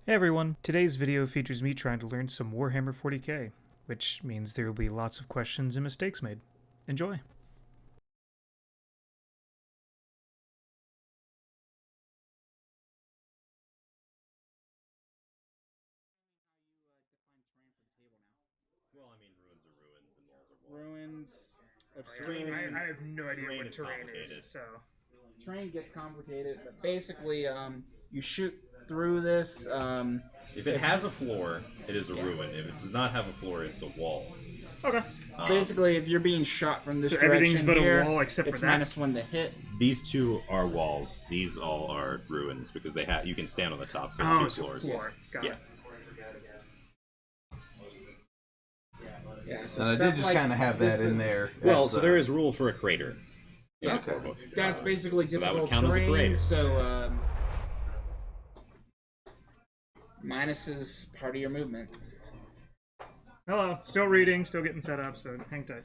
Hey everyone, today's video features me trying to learn some Warhammer 40k, which means there will be lots of questions and mistakes made. Enjoy! Well, I mean, ruins are ruins and walls are walls. Ruins, obscure. I have no idea Terrain what is terrain complicated. is, so... Terrain gets complicated, but basically, you shoot through this. If it has a floor, it is a ruin. If it does not have a floor, it's a wall. Okay. Basically, if you're being shot from this So direction everything's but here, a wall except it's for that? -1 to hit. These two are walls. These all are ruins because they have. You can stand on the top, so it's Oh, two so floors. floor. Got Yeah. it. Yeah, so And I stuff did just like kind of have this that in there. Well, as, so there is rule for a crater. Yeah, Okay. that's basically so that would difficult count as a terrain. grade. So minus is part of your movement. Hello, still reading, still getting set up, so hang tight.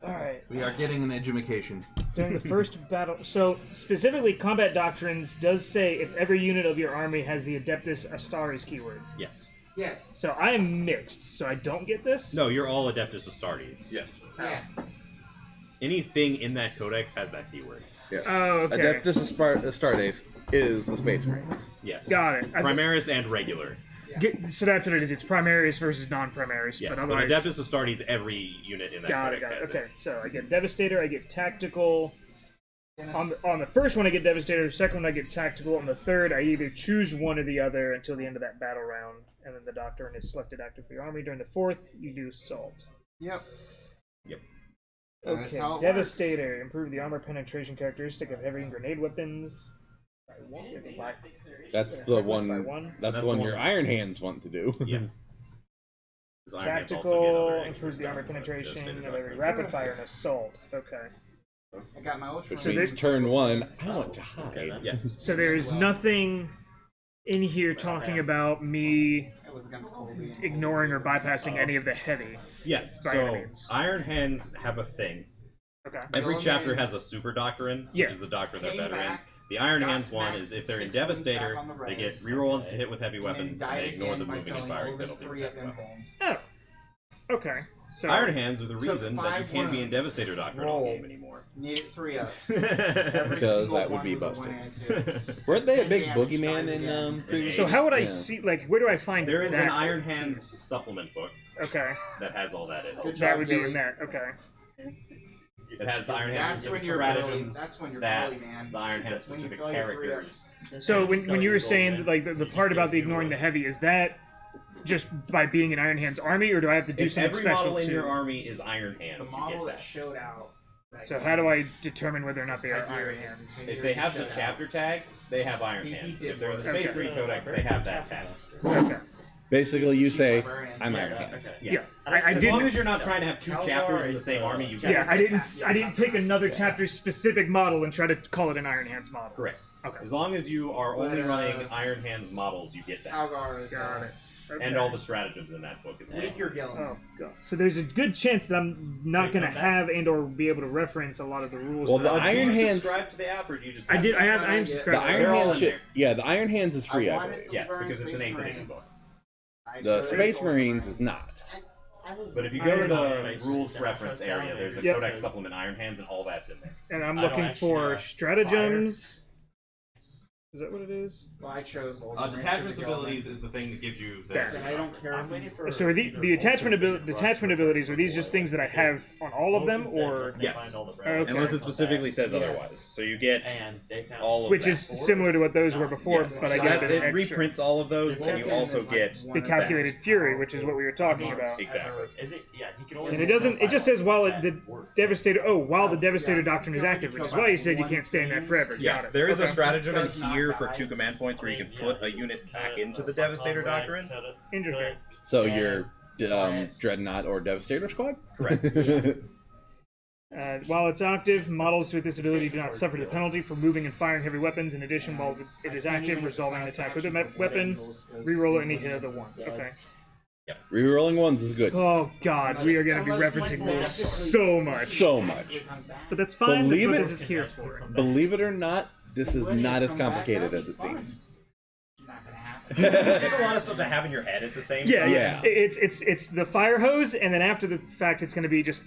Alright. We are getting an education. During the first battle... So, specifically, Combat Doctrines does say if every unit of your army has the Adeptus Astartes keyword. Yes. Yes. So I am mixed, so I don't get this? No, you're all Adeptus Astartes. Yes. Yeah. Anything in that codex has that keyword. Yes. Oh, okay. Adeptus Astartes is the Space Marines. Yes. Got it. Primaris and regular. So that's what it is. It's Primaris versus non-Primaris. Yes, but but otherwise... Adeptus Astartes, every unit in that Got it, codex got it. has Okay, it. so I get Devastator, I get Tactical. On the first one, I get Devastator. The second one, I get Tactical. On the third, I either choose one or the other until the end of that battle round, and then the Doctrine is selected active for your army. During the fourth, you do Assault. Yep. Yep. That's Okay, how it Devastator. Improve the armor penetration characteristic of heavy and grenade weapons. By one. That's the by one. one. That's the one your Iron Hands want to do. Yes. 'Cause Iron Hands also get Tactical. other extra Improves the armor stuff, like penetration Devastator of every Doctrine. rapid fire and Assault. Okay. I got my ultra. Which So means there- turn one, I want to hide. Yes. So there's nothing in here talking about me It was against Colby. ignoring or bypassing any of the heavy. Yes. By So any means. Iron Hands have a thing. Okay. Every Villain chapter name. has a super doctrine, Yeah. which is the doctrine they're Came better in. back, The Iron got Hands one max is if they're in 6 wounds Devastator, back on the they get res, reroll ones to hit with heavy and then weapons, and died they ignore the again by moving and filling firing all of his penalty 3 with up heavy in weapons. bones. Oh. Okay. So Iron Hands are the Took reason that you 5 can't be in wounds. Devastator Doctrine all Roll. game anymore. Needed 3 ups. Because that would be busted. Weren't they a big boogeyman in previous? So how would I Yeah. see? Like, where do I find There is that? an Iron Hands supplement book Okay. that has all that in Good it. That job, would be Billy. in there. Okay. It has the Iron Hands That's when specific you're Billy. stratagems, That's when you're that, Billy, man. the Iron Hands When you specific fill your 3 characters. ups. So when you were saying like the part about the ignoring the heavy, is that just by being an Iron Hands army, or do I have to do If something every special model in too? your army is Iron The Hands, you model get that that. showed out. that So game, how do I determine whether or not they are Iron Tiberius. Hands? If they have the Showed out. chapter tag, they have Iron He Hands. did If they're in the work. Space Okay. Marine Codex, they have that tag. Okay. Basically, you say, Librarian. I'm Yeah, Iron okay. Hands. Yes. Yeah. I As long didn't. as you're not trying to have 2 chapters in the same army, you get Yeah, it. I didn't pick another chapter specific model and try to call it an Iron Hands model. Correct. Okay. As long as you are only But, running Iron Hands models, you get that. Algar is Got it. Okay. And all the stratagems in that book as well. weaker Gillen. Oh god. So there's a good chance that I'm not going to have and or be able to reference a lot of the rules. Well, that the I- Iron Do you Hands- subscribe to the app, or do you just? I did. I am The The subscribed. Iron They're all Hands in should, there. yeah, the Iron Hands is free, I wanted believe. to Yes, learn because it's an Space 8th edition Marines. book. The Space Marines is not. But if you go to the Iron rules reference area, there's a Yep. Codex supplement Iron Hands, and all that's in there. And I'm I don't looking actually for know. stratagems. Is that what it is? Well, I chose Ultramarines Detachment's as a Gillen. abilities is the thing that gives you There. And I don't care if he's... So are the attachment abilities, are these just things that I have on all of them, or Yes. Okay. Unless it specifically says Yes. otherwise. So you get And they found all of which that. is similar to what those were before, Yes. but I That- get a bit it extra. reprints all of those, and you also get The calculated fury, which is what we were talking about. exactly. Is it? Yeah, he can only. And it doesn't. It just says while the Devastator. Oh, while the Devastator Doctrine is active, which is why you said you can't stay in that forever. Yes, Got it. there is a Okay. stratagem in Does not here for die. 2 command points where you can put a unit back into the Devastator Doctrine. Interesting. So your Dreadnought or Devastator Squad? Correct. While it's active, models with this ability do not suffer the penalty for moving and firing heavy weapons. In addition, while it is active, resolving an attack with a weapon, reroll any hit of the one. Okay. Rerolling ones is good. Oh god, we are going to be referencing rules so much. So much. But that's fine. That's Believe what it- this is here for. Believe it or not, this is not as complicated as it seems. There's a lot of stuff to have in your head at the same Yeah, time. yeah. It's the fire hose, and then after the fact, it's going to be just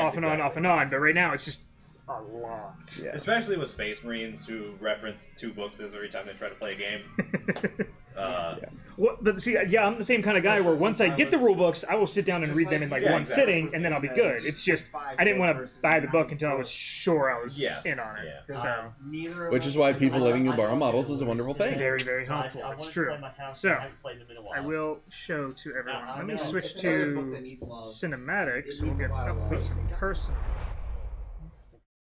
off and on, off and on. But right now, it's just a lot. Yeah. Especially with Space Marines who reference 2 books every time they try to play a game. Well, but see, yeah, I'm the same kind of guy where once I get the rule books, I will sit down and read them in like one sitting, and then I'll be good. It's just I didn't want to buy the book until I was sure I was in on it. Yeah. So, Which is why people letting you borrow models is a wonderful thing. very, very helpful. It's true. So, I will show to everyone. Let me switch to cinematic, so we'll get up close and personal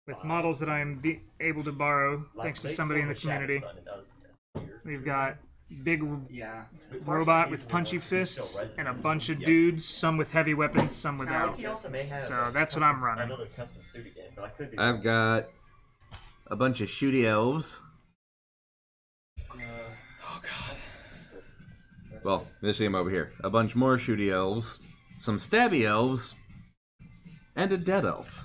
with models that I'm able to borrow thanks to somebody in the community. We've got big robot with punchy fists and a bunch of dudes, some with heavy weapons, some without. So that's what I'm running. I've got a bunch of shooty elves. Oh god. Well, let's see him over here. A bunch more shooty elves, some stabby elves, and a dead elf.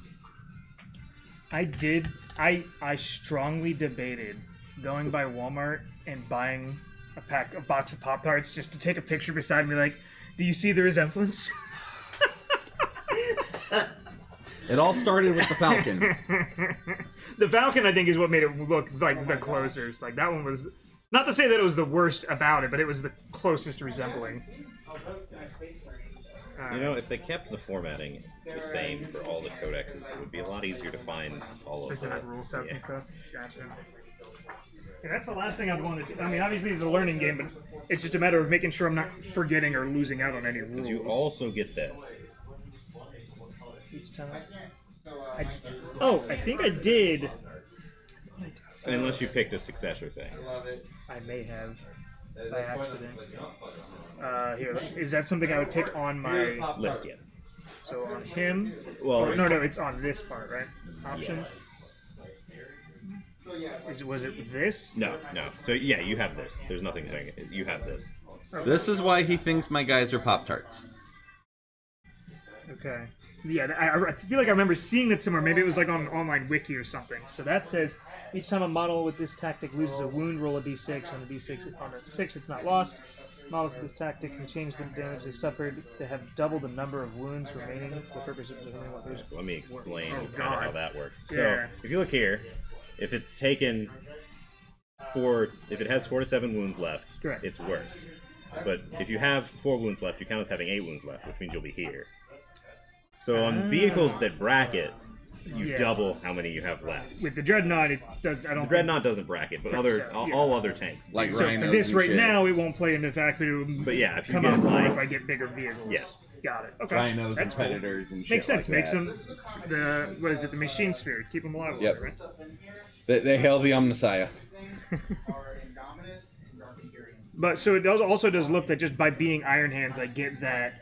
I strongly debated going by Walmart and buying a box of Pop-Tarts just to take a picture beside me like, do you see the resemblance? It all started with the Falcon. The Falcon, I think, is what made it look like the closest. Like, that one was... Not to say that it was the worst about it, but it was the closest resembling. You know, if they kept the formatting the same for all the codexes, it would be a lot easier to find all of Specific the rule sets and stuff. Gotcha. Yeah, that's the last thing I'd want to do. I mean, obviously it's a learning game, but it's just a matter of making sure I'm not forgetting or losing out on any rules. You also get this. Each time. I think I did. Unless you picked a successor thing. I may have by accident. Here, is that something I would pick on my List, yes. So on him. Well, no, it's on this part, right? Options. Was it this? No. So yeah, you have this. There's nothing saying it. You have this. This is why he thinks my guys are Pop-Tarts. Okay. Yeah, I feel like I remember seeing that somewhere. Maybe it was like on an online wiki or something. So that says, each time a model with this tactic loses a wound, roll a d6. On the d6, on a 6, it's not lost. Models with this tactic can change the damage they suffered. They have double the number of wounds remaining for the purpose of determining what their... So let me explain Oh, kind of how that works. Yeah. So if you look here, if it's taken if it has 4 to 7 wounds left, Correct. it's worse. But if you have 4 wounds left, you count as having 8 wounds left, which means you'll be here. So on vehicles that bracket, you double how many you have left. With the Dreadnought, it does. I don't. The Dreadnought doesn't bracket, but all other tanks. Like So Rhinos for this and right shit. now, it won't play into the fact that it will But yeah, if you come get up more like if I get bigger vehicles. Yes. Got it. Okay. Rhinos That's and cool. Predators and shit Makes sense. like Makes that. them what is it? The Machine Spirit. Keep them alive. Yep. Right? They hail the Omnissiah. But so it also does look that just by being Iron Hands, I get that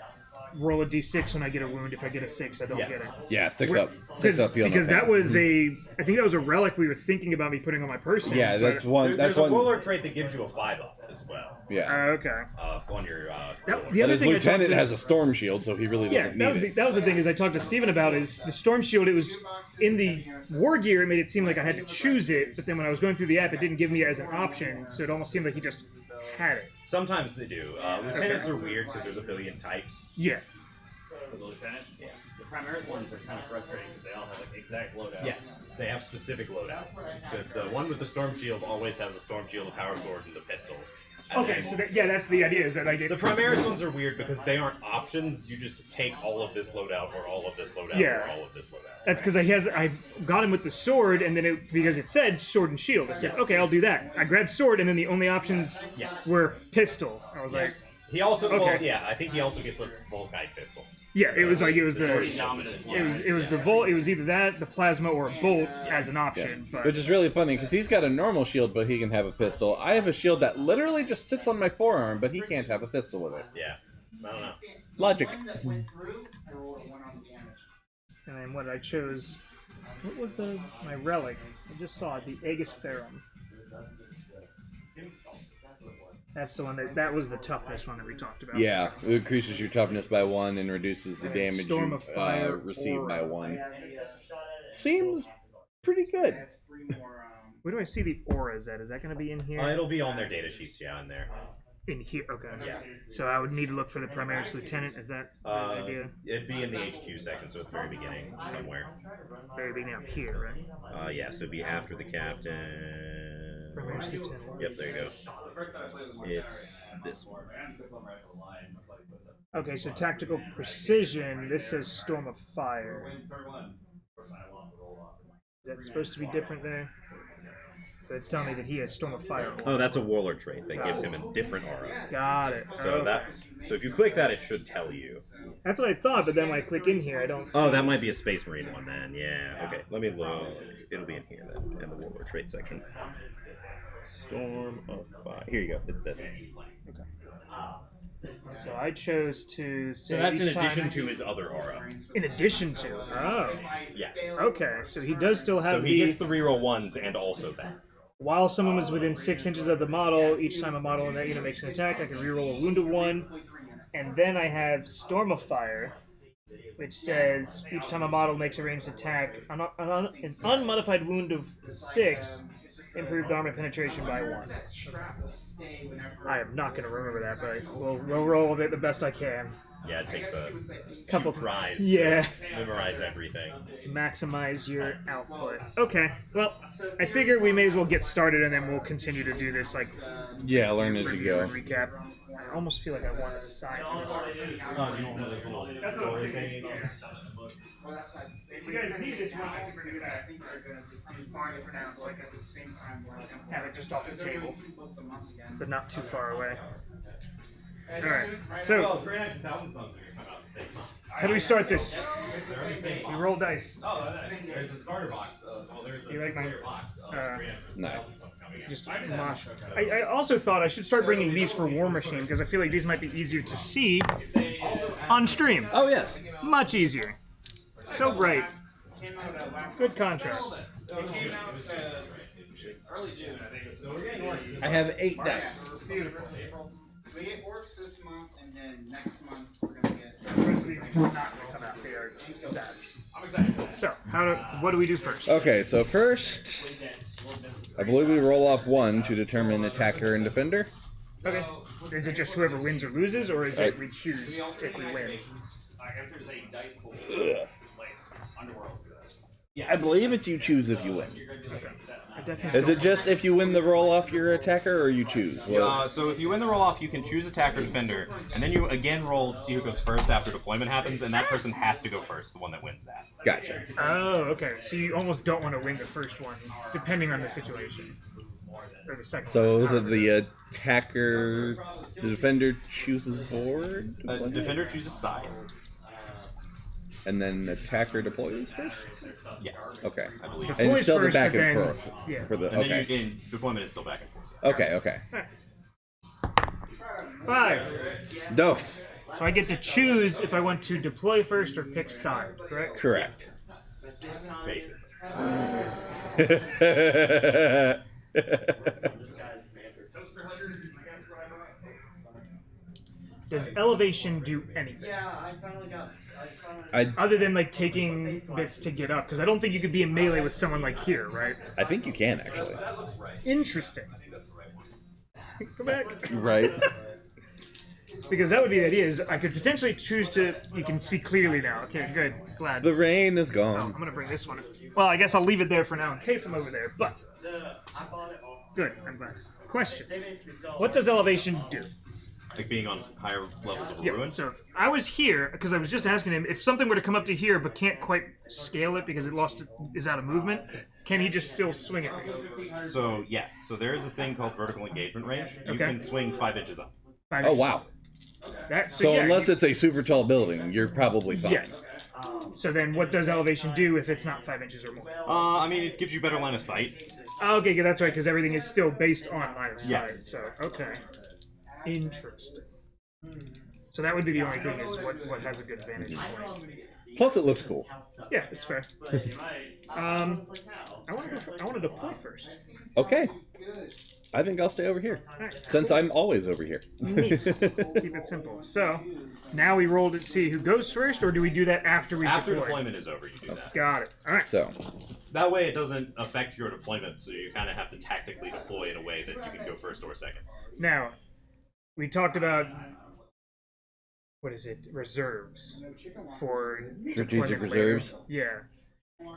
roll a d6 when I get a wound. If I get a 6, I don't get it. Yeah, 6 up. 6 up. Because that was I think that was a relic we were thinking about me putting on my person. Yeah, that's but- one. That's there's a one. Warlord trait that gives you a 5 up as well. Yeah. Okay. On your The But other his thing lieutenant I talked has a storm shield, so he really Yeah, doesn't that need was it. that was the thing is I talked to Steven about is the Storm Shield. It was in the war gear. It made it seem like I had to choose it, but then when I was going through the app, it didn't give me it as an option. So it almost seemed like he just had it. Sometimes they do. Lieutenants are weird because there's a billion types. Yeah. For the lieutenants, the Primaris ones are kind of frustrating because they all have like exact loadouts. Yes, they have specific loadouts. Because the one with the Storm Shield always has a Storm Shield, a Power Sword, and a pistol. And Okay, then so that's the idea is that I get the Primaris ones are weird because they aren't options. You just take all of this loadout or all of this loadout Yeah. or all of this loadout. That's because I got him with the sword, and then because it said sword and shield. I said, okay, I'll do that. I grabbed sword, and then the only options were pistol. I was like, He also, Okay. well, yeah, I think he also gets a Volkite pistol. yeah, it was the Pretty dominant. it was the volt. It was either that, the plasma, or a bolt as an option. But Which is really funny because he's got a normal shield, but he can have a pistol. I have a shield that literally just sits on my forearm, but he can't have a pistol with it. Yeah, I don't know. Logic. and then what I chose, what was my relic? I just saw it, the Aegis Ferrum. That's the one that was the toughness one that we talked about. Yeah, it increases your toughness by 1 and reduces the And damage Storm you of Fire receive aura. by 1. Seems pretty good. Where do I see the auras at? Is that going to be in here? It'll be on their data sheets, yeah, in there. In here, okay. Yeah. So I would need to look for the Primaris Lieutenant. Is that the idea? It'd be in the HQ section, so at the very beginning somewhere. Very beginning up here, right? Yeah, so it'd be after the captain. Primaris Lieutenant. Yep, there you go. It's this one. Okay, so tactical precision. This says Storm of Fire. Is that supposed to be different there? But it's telling me that he has Storm of Fire. Oh, that's a Warlord trait that gives him a different aura. Got it. So so if you click that, it should tell you. That's what I thought, but then when I click in here, I don't see. Oh, that might be a Space Marine one then. Yeah. Okay, let me look. It'll be in here then, in the Warlord trait section. Storm of Fire. Here you go. It's this. So I chose to say So that's in each time- addition to his other aura. In addition to. Oh. Yes. Okay, so he does still have So he the. gets the reroll ones and also that. While someone was within 6 inches of the model, each time a model in that unit makes an attack, I can reroll a wound of 1. And then I have Storm of Fire, which says each time a model makes a ranged attack, an unmodified wound of 6, improved armor penetration by 1. I am not going to remember that, but we'll roll with it the best I can. Yeah, it takes a Couple tries Yeah. to memorize everything. To maximize your output. Okay, well, I figure we may as well get started and then we'll continue to do this, like, Yeah, learn as you review go. and recap. I almost feel like I want to sign it. That's what I'm thinking. If you guys need this one, I can bring it back. Fine for now, so I can have it just off the table, but not too far away. Alright, so how do we start this? You roll dice. There's a starter box. You like my Nice. just mosh. I also thought I should start bringing these for War Machine because I feel like these might be easier to see on stream. Oh, yes. Much easier. So bright. Good contrast. I have 8 dice. Beautiful. We get orcs this month, and then next month we're gonna get. The rest of these are not going to come out. They are bad. So, what do we do first? Okay, so first, I believe we roll off 1 to determine attacker and defender. Okay. Is it just whoever wins or loses, or is it we choose if we win? I guess there's a dice pool. Like Underworld. Yeah, I believe it's you choose if you win. I definitely Is it just if you win the roll off your attacker, or you choose? Well, So if you win the roll off, you can choose attacker defender, and then you again roll to see who goes first after deployment happens, and that person has to go first, the one that wins that. gotcha. Oh, okay. So you almost don't want to win the first one, depending on the situation. Or the second So one. is it the attacker, the defender chooses board? Defender chooses side. And then the attacker deploys first? Yes. Okay. I believe. And Deploys still the first, back but and then- forth yeah. for the And then okay. you deployment is still back and forth. Okay. 5. Dos. So I get to choose if I want to deploy first or pick side, correct? Correct. Basically. Does elevation do anything? Other than like taking bits to get up? Because I don't think you could be in melee with someone like here, right? I think you can actually. Interesting. Go back. Right. Because that would be the idea, is I could potentially choose to... You can see clearly now. Okay, good. Glad. The rain is Oh, gone. I'm going to bring this one. Well, I guess I'll leave it there for now in case I'm over there, but... Good, I'm glad. Question. What does elevation do? Like being on higher levels of Yeah, ruin. so if I was here, because I was just asking him, if something were to come up to here but can't quite scale it because it is out of movement, can he just still swing it? So yes, so there is a thing called vertical engagement range. You Okay. can swing 5 inches up. Oh wow. So yeah, unless it's a super tall building, you're probably fine. Yes. So then what does elevation do if it's not 5 inches or more? I mean, it gives you better line of sight. Okay, yeah, that's right, because everything is still based on line of sight. Yes. So, okay. Interesting. So that would be the only thing is what has a good vantage point. Plus, it looks cool. Yeah, it's fair. I want to deploy first. Okay. I think I'll stay over here, since I'm always over here. Neat. Keep it simple. So, now we roll to see who goes first, or do we do that after we After deploy? deployment is over, you do that. Got it. All right. So, That way it doesn't affect your deployment, so you kind of have to tactically deploy in a way that you can go first or second. Now, we talked about what is it? Reserves for Strategic deployment later. reserves? Yeah.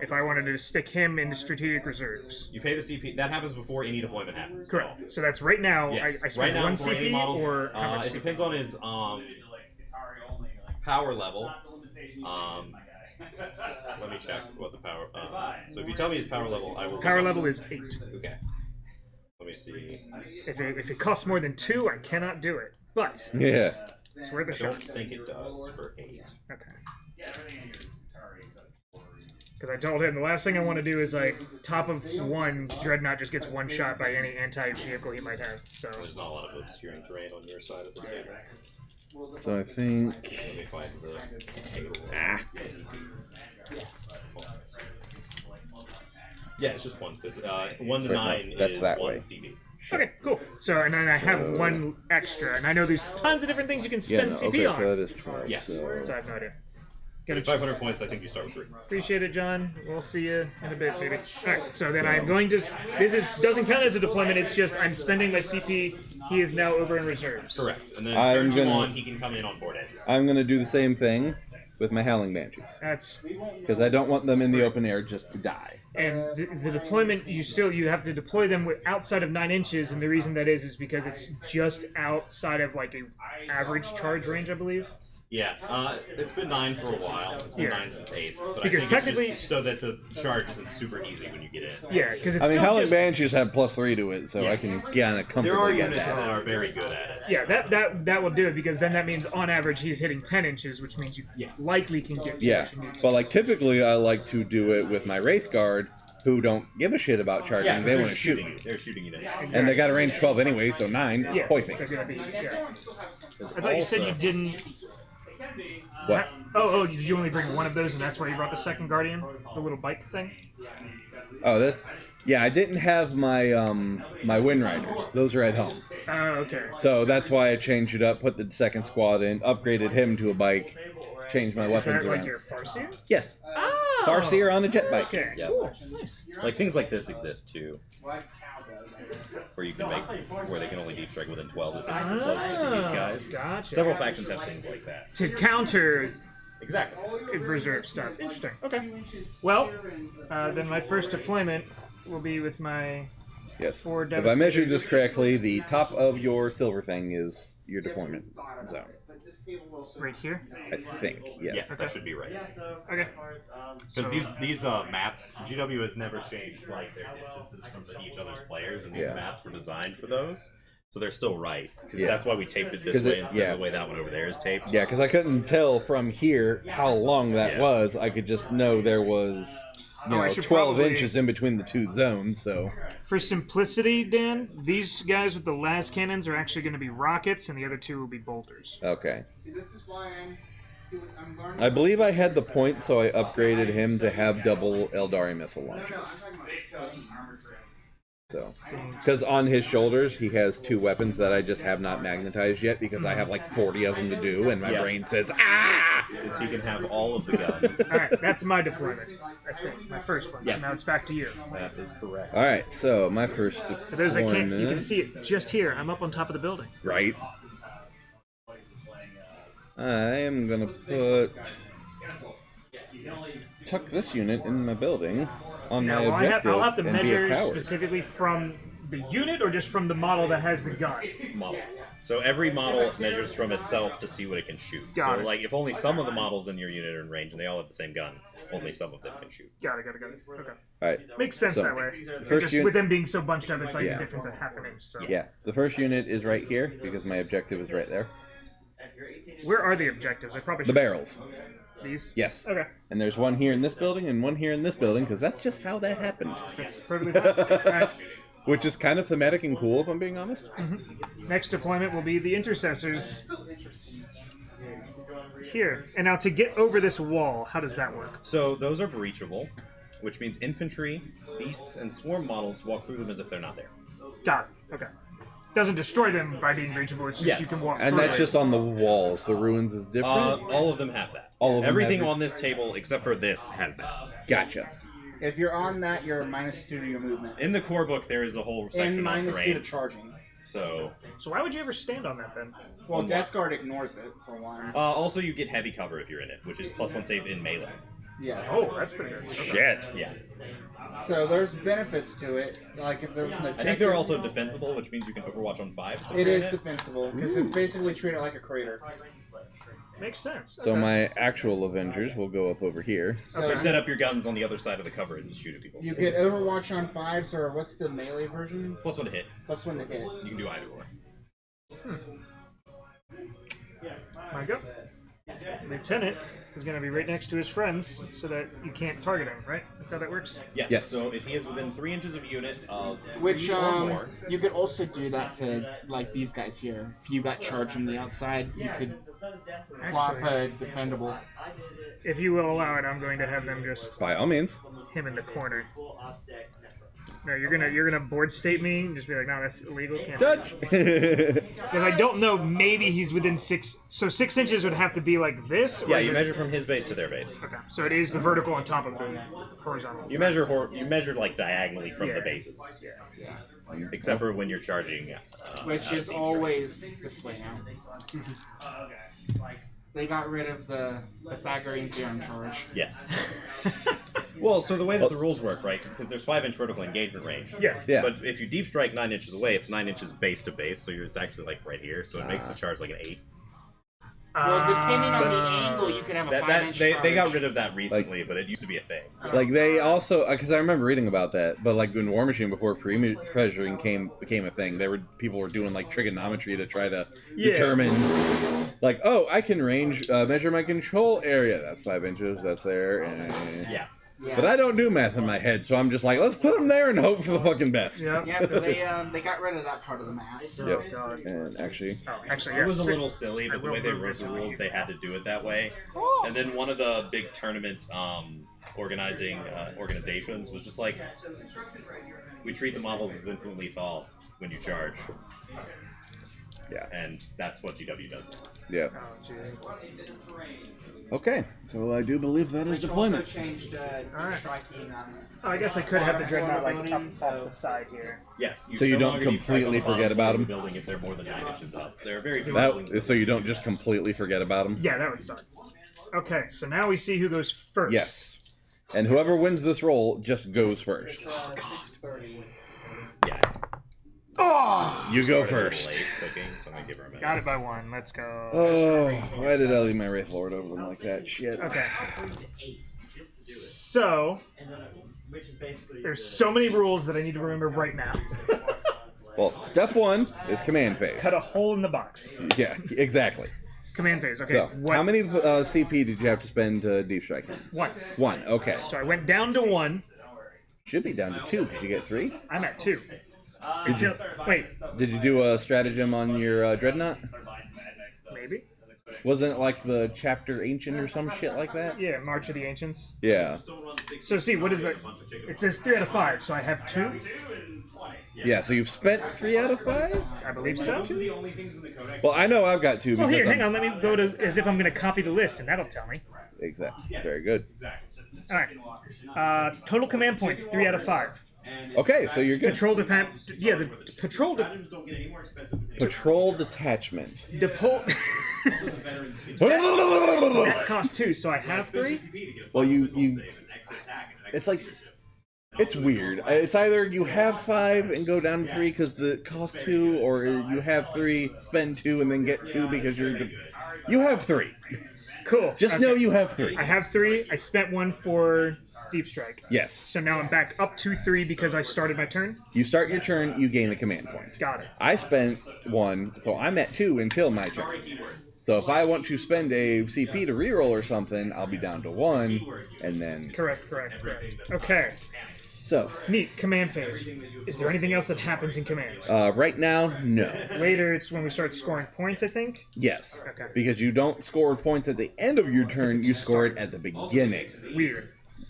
If I wanted to stick him into strategic reserves. You pay the CP. That happens before any deployment happens. Correct. So that's right now. Yes. I spend right now, one before any CP models, or how much it depends on his power level. Let me check what the power. So if you tell me his power level, I will. Power level is 8. Okay. Let me see. If it costs more than 2, I cannot do it. But Yeah. it's worth a I shot. don't think it does for 8. Okay. Because I told him the last thing I want to do is like top of 1 Dreadnought just gets one shot by any anti-vehicle he might have. So There's not a lot of obscuring terrain on your side of the table. So I think. Let me find the table. Yeah, it's just 1 because 1 to Wait, no, 9 that's is that 1 way. CB. okay, cool. So and then I have 1 extra, and I know there's tons of different things you can spend CP okay, on. so that is 12. Yes. So So I have no idea. At 500 points, I think you start with 3. Appreciate it, John. We'll see you in a bit, baby. Alright, so then I'm going to... doesn't count as a deployment, it's just I'm spending my CP. He is now over in reserves. Correct. And then I'm turn 2 gonna- on, he can come in on board edges. I'm going to do the same thing with my Howling Banshees. That's... Because I don't want them in the open air just to die. And the deployment, you have to deploy them outside of 9 inches, and the reason that is because it's just outside of like a average charge range, I believe. Yeah, it's been 9 for a while. It's been 9 since 8th. But Because I think technically- it's just so that the charge isn't super easy when you get in. Yeah, because it's I mean, still Howling just... Banshees have +3 to it, so Yeah. I can kind of comfortably There are get units that. that are very good at it. Yeah, that will do it, because then that means on average he's hitting 10 inches, which means you Yes. likely can get... Yeah, but like typically I like to do it with my Wraith Guard, who don't give a shit about charging. Yeah, they they're want to shoot shooting you. They're shooting you now. And they got a range 12 anyway, so 9 is Yeah, pointing. they're gonna be... Yeah. I thought you said you didn't... What? Oh, did you only bring 1 of those, and that's why you brought the second Guardian? The little bike thing? Oh, this? Yeah, I didn't have my my Wind Riders. Those are at home. Oh, okay. So that's why I changed it up, put the second squad in, upgraded him to a bike, changed my Is weapons that like around. your Farseer? Yes. Oh! Farseer on a jet bike. Okay, Yeah. cool. Nice. Like things like this exist too, where you can make where they can only deep strike within 12 if it's close to these guys. Gotcha. Several factions have things like that. To counter Exactly. reserve stuff. Interesting. Okay. Well, then my first deployment will be with my... Yes. For If I measured Devastators. this correctly, the top of your silver thing is your deployment zone. Right here? I think. Yes. Yes, that should be right. Okay. Because these maps, GW has never changed like their distances from each other's players, and these Yeah. maps were designed for those, so they're still right. 'Cause Yeah. that's why we taped it this 'Cause way it- instead yeah. of the way that one over there is taped. Yeah, because I couldn't tell from here how long that Yeah. was. I could just know there was, you I know, should 12 probably- inches in between the 2 zones. So For simplicity, Dan, these guys with the las cannons are actually going to be rockets, and the other 2 will be bolters. okay. See, this is why I'm learning. I believe I had the point, so I upgraded him to have double Aeldari missile launchers. So, because on his shoulders he has 2 weapons that I just have not magnetized yet because I have like 40 of them to do, and my Yeah. brain says ah. So you can have all of the guns. Alright, that's my deployment, I think. My first one. Yeah. So now it's back to you. That is correct. All right, so my first For those that can't, you can deployment, see it just here. I'm up on top of the building. right? I am gonna tuck this unit in my building on my Now, objective I'll have to and be a measure coward. specifically from the unit or just from the model that has the gun? Model. So every model measures from itself to see what it can shoot. Got so it. like if only some of the models in your unit are in range and they all have the same gun, only some of them can shoot. Got it. Okay. All right. Makes sense So, that way. first Just unit- with them being so bunched up, it's like Yeah. a difference of half an inch. So Yeah, the first unit is right here because my objective is right there. where are the objectives? I probably The should. barrels. These. Yes. Okay. And there's one here in this building and one here in this building because that's just how that happened. That's perfectly fine. Alright. Which is kind of thematic and cool, if I'm being honest. Next deployment will be the intercessors. Here. And now to get over this wall, how does that work? So those are breachable, which means infantry, beasts, and swarm models walk through them as if they're not there. Got it. Okay. Doesn't destroy them by being reachable. It's just Yes. you can walk And through that's it. just on the walls. The ruins is different. All of them have that. All of them Everything have it. on this table except for this has that. Gotcha. If you're on that, you're -2 to your movement. In the core book, there is a whole section And on -2 to terrain. charging. So why would you ever stand on that then? Well, Death Guard ignores it for one. also you get heavy cover if you're in it, which is +1 save in melee. Yeah. Oh, that's pretty good. Okay. Shit. Yeah. So there's benefits to it. Like if there was an I think they're also defensible, which means you can Overwatch on 5. So It is defensible because it's basically treated like a crater. Makes sense. So Okay. my actual Avengers will go up over here. So You set up your guns on the other side of the cover and just shoot at people. you get Overwatch on 5s, or what's the melee version? +1 to hit. +1 to hit. You can do either or. My go. Lieutenant is going to be right next to his friends so that you can't target him, right? That's how that works? Yes. Yes. So if he is within 3 inches of a unit of Which 3 or more, you could also do that to like these guys here. If you got charged from the outside, you could plop a defendable. If you will allow it, I'm going to have them just By all means. him in the corner. No, you're gonna board state me and just be like, no, that's illegal. Can't. Judge. Because I don't know. Maybe he's within 6. So 6 inches would have to be like this. Or yeah, is you it- measure from his base to their base. Okay, so it is the vertical on top of the horizontal. You measure like diagonally from the bases, Yeah. except for when you're charging. Which is always this way now. They got rid of the Pythagorean theorem charge. Yes. Well, so the way that the rules work, right? Because there's 5-inch vertical engagement range. Yeah. Yeah. But if you deep strike 9 inches away, it's 9 inches base to base, so it's actually like right here. So it makes the charge like an 8. Well, depending on the angle, you could have a 5-inch charge. They got rid of that recently, but it used to be a thing. Like they also, because I remember reading about that, but like in War Machine before pre-pressuring became a thing, people were doing like trigonometry to try to determine, like, oh, I can measure my control area. That's 5 inches. That's there. Yeah. Yeah. But I don't do math in my head, so I'm just like, let's put them there and hope for the fucking best. Yep. Yeah, but they got rid of that part of the math. Oh, Yep. God. And actually, Actually, It yes. was a little silly, I but the will way they move wrote this the one. rules, they had to do it that way. And then one of the big tournament organizations was just like, we treat the models as infinitely tall when you charge. yeah. And that's what GW does now. Yeah. Oh, Jesus. Okay, so I do believe that is Which deployment. also changed Alright. striking on Oh, I guess I could have the dreadnought like ability, up so- off the side here. Yes. So you no don't longer need completely triangle forget bombs about in the them? building if they're more than 9 inches up. They're very So you don't just completely forget about them? Yeah, that would suck. Okay, so now we see who goes first. Yes. And whoever wins this roll just goes first. 6:30. Yeah. Oh! You go Started a little first. late cooking, so I'm gonna give her a minute. Got it by 1. Let's go. Oh, why did I leave my Wraith Lord over them like that? Shit. Okay. So, there's so many rules that I need to remember right now. Well, step 1 is command phase. Cut a hole in the box. Yeah, exactly. Command phase. Okay. So, what? how many CP did you have to spend to deep strike him? 1. 1, okay. So I went down to 1. Should be down to 2. Did you get 3? I'm at 2. Until wait, Did you do a stratagem on your Dreadnought? maybe? Wasn't it like the chapter ancient or some shit like that? Yeah, March of the Ancients. Yeah. So see, what is that? It says 3 out of 5, so I have 2. Yeah, so you've spent 3 out of 5? I believe so. Those are the only things in the codex. Well, I know I've got 2 Well, because here, hang I'm- on. Let me go to as if I'm going to copy the list, and that'll tell me. Exactly. Very good. All right. Total command points 3 out of 5. Okay, so you're good. Patrol yeah, the patrol Don't get any more expensive. Patrol detachment. that costs 2, so I have 3. Well, you. It's like. It's weird. It's either you have 5 and go down to 3 because the cost 2, or you have 3, spend 2, and then get 2 because you're. You have 3. Cool. Just Okay. know you have 3. I have 3. I spent 1 for deep strike. Yes. So now I'm back up to 3 because I started my turn. You start your turn, you gain a command point. Got it. I spent 1, so I'm at 2 until my turn. So if I want to spend a CP to reroll or something, I'll be down to 1, and then. Correct. Okay. So, Neat. Command phase. Is there anything else that happens in command? right now, no. Later, it's when we start scoring points, I think. Yes. Okay. Because you don't score points at the end of your turn, you score it at the beginning. Weird.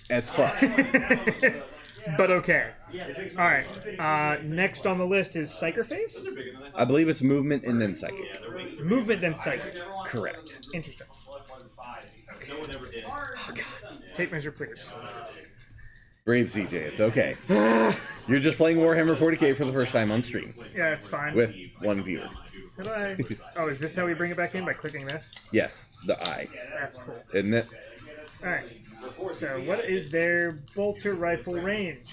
As fuck. But okay. Alright. Next on the list is Psyker phase? I believe it's movement and then psychic. Movement, then Psychic. Correct. Interesting. Tape measure, please. Breathe, CJ. It's okay. You're just playing Warhammer 40k for the first time on stream. Yeah, it's fine. With one viewer. Goodbye. Oh, is this how we bring it back in? By clicking this? Yes, the eye. That's cool. Isn't it? Alright. So, what is their bolter rifle range?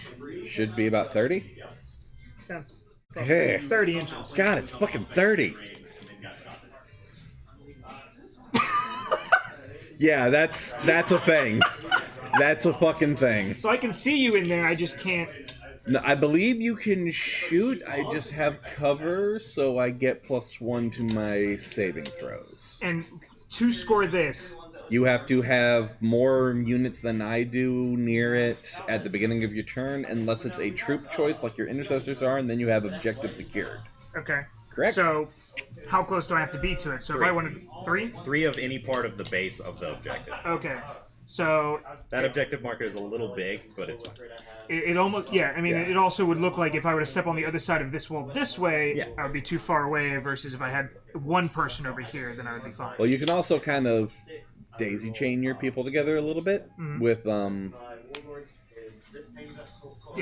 Should be about 30. Sounds Hey. 30 inches. God, it's fucking 30. Yeah, that's a thing. That's a fucking thing. So I can see you in there, I just can't... No, I believe you can shoot. I just have cover, so I get +1 to my saving throws. And to score this... You have to have more units than I do near it at the beginning of your turn, unless it's a troop choice like your intercessors are, and then you have objective secured. Okay. Correct? So, how close do I have to be to it? So if I wanted 3? 3 of any part of the base of the objective. Okay. So... That objective marker is a little big, but it's fine. It almost... Yeah, I mean, Yeah. it also would look like if I were to step on the other side of this wall this way, Yeah. I would be too far away, versus if I had one person over here, then I would be fine. Well, you can also kind of daisy chain your people together a little bit with Yeah,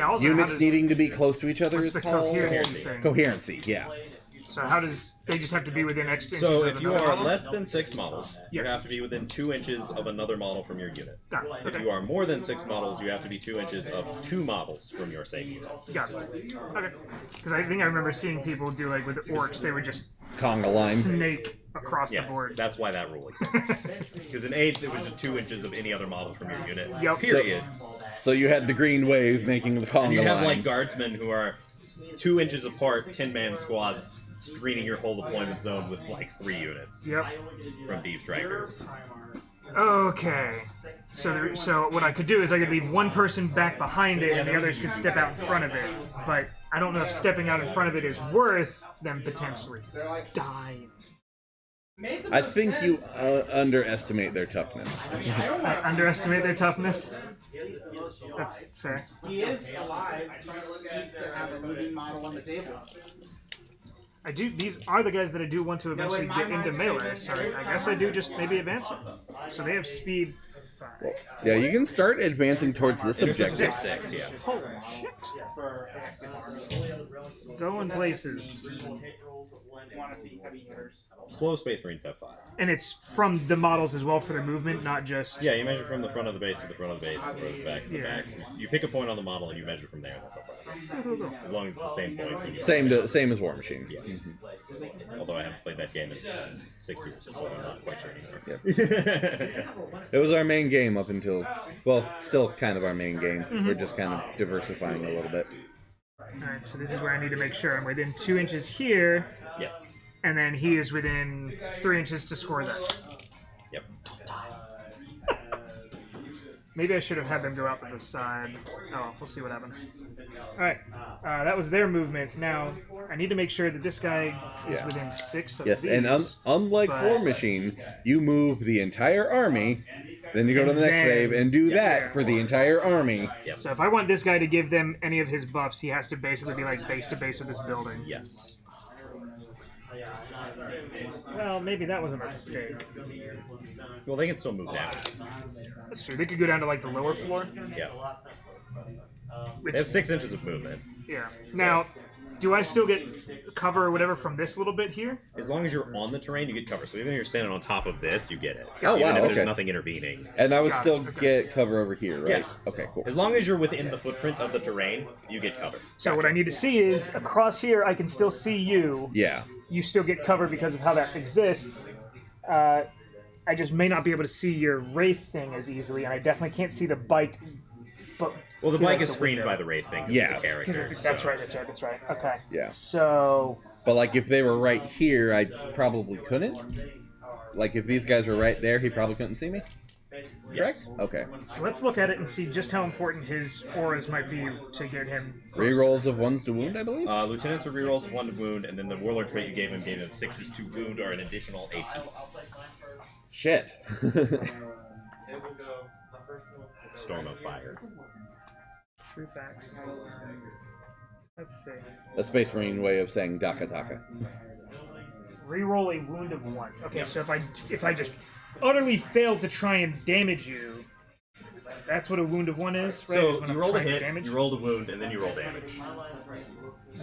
also, units needing to be close to each other what's is the called coherency thing? coherency. Yeah. So how does... They just have to be within X inches So of if you another are model? less than 6 models, you Yes. have to be within 2 inches of another model from your unit. Got it. If Okay. you are more than 6 models, you have to be 2 inches of 2 models from your same unit. Got it. Okay. Because I think I remember seeing people do, like, with the orcs, they would just Conga line. snake across Yes, the board. that's why that rule exists. Because in 8th, it was just 2 inches of any other model from your unit. Yep. Period. So you had the green wave making the conga And you have line. like guardsmen who are 2 inches apart, 10-man squads, screening your whole deployment zone with like 3 units Yep. from deep strikers. Okay. So what I could do is I could leave one person back behind it, and the others could step out in front of it. But I don't know if stepping out in front of it is worth them potentially dying. I think you underestimate their toughness. I underestimate their toughness. That's fair. He is alive. He needs to have a moving model on the table. I do. These are the guys that I do want to eventually get into melee. So I guess I do just maybe advance them. So they have speed 5. Yeah, you can start advancing towards this objective. 6, yeah. Holy shit! Going places. Slow Space Marines have 5. And it's from the models as well for their movement, not just... Yeah, you measure from the front of the base to the front of the base, or the back to the Yeah. back. You pick a point on the model and you measure from there. That's all. As long as it's the same point. then you- Same as War Machine. Yes. Although I haven't played that game in 6 years, so I'm not quite sure anymore. It was our main game up until, well, still kind of our main game. We're just kind of diversifying a little bit. Alright, so this is where I need to make sure I'm within 2 inches here, Yes. and then he is within 3 inches to score that. Yep. Maybe I should have had them go out to the side. Oh, we'll see what happens. Alright, that was their movement. Now, I need to make sure that this guy is Yeah. within 6 of Yes, these. and unlike but- War Machine, you move the entire army, then you go to the next then- wave and do that for the entire army. So if I want this guy to give them any of his buffs, he has to basically be like base to base with this building. Yes. Well, maybe that was a mistake. Well, they can still move down. That's true. They could go down to like the lower floor. Yeah. Which, They have 6 inches of movement. yeah. Now, do I still get cover or whatever from this little bit here? As long as you're on the terrain, you get cover. So even if you're standing on top of this, you get it. Oh, Even wow, if okay. there's nothing intervening. And I would Got it, still okay. get cover over here, right? Yeah. Okay, cool. As long as you're within the footprint of the terrain, you get cover. So what I need to see is across here, I can still see you. Yeah. You still get cover because of how that exists. I just may not be able to see your wraith thing as easily, and I definitely can't see the bike. But Well, the through, bike like, is the screened window. by the Wraith thing. 'cause Yeah. It's a character. 'Cause that's so- right. That's right. Okay. Yeah. So But like if they were right here, I probably couldn't. Like if these guys were right there, he probably couldn't see me. Correct? Okay. So let's look at it and see just how important his auras might be to get him. Rerolls of ones to wound, I believe. Lieutenants are rerolls of 1 to wound, and then the Warlord trait you gave him 6s to wound or an additional 8. Shit. Storm of Fire. True facts. Let's see. A Space Marine way of saying Daka Taka. Reroll a wound of 1. Okay, so if I just utterly failed to try and damage you, That's what a wound of 1 is, right? Is So when you I'm roll a trying to hit, damage? you roll a wound, and then you roll damage.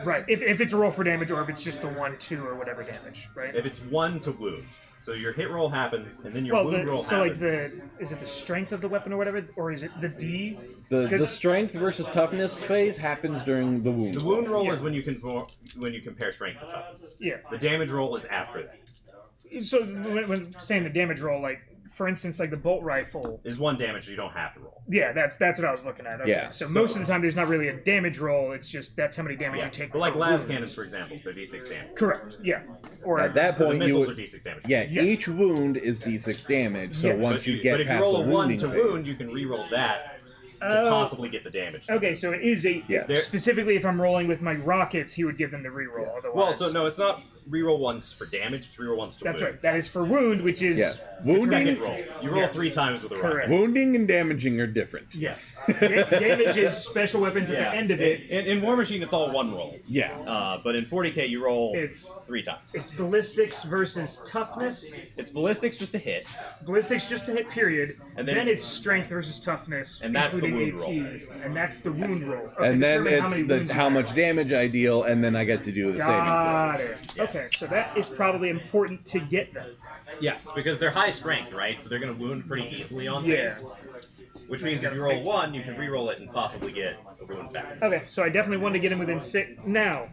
Right. If it's a roll for damage, or if it's just a 1-2 or whatever damage, right? If it's 1 to wound, so your hit roll happens, and then your wound roll so happens. is it the strength of the weapon or whatever, or is it the D? The strength versus toughness phase happens during the wound. The wound roll is when you compare strength to toughness. Yeah. The damage roll is after that. So when saying the damage roll, like for instance, like the bolt rifle Is 1 damage, so you don't have to roll. Yeah, that's what I was looking at. Okay. Yeah. So most of the time, there's not really a damage roll. It's just that's how many damage you take. But like per las wound. cannons, for example, they're d6 damage. Correct. Yeah. Or At that The point, you missiles would, are d6 damage. yeah, Yes. each wound is d6 damage. So Yes. once But, you get but if you past roll the a 1 wounding to phase, wound, you can re-roll that to possibly get the damage. Okay, so it is a Yeah. specifically if I'm rolling with my rockets, he would give them the reroll. Otherwise, Well, so no, it's not re-roll 1s for damage, it's re-roll 1s to that's wound. right. That is for wound, which is yeah, Second wounding, roll. You roll Yes. 3 times with a Correct. rocket. wounding and damaging are different. yes. Damage is special weapons at the end of it. In War Machine, it's all 1 roll. Yeah. But in 40k, you roll It's 3 times. it's ballistics versus toughness. It's ballistics just a hit, Ballistics just to hit, period. And then then- it's strength versus toughness, And that's the including wound AP, and that's the wound roll. Okay, And then determine it's many the wounds how you much have. damage I deal, and then I get to do the Got saving it. Okay, so that is probably important to get them. yes, because they're high strength, right? So they're going to wound pretty easily on Yeah. things. Which means if you roll 1, you can re-roll it and possibly get a wound back. Okay, so I definitely want to get him within 6. Now,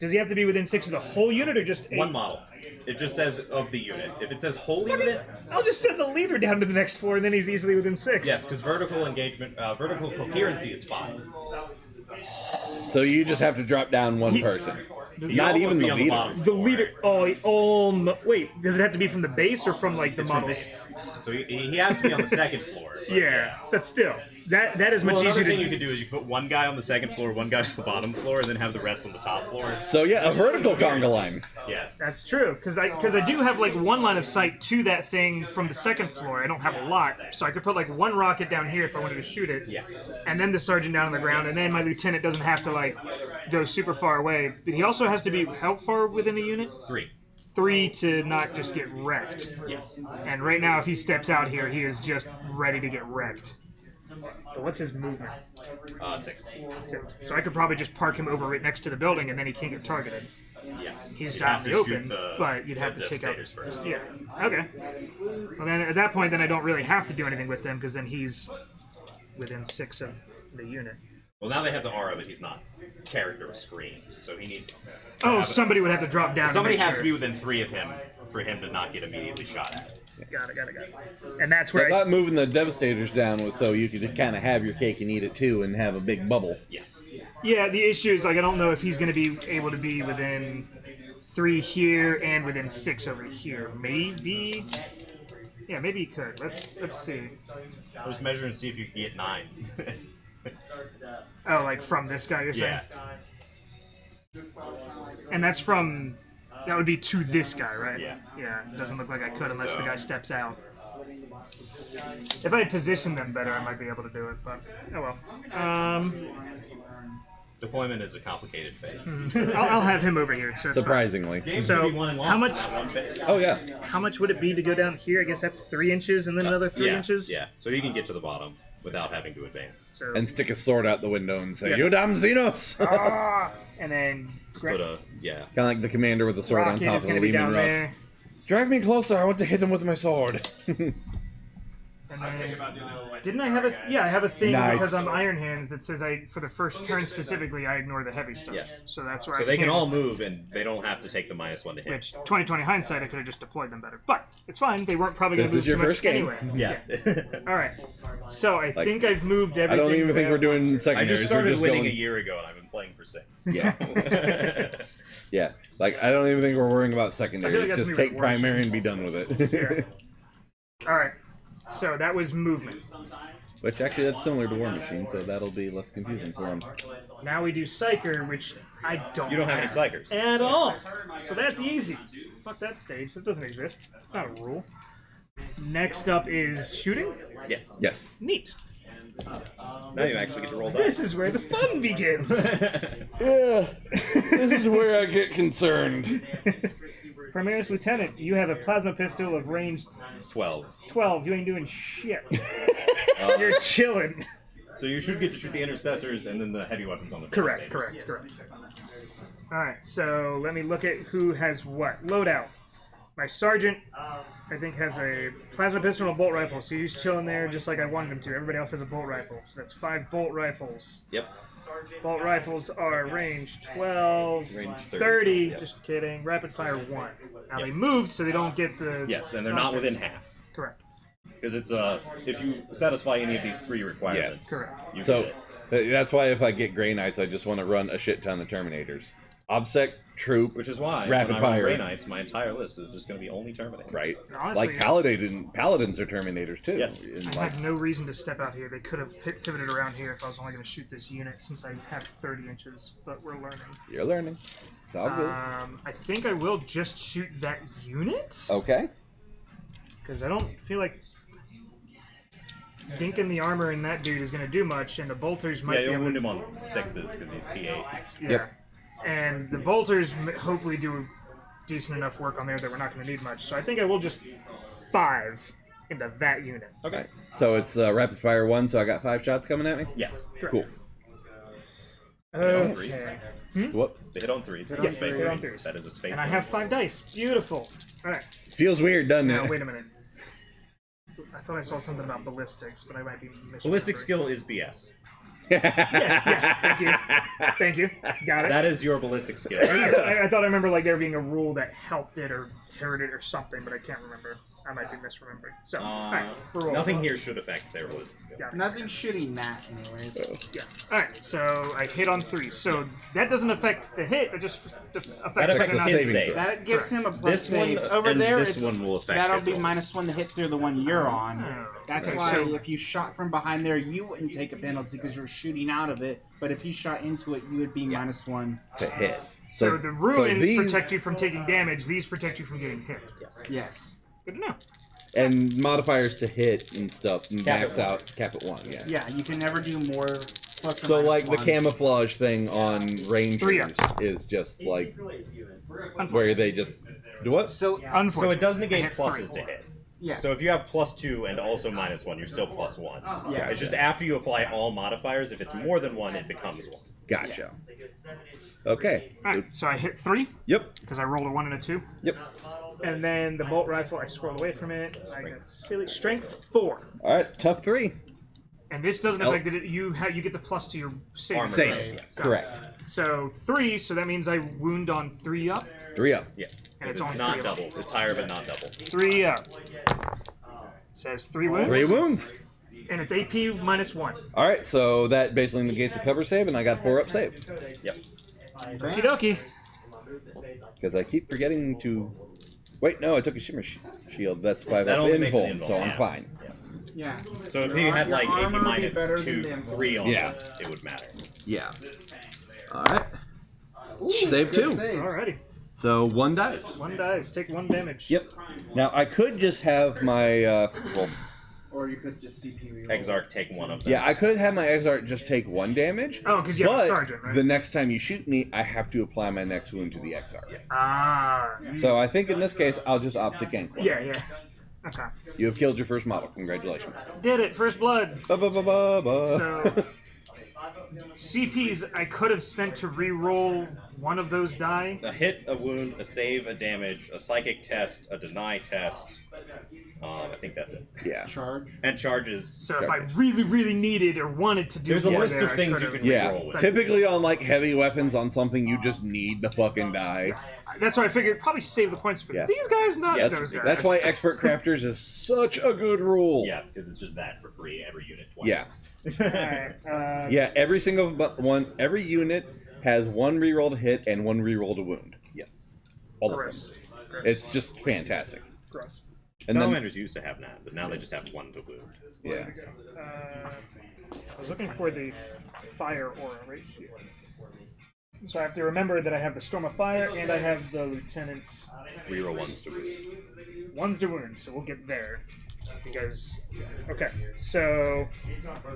does he have to be within 6 of the whole unit or just 8? 1 model. It just says of the unit. If it says whole unit, I'll just send the leader down to the next floor and then he's easily within 6. yes, because vertical engagement, vertical coherency is 5. So you just have to drop down one person. You Not almost even be the on leader. bottom The floor. leader. Wait, does it have to be from the base or from like the It's models? from base. So he has to be on the 2nd floor. but Yeah, but still, that is much Well, another easier thing to you could do is you put 1 guy on the 2nd floor, 1 guy on the bottom floor, and then have the rest on the top floor. So yeah, a vertical conga line. Yes. That's true, because I do have like one line of sight to that thing from the 2nd floor. I don't have a lot, so I could put like 1 rocket down here if I wanted to shoot it. Yes. And then the sergeant down on the ground, and then my lieutenant doesn't have to like go super far away. But he also has to be how far within a unit? 3. 3 to not just get wrecked. Yes. And right now, if he steps out here, he is just ready to get wrecked. But what's his movement? 6. 6. So I could probably just park him over right next to the building, and then he can't get targeted. Yes. He's You'd out have in to the shoot open, the- but you'd have the to take out. Devastators first. Yeah. Okay. Well, then at that point, then I don't really have to do anything with them because then he's within 6 of the unit. Well, now they have the aura, but he's not character screened, so he needs. Oh, somebody would have to drop down. Somebody to make has sure. to be within 3 of him for him to not get immediately shot at. Got it. And that's I where thought moving the Devastators down was so you could kind of have your cake and eat it too, and have a big bubble. Yes. Yeah, the issue is like I don't know if he's going to be able to be within 3 here and within 6 over here. Maybe. Yeah, maybe he could. Let's see. I was measuring to see if you could get 9. Oh, like from this guy, you're saying? Yeah. And that's from. That would be to this guy, right? Yeah. Yeah, it doesn't look like I could unless So- the guy steps out. If I had positioned them better, I might be able to do it, but oh well. Deployment is a complicated phase. I'll have him over here. So it's fine. Surprisingly. Games So, can be won and lost how in much- that one phase. Oh yeah. How much would it be to go down here? I guess that's 3 inches and then another 3 yeah, inches. Yeah, so you can get to the bottom without having to advance. So, And stick a sword out the window and say, Yeah. "Yodam Xenos!" ah, and then Put a yeah. Kind of like the commander with the sword on rocket top is of going to be Lehman down Russ. there. Drive me closer. I want to hit him with my sword. And then, didn't I have a? Yeah, I have a thing Nice. because I'm Iron Hands that says for the first turn specifically I ignore the heavy stuff. Yes. So that's where So I they can can't- all move and they don't have to take the -1 to hit. Which 2020 hindsight, I could have just deployed them better, but it's fine. They weren't probably going This to move is too your much first game. anyway. Yeah. All right. So I think I've moved I everything. don't even think where we're doing I secondaries. just started we're just winning going, a year ago and I've been playing for 6. Yeah. Yeah. Like I don't even think we're worrying about I feel secondaries. like that's Just me take with War primary and be done with it. Yeah. All right. So that was movement. Which actually that's similar to War Machine, so that'll be less confusing for him. Now we do Psyker, which I don't. You don't have any Psychers. at all. So that's easy. Fuck that stage. That doesn't exist. It's not a rule. Next up is shooting. Yes. Yes. Neat. Now you actually get to roll This dice. is where the fun begins. Yeah. This is where I get concerned. Primaris Lieutenant, you have a plasma pistol of range 12. 12. You ain't doing shit. You're chilling. So you should get to shoot the intercessors and then the heavy weapons on the Correct. Devastators. Alright, so let me look at who has what. Loadout. My sergeant, I think, has a plasma pistol and a bolt rifle, so he's chilling there just like I wanted him to. Everybody else has a bolt rifle, so that's 5 bolt rifles. Yep. Bolt rifles are range 12, Range 30, yep. just kidding, rapid fire 1. Now they moved so they don't get the... Yes, and they're not nonsense. within half. Correct. Because it's if you satisfy any of these 3 requirements, Yes. Correct. you So get it. that's why if I get Grey Knights, I just want to run a shit ton of Terminators. OBSEC, Troop, Which is why Rapid when I run fire. Grey Knights, my entire list is just going to be only Terminator. right? Honestly, Like Paladins are Terminators too. Yes. And I like, had no reason to step out here. They could have pivoted around here if I was only going to shoot this unit since I have 30 inches, but we're learning. you're learning. It's all good. I think I will just shoot that unit Okay. because I don't feel like dinking the armor in that dude is going to do much, and the bolters might Yeah, be you'll able wound to... him on 6s because he's T8. Yeah. Yep. And the bolters hopefully do decent enough work on there that we're not going to need much. So I think I will just 5 into that unit. Okay. So it's rapid fire 1. So I got 5 shots coming at me. Yes. Cool. Okay. What? They hit on 3s. Yeah, Space they hit on race. 3s. That is a space And I race. have 5 dice. Beautiful. All right. Feels weird, doesn't Now, it? wait a minute. I thought I saw something about ballistics, but I might be misremembering. Ballistic skill is BS. Yes, thank you. Thank you. Got it. That is your ballistic skill. I thought I remember like there being a rule that helped it or hurt it or something, but I can't remember. I might be misremembering. So, alright, we're rolling. Nothing here should affect their ballistic skill. Got it. Nothing's shooting that, anyways. Yeah. Alright, so I hit on 3. So that doesn't affect the hit, it just affects That affects the his saving save. That gives him a plus This one save. Over and there, this it's, one will affect that'll his be rolls. -1 to hit through the one you're on. Oh, That's okay, why so- if you shot from behind there, you wouldn't take a penalty because you're shooting out of it. But if you shot into it, you would be -1. To hit. So the ruins these- protect you from taking damage, these protect you from getting hit. Yes. Good to know. And modifiers to hit and stuff. And Cap max at out. Cap at 1. Yeah. Yeah, you can never do more. Plus or So minus like the 1. camouflage thing on 3 Rangers up. is just like where they just do what? So Unfortunately. So it does I negate hit pluses 3. to hit. yeah. So if you have +2 and also -1, you're still +1. Yeah. It's just after you apply all modifiers, if it's more than 1, it becomes 1. Gotcha. Okay. Alright, so I hit 3 Yep. because I rolled a 1 and a 2. Yep. And then the bolt rifle, I scrolled away from it. I got silly strength 4. All right. Tough 3. And this doesn't affect it. You get the plus to your save. Armor Same. save, yes. Correct. So 3, so that means I wound on 3 up. 3 up. Yeah. And Because it's it's only not 3 up. double. It's higher but not double. 3 up. Says 3 wounds. 3 wounds. And it's AP -1. All right. So that basically negates the cover save, and I got 4 up save Yep. Okie dokie. because I keep forgetting to. Wait, no, I took a shimmer shield. That's 5 That up only makes an invuln, invuln, so I'm yeah. fine. Yeah. So if he had like Your AP armor would be better than the -2, 3 on Yeah. it, it would matter. Yeah. All right. Ooh, Save good 2. save. Alrighty. So 1 dice. 1 dice. Take 1 damage. Yep. Now I could just have my well, Or you could just CP reroll. Exarch take 1 of them. yeah, I could have my Exarch just take 1 damage. Oh, because you have a But sergeant, right? the next time you shoot me, I have to apply my next wound to the Exarch. Ah. So I think in this case, I'll just opt to gank one. Yeah. Okay. You have killed your first model. Congratulations. Did it. First blood. Ba-ba-ba-ba-ba. So CPs I could have spent to re-roll one of those die. A hit, a wound, a save, a damage, a psychic test, a deny test. I think that's it. Yeah. Charge. And charges. So if I really, really needed or wanted to do There's a more list there, of I things you could've- can Yeah. reroll with. Typically on like heavy weapons on something you just need the fucking die. That's why I figured probably save the points for Yeah. these guys, not Yeah, those guys. That's why expert crafters is such a good rule. Yeah, because it's just that for free every unit twice. Yeah. Alright, Yeah, every single one, every unit has 1 rerolled hit and 1 rerolled wound. Yes. All of gross. them. It's just fantastic. Gross. And then, Salamanders used to have that, but now they just have 1 to wound. yeah. I was looking for the fire aura right here. So I have to remember that I have the Storm of Fire and I have the Lieutenant's Reroll 1s to wound. 1's to wound, so we'll get there. Because, okay, so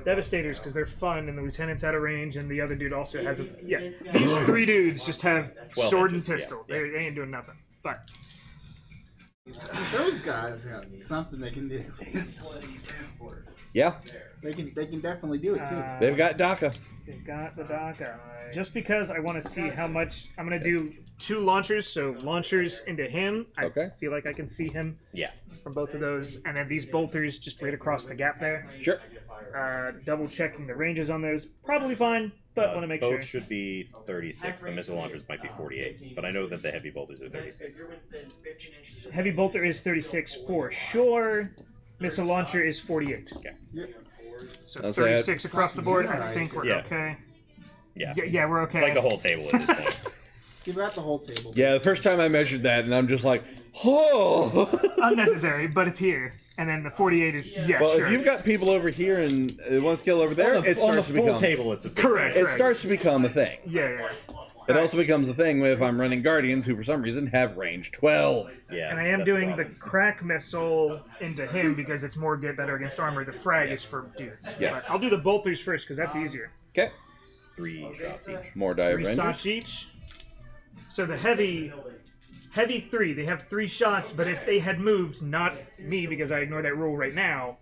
Devastators, because they're fun, and the Lieutenant's out of range, and the other dude also has a, yeah, these 3 dudes just have 12 sword inches, and pistol. yeah. They ain't doing nothing. But, Those guys got something they can do. Yeah, They can definitely do it too. they've got DACA. They've got the DACA. Just because I want to see how much... I'm going to do 2 launchers, so launchers into him. I feel like I can see him from both of those. And then these bolters just right across the gap there. Sure. Double checking the ranges on those. Probably fine, but want to make sure. Both should be 36. The missile launchers might be 48, but I know that the heavy bolters are 36. Heavy bolter is 36 for sure. Missile launcher is 48. Okay. So That's 36 across the board. I think we're okay. Yeah, we're okay. It's like the whole table at this point. You've got the whole table. Yeah, the first time I measured that, and I'm just like, oh. Unnecessary, but it's here. And then the 48 is Well, sure. if you've got people over here and one skill over there, it on starts the to full become table, it's a big Correct. It starts to become a thing. Yeah. It also becomes a thing if I'm running Guardians, who for some reason have range 12. Yeah, And I am that's doing the problem. crack missile into him because it's more better against armor. The frag is for dudes. Yes. But I'll do the bolters first because that's easier. Okay. 3 shots each. More die 3 shots renders. each. So the heavy 3, they have 3 shots, but if they had moved, not me because I ignore that rule right now,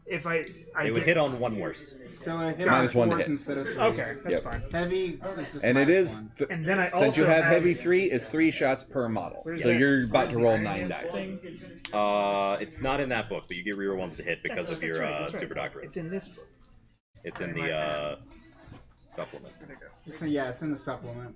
if I They would hit on 1 worse. So I hit Minus on 1 to 4s hit. instead of 3s. Okay, that's Yep. fine. Heavy is just And it minus is, 1. And then I also since you have have heavy 3, it's 3 shots per model. So you're about to roll 9 dice. It's not in that book, but you get reroll ones to hit because of your that's right. super doctorate. It's in this book. It's in the supplement. So yeah, it's in the supplement.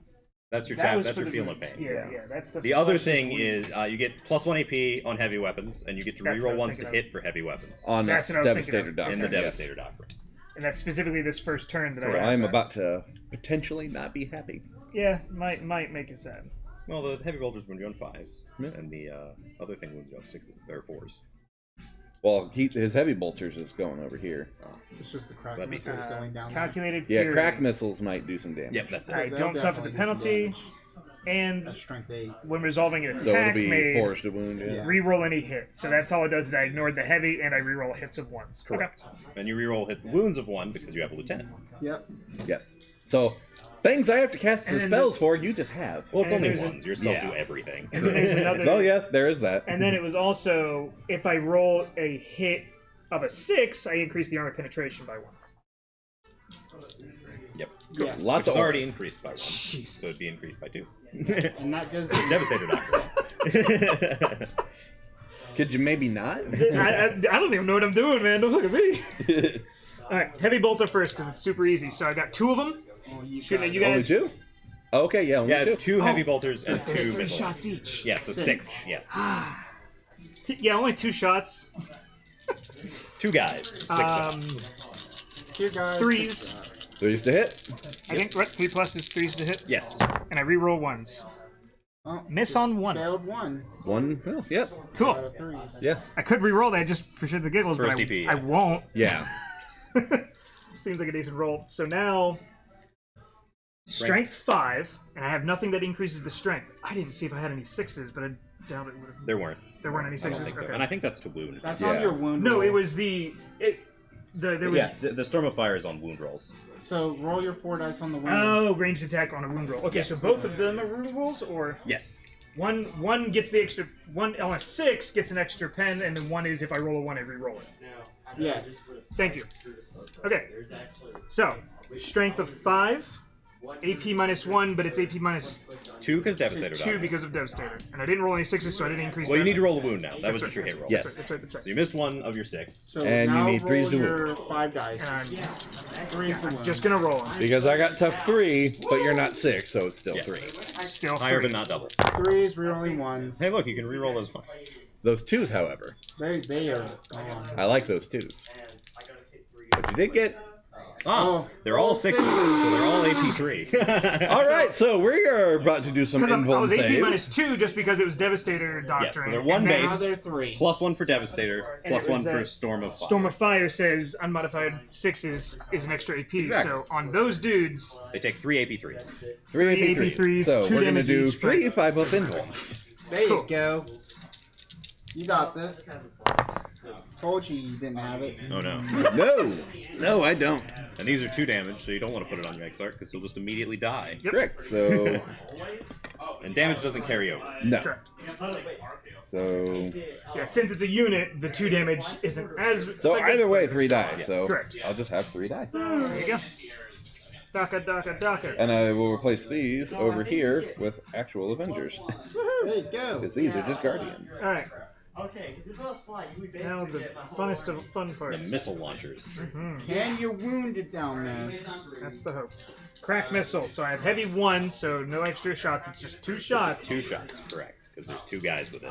That's your That was That's for your the feel of pain. Yeah, that's the. The other flesh thing wound. is you get +1 AP on heavy weapons, and you get to That's what I reroll was ones to thinking of. hit for heavy weapons On That's this what I was thinking Devastator of. Doctrine. in the yes. Devastator Doctrine. And that's specifically this first turn that So I. I'm about to potentially not be happy. Yeah, might make it sad. Well, the heavy bolters wound you on 5s, Yeah. and the other thing wounds you on 6s or 4s. Well, his heavy bolters is going over here. It's just the crack That'd be missiles going down. Calculated Yeah, fury. crack missiles might do some damage. Yep, that's it. I They'll don't suffer the definitely do some penalty, damage. and That's strength 8. when resolving an So it'll attack, be made forced to wound. Yeah. Yeah. reroll any hit. So that's all it does is I ignored the heavy and I reroll hits of 1s. Correct. And you reroll hit wounds of 1 because you have a lieutenant. Yep. Yes. So things I have to cast some And then spells for, you just have. Well, it's And only there's a- 1s. Your spells Yeah. do everything. And then there's another. Oh yeah, there is that. And then it was also if I roll a hit of a 6, I increase the armor penetration by 1. Yep. Yeah. Lots It's of already auras. increased by 1. So it'd be increased by 2. And that does. Devastator Doctrine. Could you maybe not? I don't even know what I'm doing, man. Don't look at me. All right, heavy bolter first because it's super easy. So I got 2 of them. Oh, you Shouldn't got you it. Only guys? 2? Okay, yeah, only Yeah, 2. it's 2 heavy bolters and 2 3 missiles. shots each. Yeah, so 6. Yes. Yeah, only 2 shots. 2 guys. 6 Two guys. 3s. 3's to hit. I think what 3 plus is 3s to hit, Yes. and I reroll 1s. Oh, Miss just on 1. Failed 1. 1, well, yep. Out Cool. of 3s. Yeah. I could reroll that just for shits and giggles, For a but CP, I yeah. won't. Yeah. Seems like a decent roll. So now, strength 5, and I have nothing that increases the strength. I didn't see if I had any 6s, but I doubt it would have. There weren't. There weren't any 6s. I don't think so. Okay. And I think that's to wound. That's Yeah. on your wound. No, roll. it was there was. Yeah, the Storm of Fire is on wound rolls. So roll your 4 dice on the wound. Oh, ranged attack on a wound roll. Okay, Yes. so both of them are wound rolls, or Yes. one gets the extra one on a 6 gets an extra pen, and then 1 is if I roll a 1, I re-roll it. Yes. Thank you. Okay, so strength of 5, AP minus 1, but it's AP minus 2 because Devastator 2 Doctrine. because of Devastator, and I didn't roll any 6s, so I didn't increase. Well, you that. need to roll a wound now. That was That's just your right, hit roll. Yes. That's right. So you missed 1 of your 6. So And you now need 3s to roll wound. your 5 dice. And I'm 3's the wound. just gonna roll them. Because I got tough 3, but you're not 6, so it's still Yes. 3. Still Higher 3. but not double. 3's rerolling 1s. Hey, look, you can reroll those ones. Those 2s, however, They are gone. I like those 2s. But you did get... Oh, they're all 6s, sixes. so they're all AP3. All right, so we are about to do some Because I influence was AP minus saves. 2 just because it was Devastator Doctrine. Yes, so they're 1 and then Now base. they're 3. +1 for Devastator, And it plus was 1 for the Storm of Fire. Storm of Fire says unmodified 6s is an extra AP. Exactly. So on those dudes, They take 3 AP3s. 3 AP3s, AP3s. So 2 we're going to damage do each 3 for- if I both influence. There Cool. you go. You got this. Told you didn't have it. Oh no. No, I don't. And these are 2 damage, so you don't want to put it on your X-Arc because you'll just immediately die. Yep. Correct, so... And damage doesn't carry over. No. correct. So Yeah, since it's a unit, the 2 damage isn't as. either way, 3 die. So Correct. I'll just have 3 die. There you go. Daka. And I will replace these over here with actual Avengers. There you go. Because these are just Guardians. All right. Okay, because if it was flying, you would Now basically the get about funnest of fun The parts. missile launchers. Can you wound it down there? That's the hope. Crack missile. So I have heavy 1, so no extra shots. It's just 2 shots. 2 shots, correct. Because there's 2 guys with it.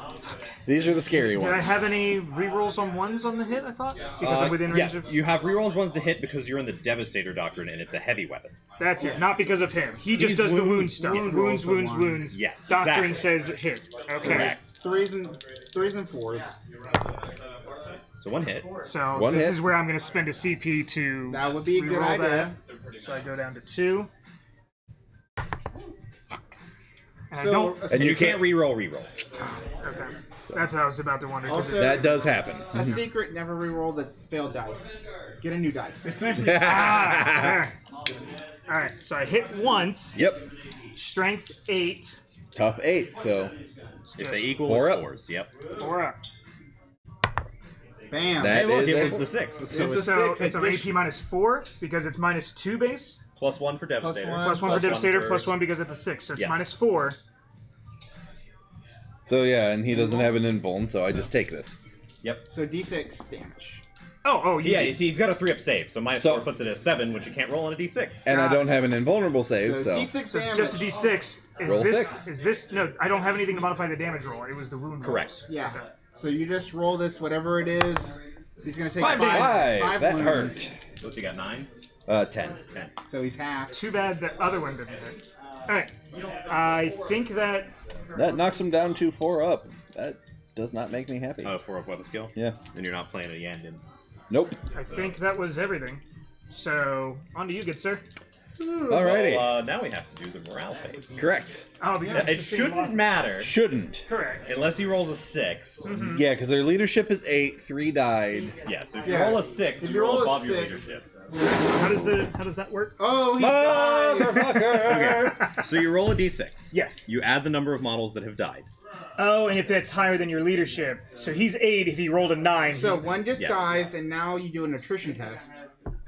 These are the scary Did I ones. have any rerolls on 1s on the hit, I thought? Because I'm within range yeah, of... you have rerolls ones to hit because you're in the Devastator Doctrine and it's a heavy weapon. That's it. Not because of him. He just These does the wound wounds- stuff. yes. Wounds. Yes, Doctrine exactly. says hit. Okay. Correct. 3s and 4s. So 1 hit. So One this hit. is where I'm going to spend a CP to That would be a good reroll idea. that. So I go down to 2. And I So, don't... And you can't reroll rerolls. Okay. That's what I was about to wonder. 'cause Also, That does happen. a secret: never reroll the failed dice. Get a new dice. Especially... there. Alright, so I hit once. Yep. Strength 8. Tough 8. So If they equal, 4 it's up. 4s. Yep. 4 up. Bam. That Hey, look, is it a- was the 6. So It's a it's So 6 it's an AP minus 4 because it's minus 2 base. +1 for Devastator. one. Plus 1 Plus for one Devastator, for- plus 1 because it's a 6. So it's Yes. minus 4. So yeah, and he doesn't have an invuln, so I just take this. Yep. So D6 damage. Oh, Yeah, he's got a 3-up save, so So- -4 puts it at a 7, which you can't roll on a D6. And I don't have an invulnerable save, So so D6 So it's damage. just a D6. Is Roll this? 6. Is this? No, I don't have anything to modify the damage roll. It was the wound. Correct. Yeah. So you just roll this, whatever it is. He's gonna take 5 five that wounds. hurt. What's he got, 9? 10. 10. So he's half. Too bad the other one didn't hit. All right. I think that. That knocks him down to 4 up. That does not make me happy. 4-up weapon skill? Yeah. And you're not playing a Yandin. Nope. I think that was everything. So on to you, good sir. Alrighty. Well, now we have to do the morale phase. Correct. Oh, because It shouldn't matter Shouldn't. Correct. unless he rolls a 6. Yeah, because their leadership is 8, 3 died. Yeah, so if you Yeah. roll a 6, If you you roll roll a above your 6, leadership. So how does that work? Oh, he dies. Motherfucker! So you roll a d6. Yes. You add the number of models that have died. Oh, and if that's higher than your leadership, so he's 8. If he rolled a 9. So one just Yes. dies, and now you do an attrition test.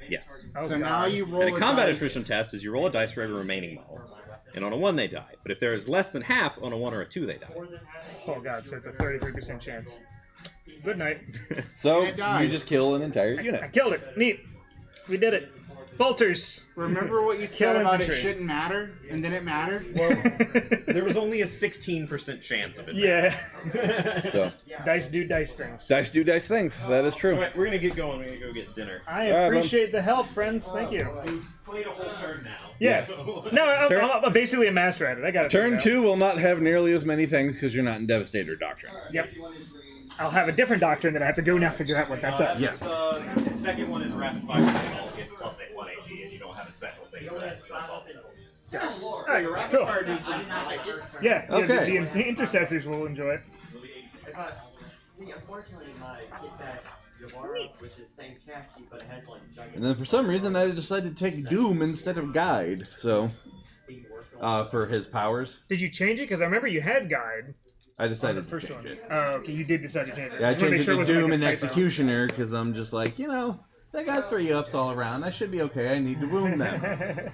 Yes. Oh, So God. now you roll And a combat dice. attrition test is you roll a dice for every remaining model. And on a 1, they die. But if there is less than half on a 1 or a 2, they die. Oh God, so it's a 33% chance. Good night. So, And it dies. you just kill an entire I unit. killed it. Neat. We did it. Bolters. Remember what you said Kill about it infantry. shouldn't matter, and then it mattered? There was only a 16% chance of it. Yeah. So, Dice do dice things. dice do dice things. That is true. Alright, we're gonna get going. We're gonna go get dinner. I Alright, appreciate the help, friends. Thank you. We've played a whole turn now. Yes. No, I'm basically a master at it. I got it. Turn figured 2 will not have nearly as many things because you're not in Devastator Doctrine. out. Yep. I'll have a different doctrine that I have to go now figure out what that does. Yes. The second one is rapid fire assault. Get +1 AG, and you don't have a special thing for that. So that's all. So your rapid Cool. fire dudes didn't like it. Yeah. Okay. The intercessors will enjoy it. See, unfortunately, my kit that WARLORD, which is same chassis, but it has like giant. And then for some reason, I decided to take Doom instead of Guide. So, for his powers, Did you change it? Because I remember you had guide I on the decided to first change one. it. Oh, okay. You did decide to change it. Yeah, I Just wanna changed make it sure to it wasn't Doom like and a typo. Executioner because I'm just like, they got 3 ups all around. I should be okay. I need to wound them.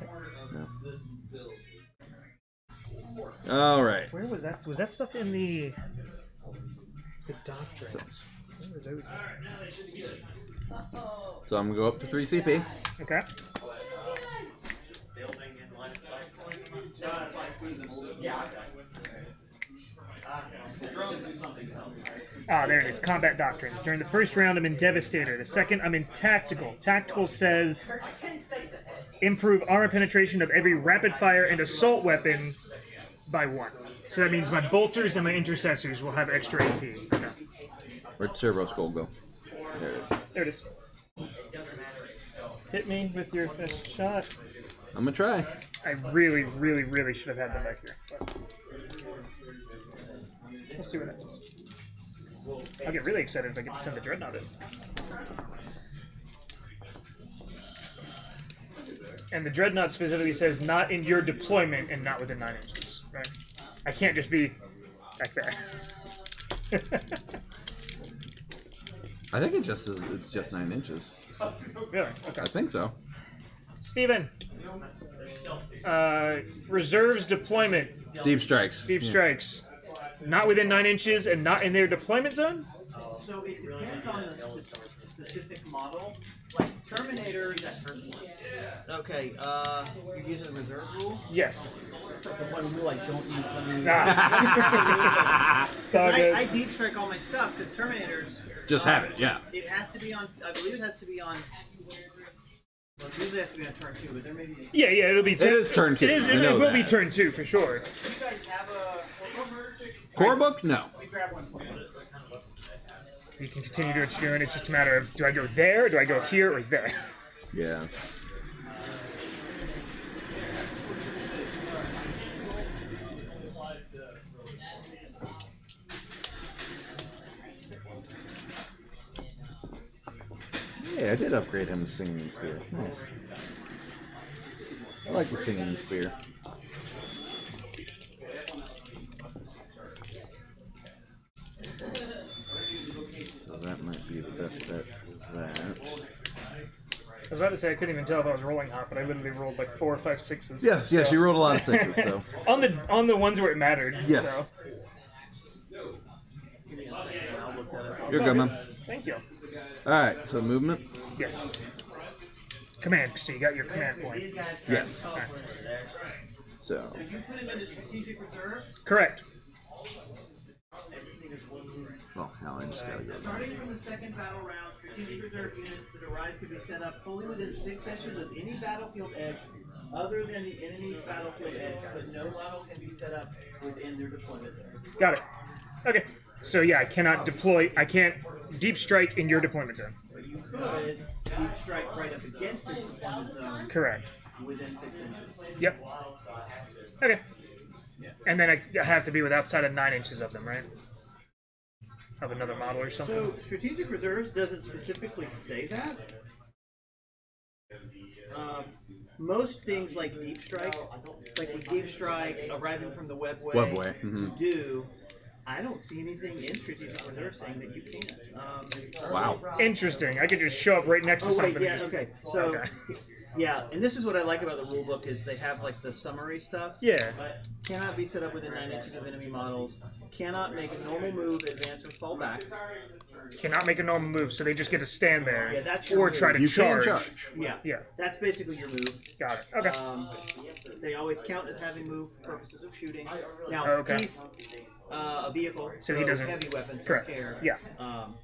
All right. Where was that? Was that stuff in the doctrines? Where were those? So I'm gonna go up to 3 CP. Okay. Ah, there it is. Combat doctrines. During the first round, I'm in Devastator. The second, I'm in Tactical. Tactical says improve armor penetration of every rapid fire and assault weapon by 1. So that means my bolters and my intercessors will have extra AP. Okay. Where'd Servo Skull go? There it is. There it is. Hit me with your best shot. I'm gonna try. I really, really, really should have had them back here. But we'll see what happens. I'll get really excited if I get to send the Dreadnought in. And the Dreadnought specifically says not in your deployment and not within 9 inches, right? I can't just be back there. I think it's just 9 inches. Really? Okay. I think so. Steven. Reserves deployment. Deep strikes. Deep strikes. Not within 9 inches and not in their deployment zone? So it depends on the specific model. Like Terminators. Okay, you're using the reserve rule? Yes. The one rule I don't use. Nah. I deep strike all my stuff because Terminators. Just have it, yeah. It has to be on. I believe it has to be on. Well, it usually has to be on turn 2, but there may be. Yeah, it'll be. It is turn 2. It will be turn 2 for sure. Do you guys have a Core book? No. Let me grab one for you. You can continue to what you're doing. It's just a matter of, do I go there, or do I go here, or there? Yeah. Yeah, I did upgrade him to Singing Spear. Nice. I like the Singing Spear. So that might be the best bet for that. I was about to say I couldn't even tell if I was rolling hot, but I literally rolled like 4, 5, 6s. Yes, yes, you rolled a lot of 6s, so. on the ones where it mattered. Yes. So. You're good, man. Thank you. Alright, so movement? Yes. Command. So you got your command point. Yes. Okay. So. You put him into strategic reserve. Correct. Well, hell, I just gotta go. Starting from the second battle round, strategic reserve units that arrive can be set up fully within 6 inches of any battlefield edge other than the enemy's battlefield edge, but no model can be set up within their deployment zone. Got it. Okay. So yeah, I cannot deploy. I can't deep strike in your deployment zone. But you could deep strike right up against this deployment zone Correct. within 6 inches. Yep. Okay. And then I have to be with outside of 9 inches of them, right? Of another model or something. So strategic reserves doesn't specifically say that. Most things like deep strike, like with deep strike arriving from the webway, Mm-hmm. do. I don't see anything in strategic reserve saying that you can't. Wow. Interesting. I could just show up right next to Oh something. wait, yeah, and just- okay. So, Okay. yeah, and this is what I like about the rule book is they have like the summary stuff. Yeah. Cannot be set up within 9 inches of enemy models. Cannot make a normal move, advance, or fall back. Cannot make a normal move, so they just get to stand there. Yeah, that's your or move. try to You charge. can charge. Yeah, Yeah. that's basically your move. Got it. Okay. They always count as having moved for purposes of shooting. Now, Okay. he's a vehicle, So he doesn't- heavy weapons correct. don't care. Yeah. Um,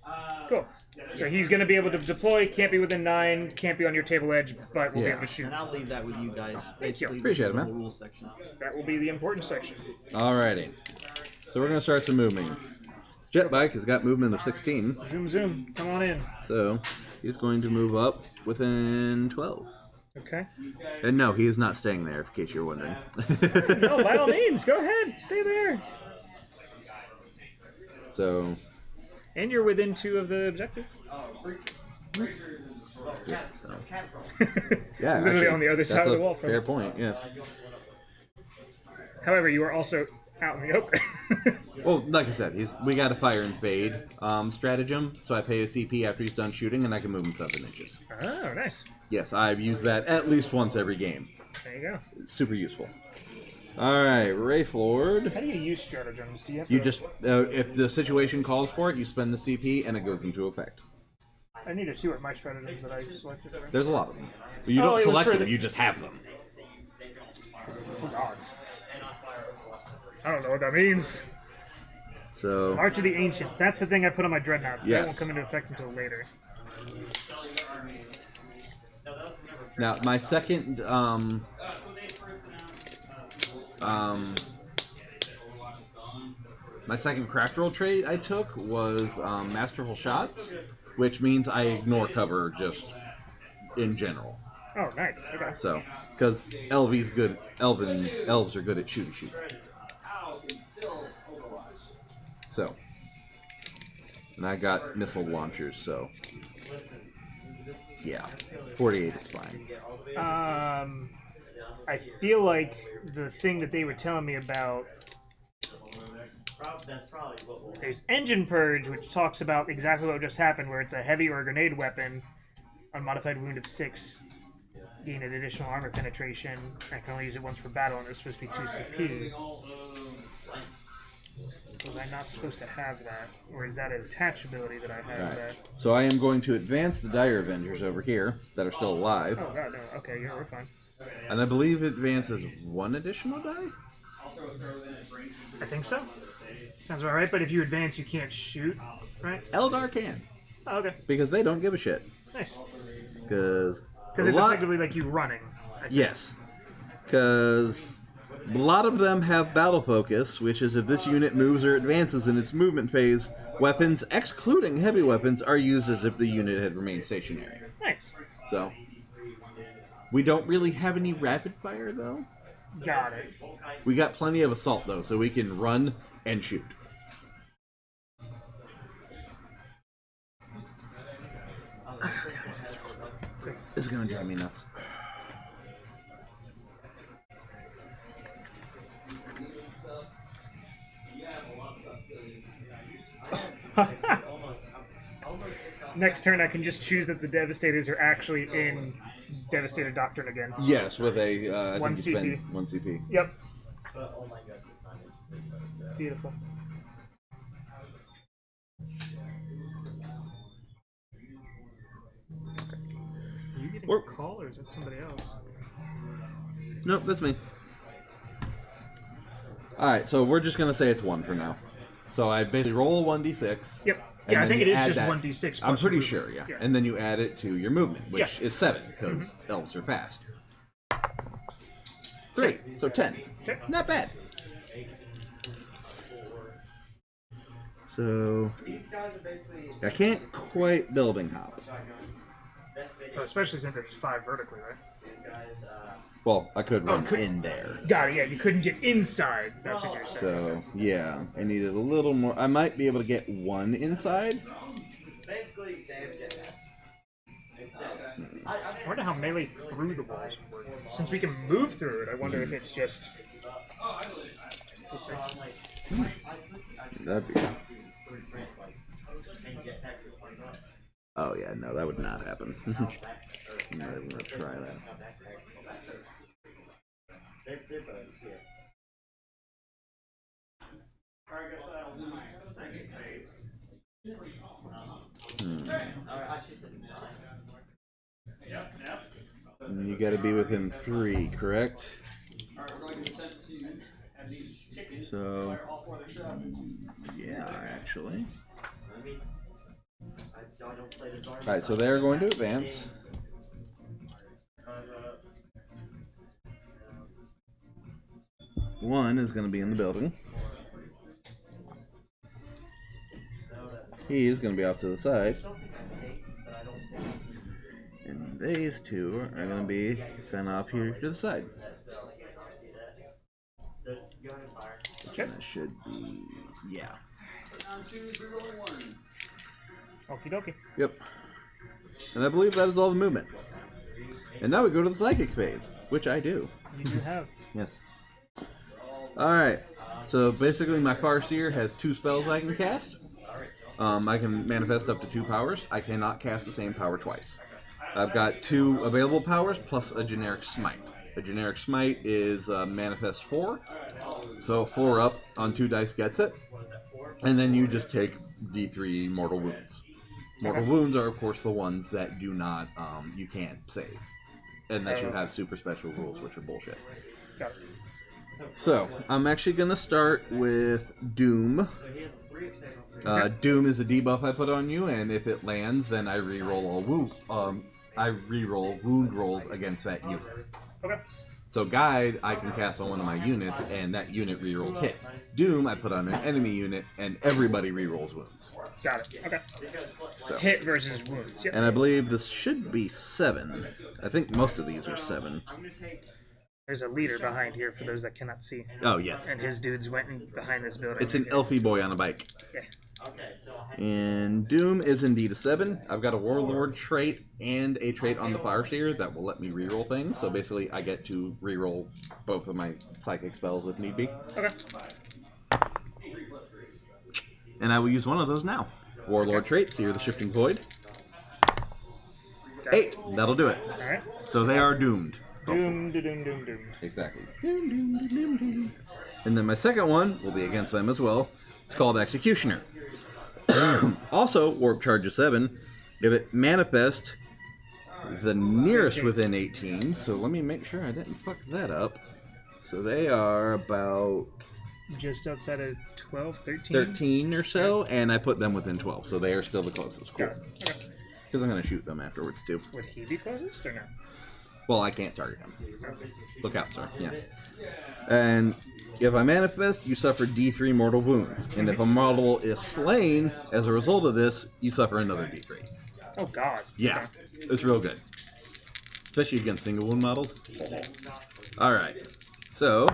Cool. So he's going to be able to deploy, can't be within 9, can't be on your table edge, but will be Yeah. able to shoot. and I'll leave that with you guys. Basically, Appreciate it, this is man. the rules section. That will be the important section. Alrighty. So we're gonna start some movement. Jetbike has got movement of 16, Zoom, zoom. Come on in. so he's going to move up within 12. Okay. And no, he is not staying there, in case you're wondering. No, by all means, go ahead. Stay there. So, And you're within 2 of the objective. yeah, Literally actually, on the other that's side of a the wall from fair him. point, yes. However, you are also out in the open. Well, like I said, we got a fire and fade stratagem, so I pay a CP after he's done shooting, and I can move him 7 inches. Oh, nice. Yes, I've used that at least once every game. There you go. It's super useful. Alright, Wraith Lord. How do you use stratagems? Do you have You to... just, if the situation calls for it, you spend the CP, and it goes into effect. I need to see what my stratagems that I selected are. There's a lot of them. You Oh, don't it was select for them, the- you just have them. Oh, God. I don't know what that means. So, March of the Ancients. That's the thing I put on my dreadnoughts. That Yes. won't come into effect until later. now my second, my second Craftworld trait I took was Masterful Shots, which means I ignore cover just in general. Oh, nice. Okay. So, because elves are good at shooting. So, and I got missile launchers, so yeah, 48 is fine. I feel like the thing that they were telling me about That's probably what will. There's Engine Purge, which talks about exactly what just happened, where it's a heavy or grenade weapon, unmodified wound of 6, gain an additional armor penetration, and can only use it once per battle, and it's supposed to be 2 CP. Was I not supposed to have that? Or is that an attach ability that I have that? So I am going to advance the Dire Avengers over here that are still alive. Oh god, no. Okay, yeah, we're fine. And I believe it advances 1 additional die? I think so. Sounds about right, but if you advance, you can't shoot, right? Eldar can. Oh, okay. Because they don't give a shit. Nice. Because it's effectively like you running. Yes. Because a lot of them have battle focus, which is if this unit moves or advances in its movement phase, weapons, excluding heavy weapons, are used as if the unit had remained stationary. Nice. So, we don't really have any rapid fire, though. Got it. We got plenty of assault, though, so we can run and shoot. This is going to drive me nuts. Next turn, I can just choose that the Devastators are actually in Devastator Doctrine again. Yes, with a I 1 think you CP. spend 1 CP. Yep. Beautiful. Are you getting a call, or is it somebody else? Nope, that's me. Alright, so we're just going to say it's 1 for now. So I basically roll a 1d6. Yep. And Yeah, I then think you it is add just that. 1d6. I'm pretty plus sure, yeah. yeah. And then you add it to your movement, which Yeah. is 7, because elves are fast. 3, so 10. Okay. Not bad. So, These guys are basically. I can't quite building hop. Oh, especially since it's 5 vertically, right? These guys. Well, I could run could- in there. Got it, yeah, you couldn't get inside. That's what you're saying. So, yeah, I needed a little more. I might be able to get 1 inside. Basically, they have jetpack. It's dead. I wonder how melee through the walls would work. Since we can move through it, I wonder if it's just... That'd be. Oh, yeah, no, that would not happen. I'm not even going to try that. They're both, yes. And you got to be within 3, correct? So, yeah, actually. Alright, so they're going to advance. One is going to be in the building. He is going to be off to the side. And these 2 are going to be kind of off here to the side. Okay. That should be, yeah. Okie dokie. Yep. And I believe that is all the movement. And now we go to the psychic phase, which I do. You do have. Yes. Alright. So basically my Farseer has 2 spells I can cast. I can manifest up to 2 powers. I cannot cast the same power twice. I've got 2 available powers plus a generic smite. A generic smite is manifest 4. So 4 up on 2 dice gets it. And then you just take D3 mortal wounds. Mortal wounds are of course the ones that do not, you can't save. Unless you have super special rules, which are bullshit. Got it. So, I'm actually going to start with Doom. Doom is a debuff I put on you, and if it lands, then I reroll all wound rolls against that unit. Okay. So Guide, I can cast on one of my units, and that unit rerolls hit. Doom, I put on an enemy unit, and everybody rerolls wounds. Got it. Okay. So. Hit versus wounds. Yep. And I believe this should be 7. I think most of these are 7. There's a leader behind here for those that cannot see. Oh, yes. And his dudes went in behind this building. It's an elfy boy on a bike. Yeah. And Doom is indeed a 7. I've got a Warlord trait and a trait on the Farseer that will let me reroll things. So basically, I get to reroll both of my psychic spells if need be. Okay. And I will use one of those now. Warlord traits, Seer the Shifting Void. 8. That'll do it. Alright. So they are doomed. Doomed. Exactly. Doom. And then my second one will be against them as well. It's called Executioner. Also, Warp Charge of 7. If it manifests the nearest within 18, so let me make sure I didn't fuck that up. So they are about just outside of 12, 13? 13 or so, and I put them within 12, so they are still the closest. Cool. Okay. Because I'm going to shoot them afterwards, too. Would he be closest or no? Well, I can't target him. Look out, sir. Yeah. And if I manifest, you suffer D3 mortal wounds. And if a model is slain as a result of this, you suffer another D3. Oh, God. Yeah. Okay. It's real good. Especially against single wound models. Alright. So,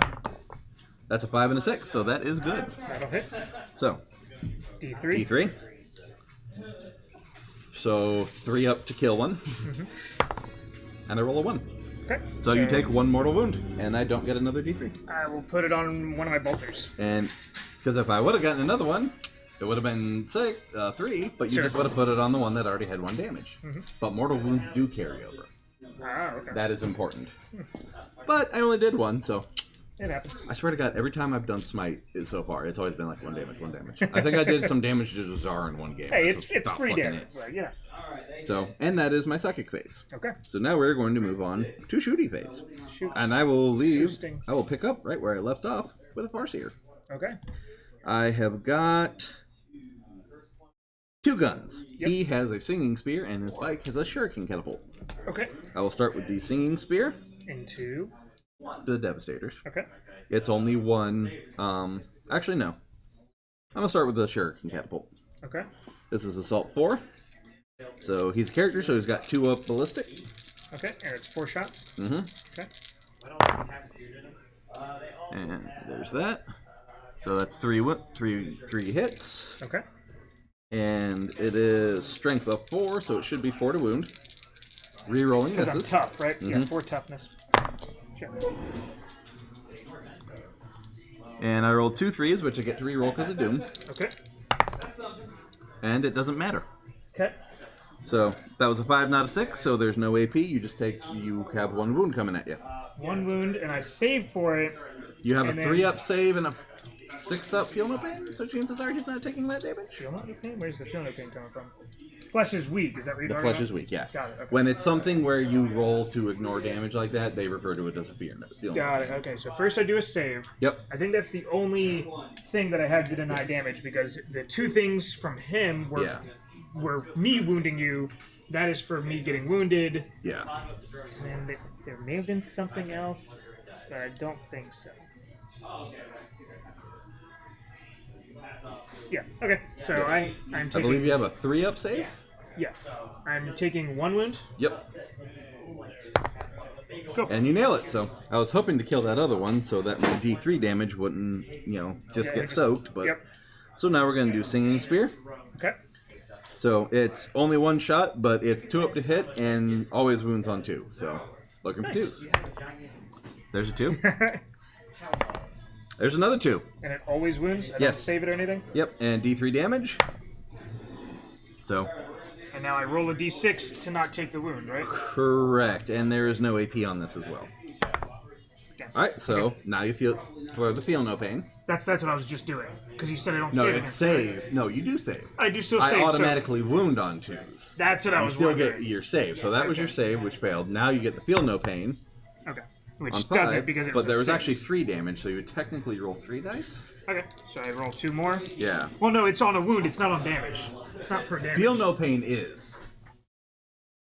that's a 5 and a 6, so that is good. That'll hit. So, D3. D3. So, 3 up to kill one. And I roll a 1. Okay. So you take 1 mortal wound, and I don't get another D3. I will put it on one of my bolters. And, because if I would have gotten another one, it would have been 3, but you Sure. just would have put it on the one that already had 1 damage. But mortal wounds do carry over. Ah, okay. That is important. But I only did 1, so It happens. I swear to God, every time I've done Smite so far, it's always been like 1 damage, 1 damage. I think I did some damage to Czar in one game. Hey, so it's stop free fucking damage. it. Like, yeah. So, and that is my psychic phase. Okay. So now we're going to move on to shooty phase. Shoots. And I will leave, Shooting. I will pick up right where I left off with a Farseer. Okay. I have got 2 guns. Yep. He has a singing spear and his bike has a shuriken catapult. Okay. I will start with the singing spear, Into. the Devastators. Okay. It's only 1, actually no. I'm going to start with the shuriken catapult. Okay. This is Assault 4. So he's a character, so he's got 2 up ballistic. Okay. And it's 4 shots. Mm-hmm. Okay. And there's that. So that's 3 hits. Okay. And it is strength of 4, so it should be 4 to wound. Rerolling Because I'm misses. tough, right? Yeah, Mhm. 4 toughness. Sure. And I rolled 2 3s, which I get to reroll because of Doom. Okay. And it doesn't matter. Okay. So that was a 5, not a 6, so there's no AP. You have 1 wound coming at you. 1 wound, and I save for it. You have a And then- 3 up save and a 6 up feel no pain, so chances are he's not taking that damage. Feel no pain? Where's the feel no pain coming from? Flesh is weak. Is that what you're The talking flesh about? is weak, yeah. Got it. Okay. When it's something where you roll to ignore damage like that, they refer to it as a fear no. Got it. Okay, so first I do a save. Yep. I think that's the only thing that I had to deny damage because the 2 things from him were me wounding you. That is for me getting wounded. Yeah. And there may have been something else, but I don't think so. Yeah. Okay. So I'm I taking. believe you have a 3 up save? Yeah. I'm taking 1 wound. Yep. Go. And you nail it. So I was hoping to kill that other one so that my D3 damage wouldn't, just get soaked. But Yep. So now we're going to do Singing Spear. Okay. So it's only 1 shot, but it's 2 up to hit and always wounds on 2. So looking for 2s. There's a 2. There's another 2. And it always wounds? I don't Yes. save it or anything? Yep, and D3 damage. So And now I roll a d6 to not take the wound, right? correct, and there is no AP on this as well. Alright, so now you feel for the feel no pain. That's what I was just doing. Because you said I don't No, save it's against save. No, you do save. I do still I save. automatically wound on 2s. That's what I You was still wondering. get your save. So that was your save, which failed. Now you get the feel no pain Okay. Which on doesn't 5, because it but was there a was 6. actually 3 damage, so you would technically roll 3 dice. Okay. So I roll 2 more. Yeah. Well, no, it's on a wound. It's not on damage. It's not per damage. Feel no pain is.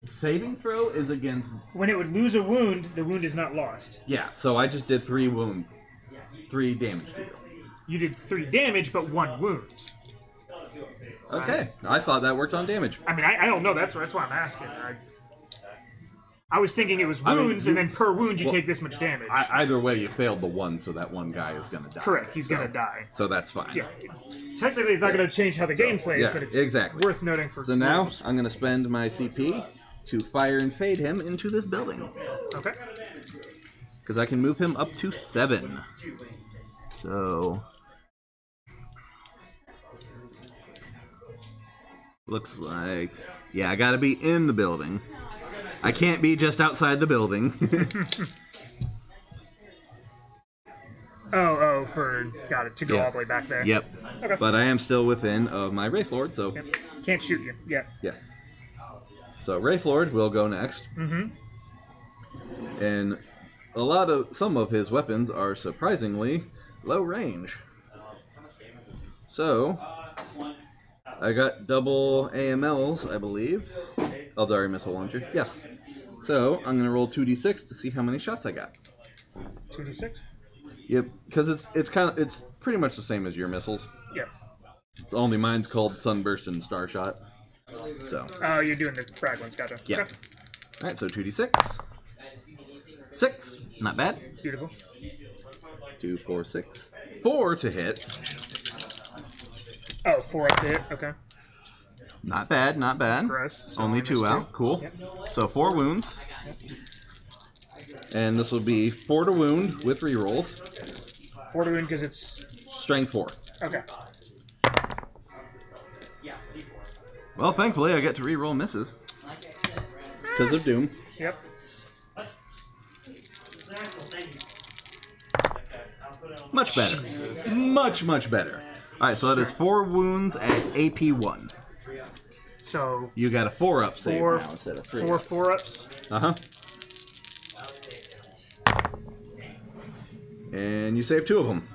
Saving throw is against. When it would lose a wound, the wound is not lost. Yeah, so I just did 3 damage to you. You did 3 damage, but 1 wound. Okay, I thought that worked on damage. I mean, I don't know. That's why I'm asking. I was thinking it was I mean, wounds, and then per wound you well, take this much damage. Either way, you failed the 1, so that 1 guy is going to die. Correct. He's gonna die. So that's fine. Yeah. Technically, it's not going to change how the game plays, yeah, but it's exactly. worth noting for. So now rules. I'm going to spend my CP to fire and fade him into this building. Okay. Because I can move him up to 7. So Looks like... Yeah, I gotta be in the building. I can't be just outside the building. Got it, to go all the way back there. Yep. Okay. But I am still within of my Wraith Lord, so... Yep. Can't shoot you. Yeah. Yeah. So Wraith Lord will go next. Mm-hmm. And some of his weapons are surprisingly low range. So I got double AMLs, I believe. Aeldari missile launcher. Yes. So I'm gonna roll 2d6 to see how many shots I got. 2d6. Yep, because it's pretty much the same as your missiles. Yep. It's only mine's called Sunburst and Starshot. So. Oh, you're doing the frag ones, gotcha. Yeah. Okay. All right, so 2d6. 6, not bad. Beautiful. 2, 4, 6. 4 to hit. Oh, 4 up to hit. Okay. Not bad, not bad. Gross. So Only 2 out. Cool. Yep. So 4 wounds. Yep. And this will be 4 to wound with rerolls. 4 to wound because it's... Strength 4. Okay. Well, thankfully I get to reroll misses. Because of Doom. Yep. Much better. Much, much better. Alright, so that is 4 wounds at AP 1. So... You got a 4-up save Four, now instead of 3. 4 4-ups. Uh-huh. And you save 2 of them.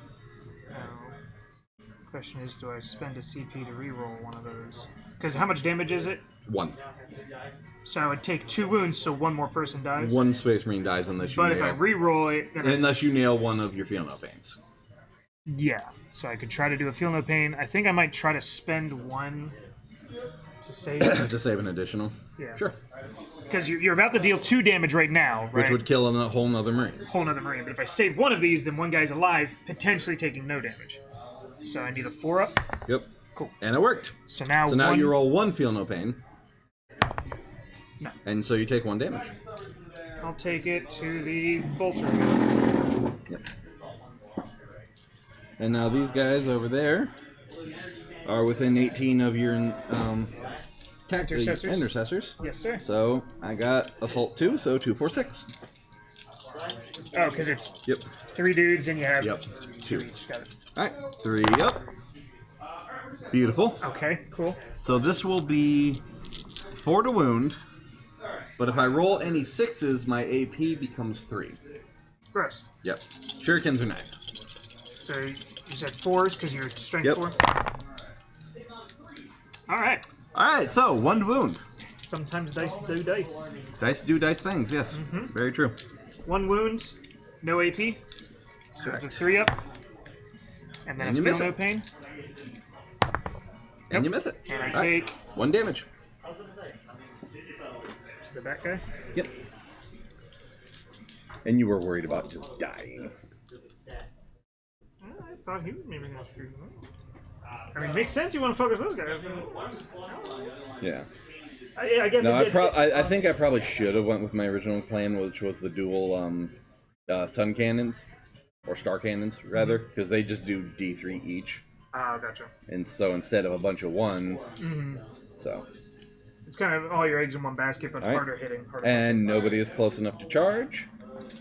Question is, do I spend a CP to reroll one of those? Because how much damage is it? 1. So I would take 2 wounds, so 1 more person dies. 1 Space Marine dies unless you But nail... if I reroll it, then unless you nail one of your Feel No Pains. yeah. So I could try to do a Feel No Pain. I think I might try to spend 1 to save it. To save an additional? Yeah. Sure. Because you're about to deal 2 damage right now, right? Which would kill a whole nother Marine. Whole nother Marine. But if I save 1 of these, then 1 guy's alive, potentially taking no damage. So I need a 4-up. Yep. Cool. And it worked. So now you roll 1 Feel No Pain. No. And so you take 1 damage. I'll take it to the bolter. Yep. And now these guys over there are within 18 of your intercessors. Yes, sir. So I got Assault 2, so 2, 4, 6. Oh, because it's Yep. 3 dudes and you have 2 each. Got it. Alright, 3 up. Beautiful. Okay, cool. So this will be 4 to wound, but if I roll any 6s, my AP becomes 3. Gross. Yep. Shurikens are nice. So you said 4s because you're strength Yep. 4? Alright. Alright, so 1 to wound. Sometimes dice do dice. Dice do dice things, yes. Very true. 1 wound, no AP. So it's a 3-up. And then And you a Feel miss No it. Pain. And you miss it. And I Alright. take 1 damage. to the back guy. Yep. And you were worried about just dying. I thought he was maybe going to shoot him. I mean, it makes sense you want to focus those guys. Yeah. I guess No, it did. I think I probably should have went with my original plan, which was the dual sun cannons, or star cannons, rather, because they just do D3 each. Oh, gotcha. And so instead of a bunch of 1s, so. It's kind of all your eggs in one basket, but All right. harder hitting. And nobody is close enough to charge,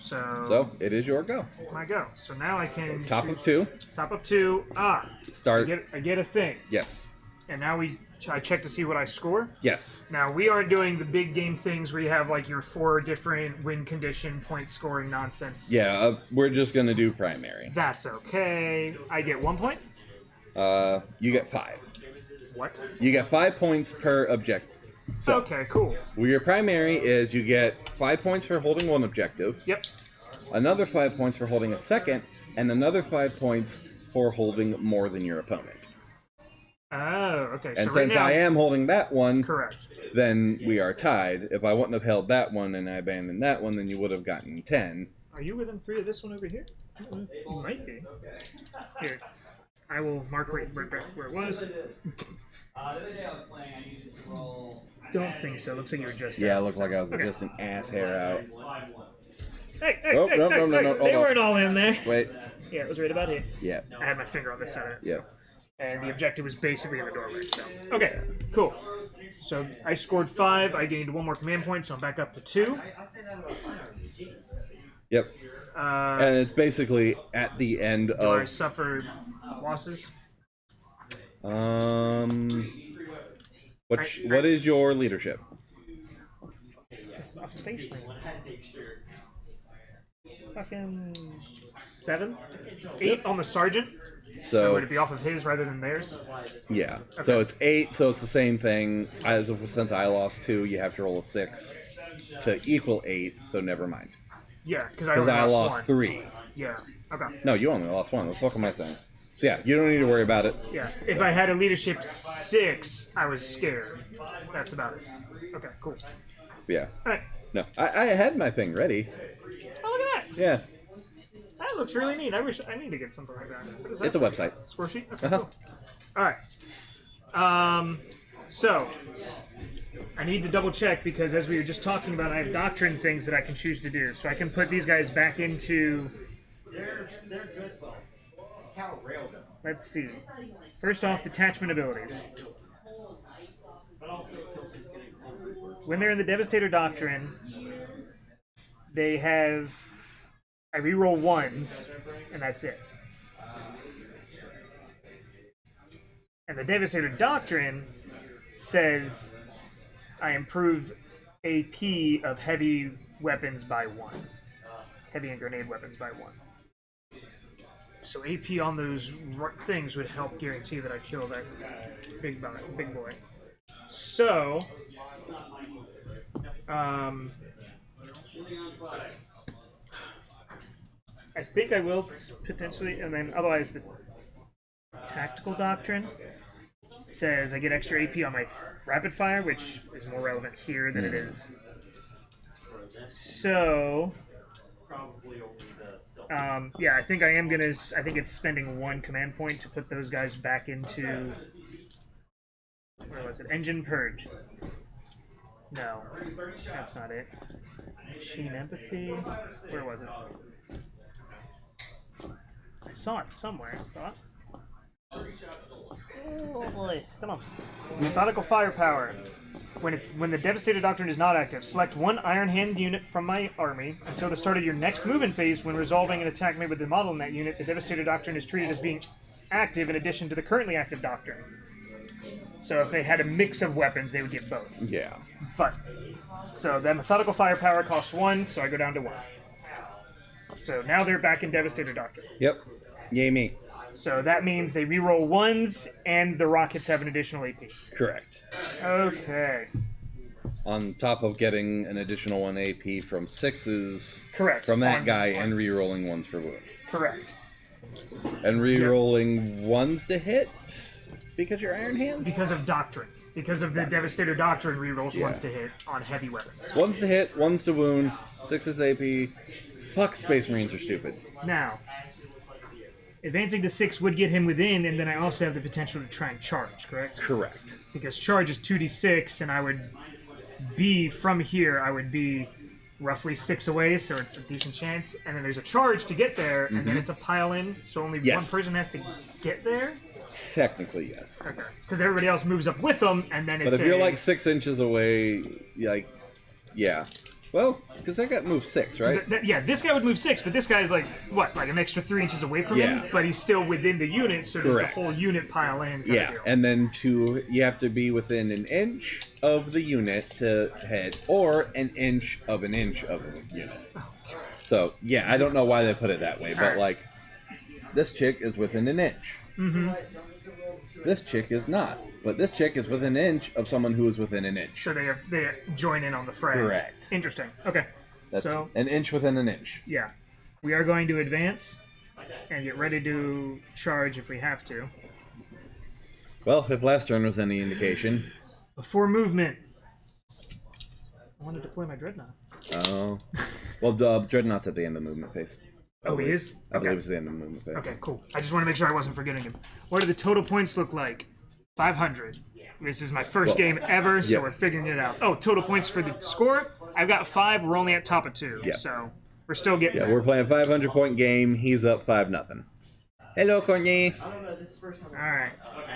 so it is your go. My go. So now I can Top shoot- of 2, Top of 2. start. I get a thing. Yes. And now I check to see what I score. Yes. Now we aren't doing the big game things where you have like your 4 different win condition point scoring nonsense. Yeah, we're just going to do primary. That's okay. I get 1 point. You get 5. What? You get 5 points per objective. So, Okay, cool. well, your primary is you get 5 points for holding 1 objective, Yep. another 5 points for holding a second, and another 5 points for holding more than your opponent. Oh, okay. And so right since now, I am holding that one, correct. then we are tied. If I wouldn't have held that one and I abandoned that one, then you would have gotten 10. Are you within 3 of this one over here? You might be. Here, I will mark right back where it was. Don't think so. Looks like you were just. Yeah, it out, looked so- like I was okay. just an ass hair out. Hey, Oh, hey, no, hey, no, no, hey, no, They hold on. weren't all in there. Wait. Yeah, it was right about here. Yeah. I had my finger on this side of it. Yeah. And the objective was basically in the doorway. So, okay, cool. So I scored 5. I gained 1 more command point, so I'm back up to 2. I'll say that about mine already. Jeez. Yep. And it's basically at the end Do I of. suffer losses? What is your leadership? Space Marine. Fucking 7? 8 on the Sergeant. So would it be off of his rather than theirs? Yeah. Okay. So it's 8. So it's the same thing. Since I lost 2, you have to roll a 6 to equal 8. So never mind. Yeah, because I lost 1. 3. Yeah. Okay. No, you only lost 1. What the fuck am I saying? So yeah, you don't need to worry about it. Yeah. If I had a leadership 6, I was scared. That's about it. Okay. Cool. Yeah. All right. No, I had my thing ready. Oh, look at that. Yeah. That looks really neat. I wish I need to get something like that. What is that? It's a website. Score sheet? Okay, cool. All right. So, I need to double check because as we were just talking about, I have doctrine things that I can choose to do. So I can put these guys back into... They're good, though. Cal railed them. Let's see. First off, detachment abilities. When they're in the Devastator Doctrine, they have... I reroll 1s, and that's it. And the Devastator Doctrine says I improve AP of heavy weapons by 1. Heavy and grenade weapons by 1. So AP on those things would help guarantee that I kill that big boy. So, I think I will potentially, and then otherwise the Tactical Doctrine says I get extra AP on my rapid fire, which is more relevant here than it is. So, yeah, I think I am gonna. I think it's spending 1 command point to put those guys back into. Where was it? Engine Purge. No, that's not it. Machine Empathy. Where was it? I saw it somewhere, I thought. Oh boy, come on. Methodical Firepower. When the Devastator Doctrine is not active, select 1 Iron Hand unit from my army until the start of your next movement phase. When resolving an attack made with the model in that unit, the Devastator Doctrine is treated as being active in addition to the currently active Doctrine. So if they had a mix of weapons, they would get both. Yeah. But, so that Methodical Firepower costs 1, so I go down to 1. So now they're back in Devastator Doctrine. Yep. Yay me. So that means they reroll 1s, and the rockets have an additional AP. Correct. Okay. On top of getting an additional 1 AP from 6s. Correct. From that guy and re-rolling 1s for wound. Correct. And re-rolling 1s to hit because you're Iron Hands? Because of Doctrine. Because of the Devastator Doctrine rerolls 1s to hit on heavy weapons. 1s to hit, 1s to wound, 6s AP. Fuck, Space Marines are stupid. Now, advancing to 6 would get him within, and then I also have the potential to try and charge, correct? Correct. Because charge is 2d6, and I would be, from here, I would be roughly 6 away, so it's a decent chance. And then there's a charge to get there, and then it's a pile-in, so only one person has to get there? Technically, yes. Okay. Because everybody else moves up with them, and then it's But if you're like 6 inches away, yeah. Well, because I got moved 6, right? Yeah, this guy would move 6, but this guy's like, what, like an extra 3 inches away from him? But he's still within the unit, so does the whole unit pile in? Yeah, and then you have to be within an inch of the unit to hit, or an inch of the unit. So, yeah, I don't know why they put it that way, but like, this chick is within an inch. This chick is not. But this chick is within an inch of someone who is within an inch. So they join in on the fray. Correct. Interesting. Okay. That's so an inch within an inch. Yeah. We are going to advance and get ready to charge if we have to. Well, if last turn was any indication. Before movement. I want to deploy my Dreadnought. Oh. Well, Dreadnought's at the end of the movement phase. Oh, he is? I believe it's the end of the movement phase. Okay, cool. I just want to make sure I wasn't forgetting him. What do the total points look like? 500. This is my first game ever, so we're figuring it out. Oh, total points for the score? I've got 5. We're only at top of 2. So we're still getting there. We're playing a 500-point game. He's up 5-0. Hello, Courtney. I don't know. This is the first time.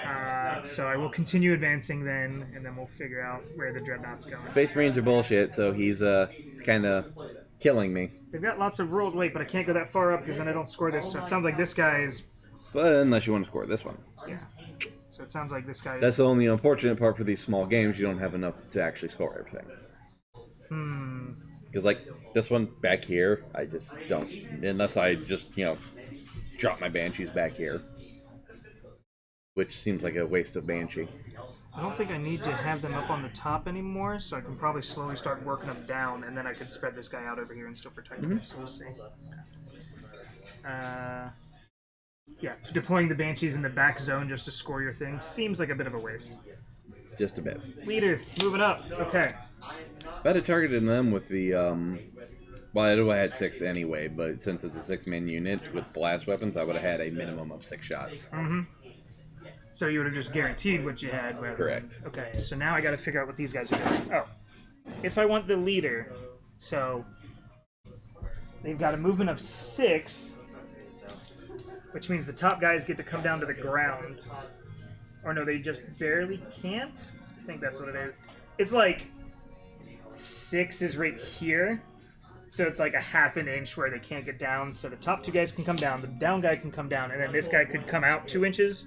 All right. So I will continue advancing then, and then we'll figure out where the Dreadnought's going. Space Marines are bullshit, so he's kind of killing me. They've got lots of rolled weight, but I can't go that far up because then I don't score this. So it sounds like this guy is... But unless you want to score this one. Yeah. So it sounds like this guy... That's the only unfortunate part for these small games. You don't have enough to actually score everything. Because, like, this one back here, I just don't... Unless I just, drop my Banshees back here. Which seems like a waste of Banshee. I don't think I need to have them up on the top anymore, so I can probably slowly start working them down, and then I can spread this guy out over here and still protect him. So we'll see. Yeah, deploying the Banshees in the back zone just to score your thing seems like a bit of a waste. Just a bit. Leader, moving up. Okay. If I'd have targeted them with the, well, I know I had 6 anyway, but since it's a 6-man unit with blast weapons, I would have had a minimum of 6 shots. So you would have just guaranteed what you had. Correct. Okay, so now I got to figure out what these guys are doing. Oh, if I want the leader, so they've got a movement of 6, which means the top guys get to come down to the ground. Or no, they just barely can't? I think that's what it is. It's like 6 is right here. So it's like a ½ an inch where they can't get down. So the top 2 guys can come down, the down guy can come down, and then this guy could come out 2 inches.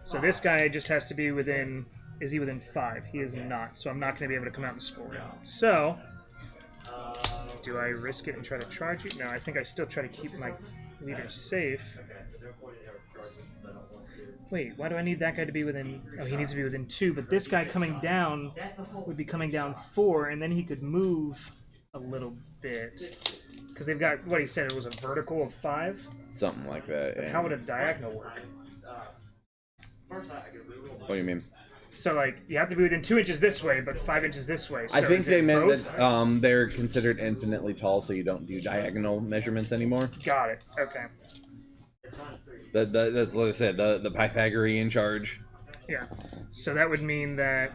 So this guy just has to be within... Is he within 5? He is not. So I'm not going to be able to come out and score him. So, do I risk it and try to charge you? No, I think I still try to keep my leader safe. Wait, why do I need that guy to be within... Oh, he needs to be within 2, but this guy coming down would be coming down 4, and then he could move a little bit. Because they've got, what he said, it was a vertical of 5? Something like that, yeah. How would a diagonal work? What do you mean? So, like, you have to be within 2 inches this way, but 5 inches this way. So I think is they it meant both? that they're considered infinitely tall, so you don't do diagonal measurements anymore. Got it. Okay. That's what I said, the Pythagorean charge. Yeah. So that would mean that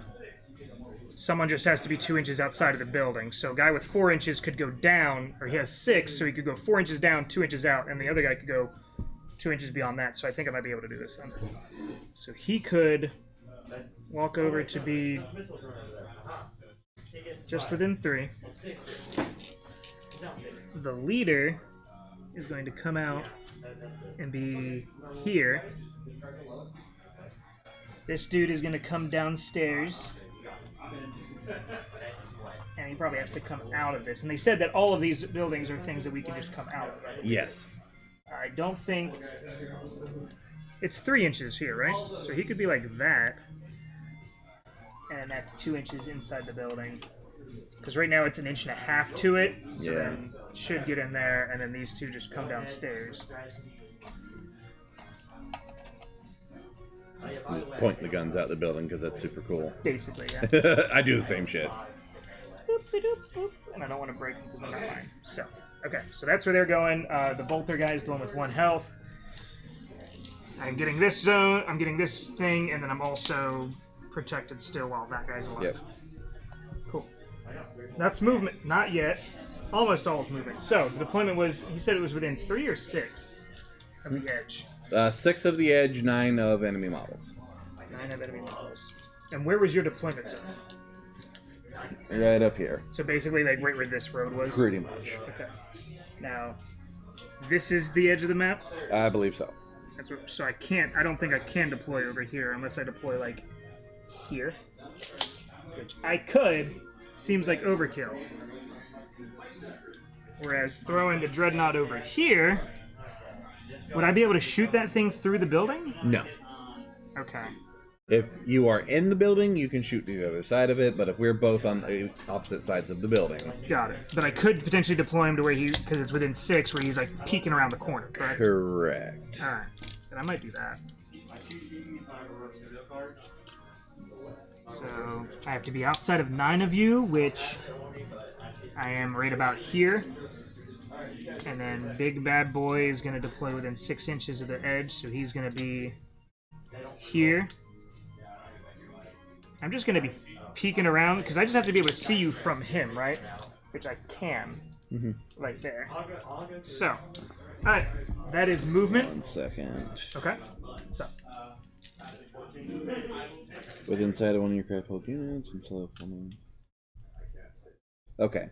someone just has to be 2 inches outside of the building. So a guy with 4 inches could go down, or he has 6, so he could go 4 inches down, 2 inches out, and the other guy could go 2 inches beyond that. So I think I might be able to do this then. So he could walk over to be just within 3. The leader is going to come out and be here. This dude is going to come downstairs. And he probably has to come out of this. And they said that all of these buildings are things that we can just come out of, right? Yes. I don't think... It's 3 inches here, right? So he could be like that. And that's 2 inches inside the building. Because right now it's 1.5 inches to it. So then it should get in there, and then these two just come downstairs. Point the guns out the building because that's super cool. Basically, yeah. I do the same shit. And I don't want to break them because they're not mine. So, okay, so that's where they're going. The bolter guy is the one with 1 health. I'm getting this zone, I'm getting this thing, and then I'm also protected still while that guy's alive. Yep. Cool. That's movement. Not yet. Almost all of movement. So, the deployment was, he said it was within 3 or 6 of the edge. 6 of the edge, 9 of enemy models. 9 of enemy models. And where was your deployment zone? Right up here. So basically, like right where this road was? Pretty much. Okay. Now, this is the edge of the map? I believe so. That's what, so I don't think I can deploy over here unless I deploy, like, here. Which I could. Seems like overkill. Whereas throwing the Dreadnought over here, would I be able to shoot that thing through the building? No. Okay. If you are in the building, you can shoot the other side of it, but if we're both on the opposite sides of the building... Got it. But I could potentially deploy him to where he... Because it's within 6, where he's, like, peeking around the corner, correct? Correct. Alright. Then I might do that. So, I have to be outside of 9 of you, which I am right about here. And then Big Bad Boy is going to deploy within 6 inches of the edge, so he's going to be here. I'm just going to be peeking around, because I just have to be able to see you from him, right? Which I can. Right there. So, alright. That is movement. 1 second. Okay. So, With inside of one of your craft units and so on. Okay.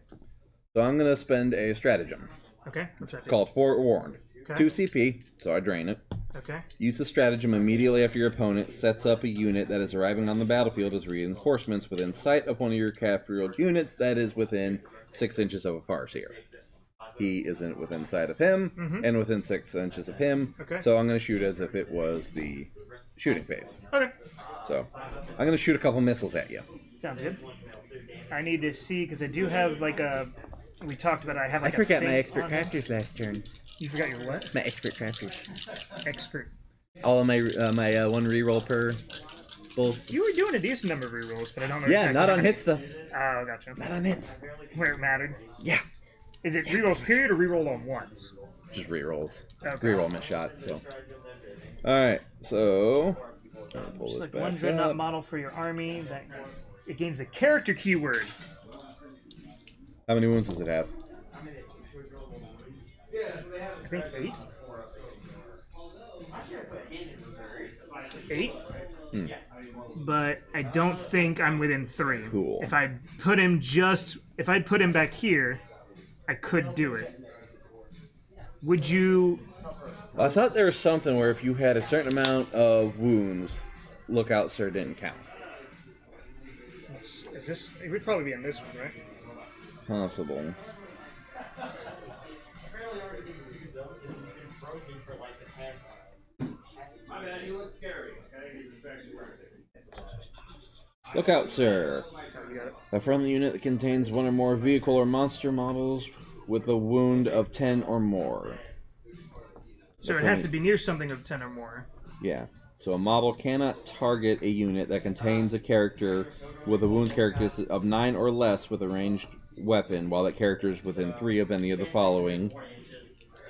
So I'm going to spend a stratagem. Okay, what's that do? Called Forewarned. Okay. 2 CP, so I drain it. Okay. Use the stratagem immediately after your opponent sets up a unit that is arriving on the battlefield as reinforcements within sight of one of your Craftworld units that is within 6 inches of a Farseer. He isn't within sight of him, and within 6 inches of him, Okay. so I'm going to shoot as if it was the shooting phase. Okay. So, I'm going to shoot a couple missiles at you. Sounds good. I need to see, because I do have, like, a... We talked about it. I have, like, I forgot a my feint expert on him. crafters last turn. You forgot your what? My expert crafters. Expert. All of my my one reroll per bull. You were doing a decent number of rerolls, but I don't know Yeah, exactly not how on many. hits though. Oh, gotcha. Not on hits. Where it mattered. Yeah. Is it rerolls period or reroll on ones? Just rerolls. Okay. Reroll my shots. So. All right. So. I'll pull this Select back one dreadnought up. model for your army. That it gains the character keyword. How many wounds does it have? I think 8. 8? But I don't think I'm within 3. Cool. If I'd put him back here, I could do it. Would you? I thought there was something where if you had a certain amount of wounds, Lookout Sir didn't count. Is this? It would probably be in this one, right? Possible. Lookout, sir. A friendly unit that contains one or more vehicle or monster models with a wound of 10 or more. So it has to be near something of 10 or more. Yeah. So a model cannot target a unit that contains a character with a wound characteristic of 9 or less with a ranged weapon, while that character is within 3 of any of the following.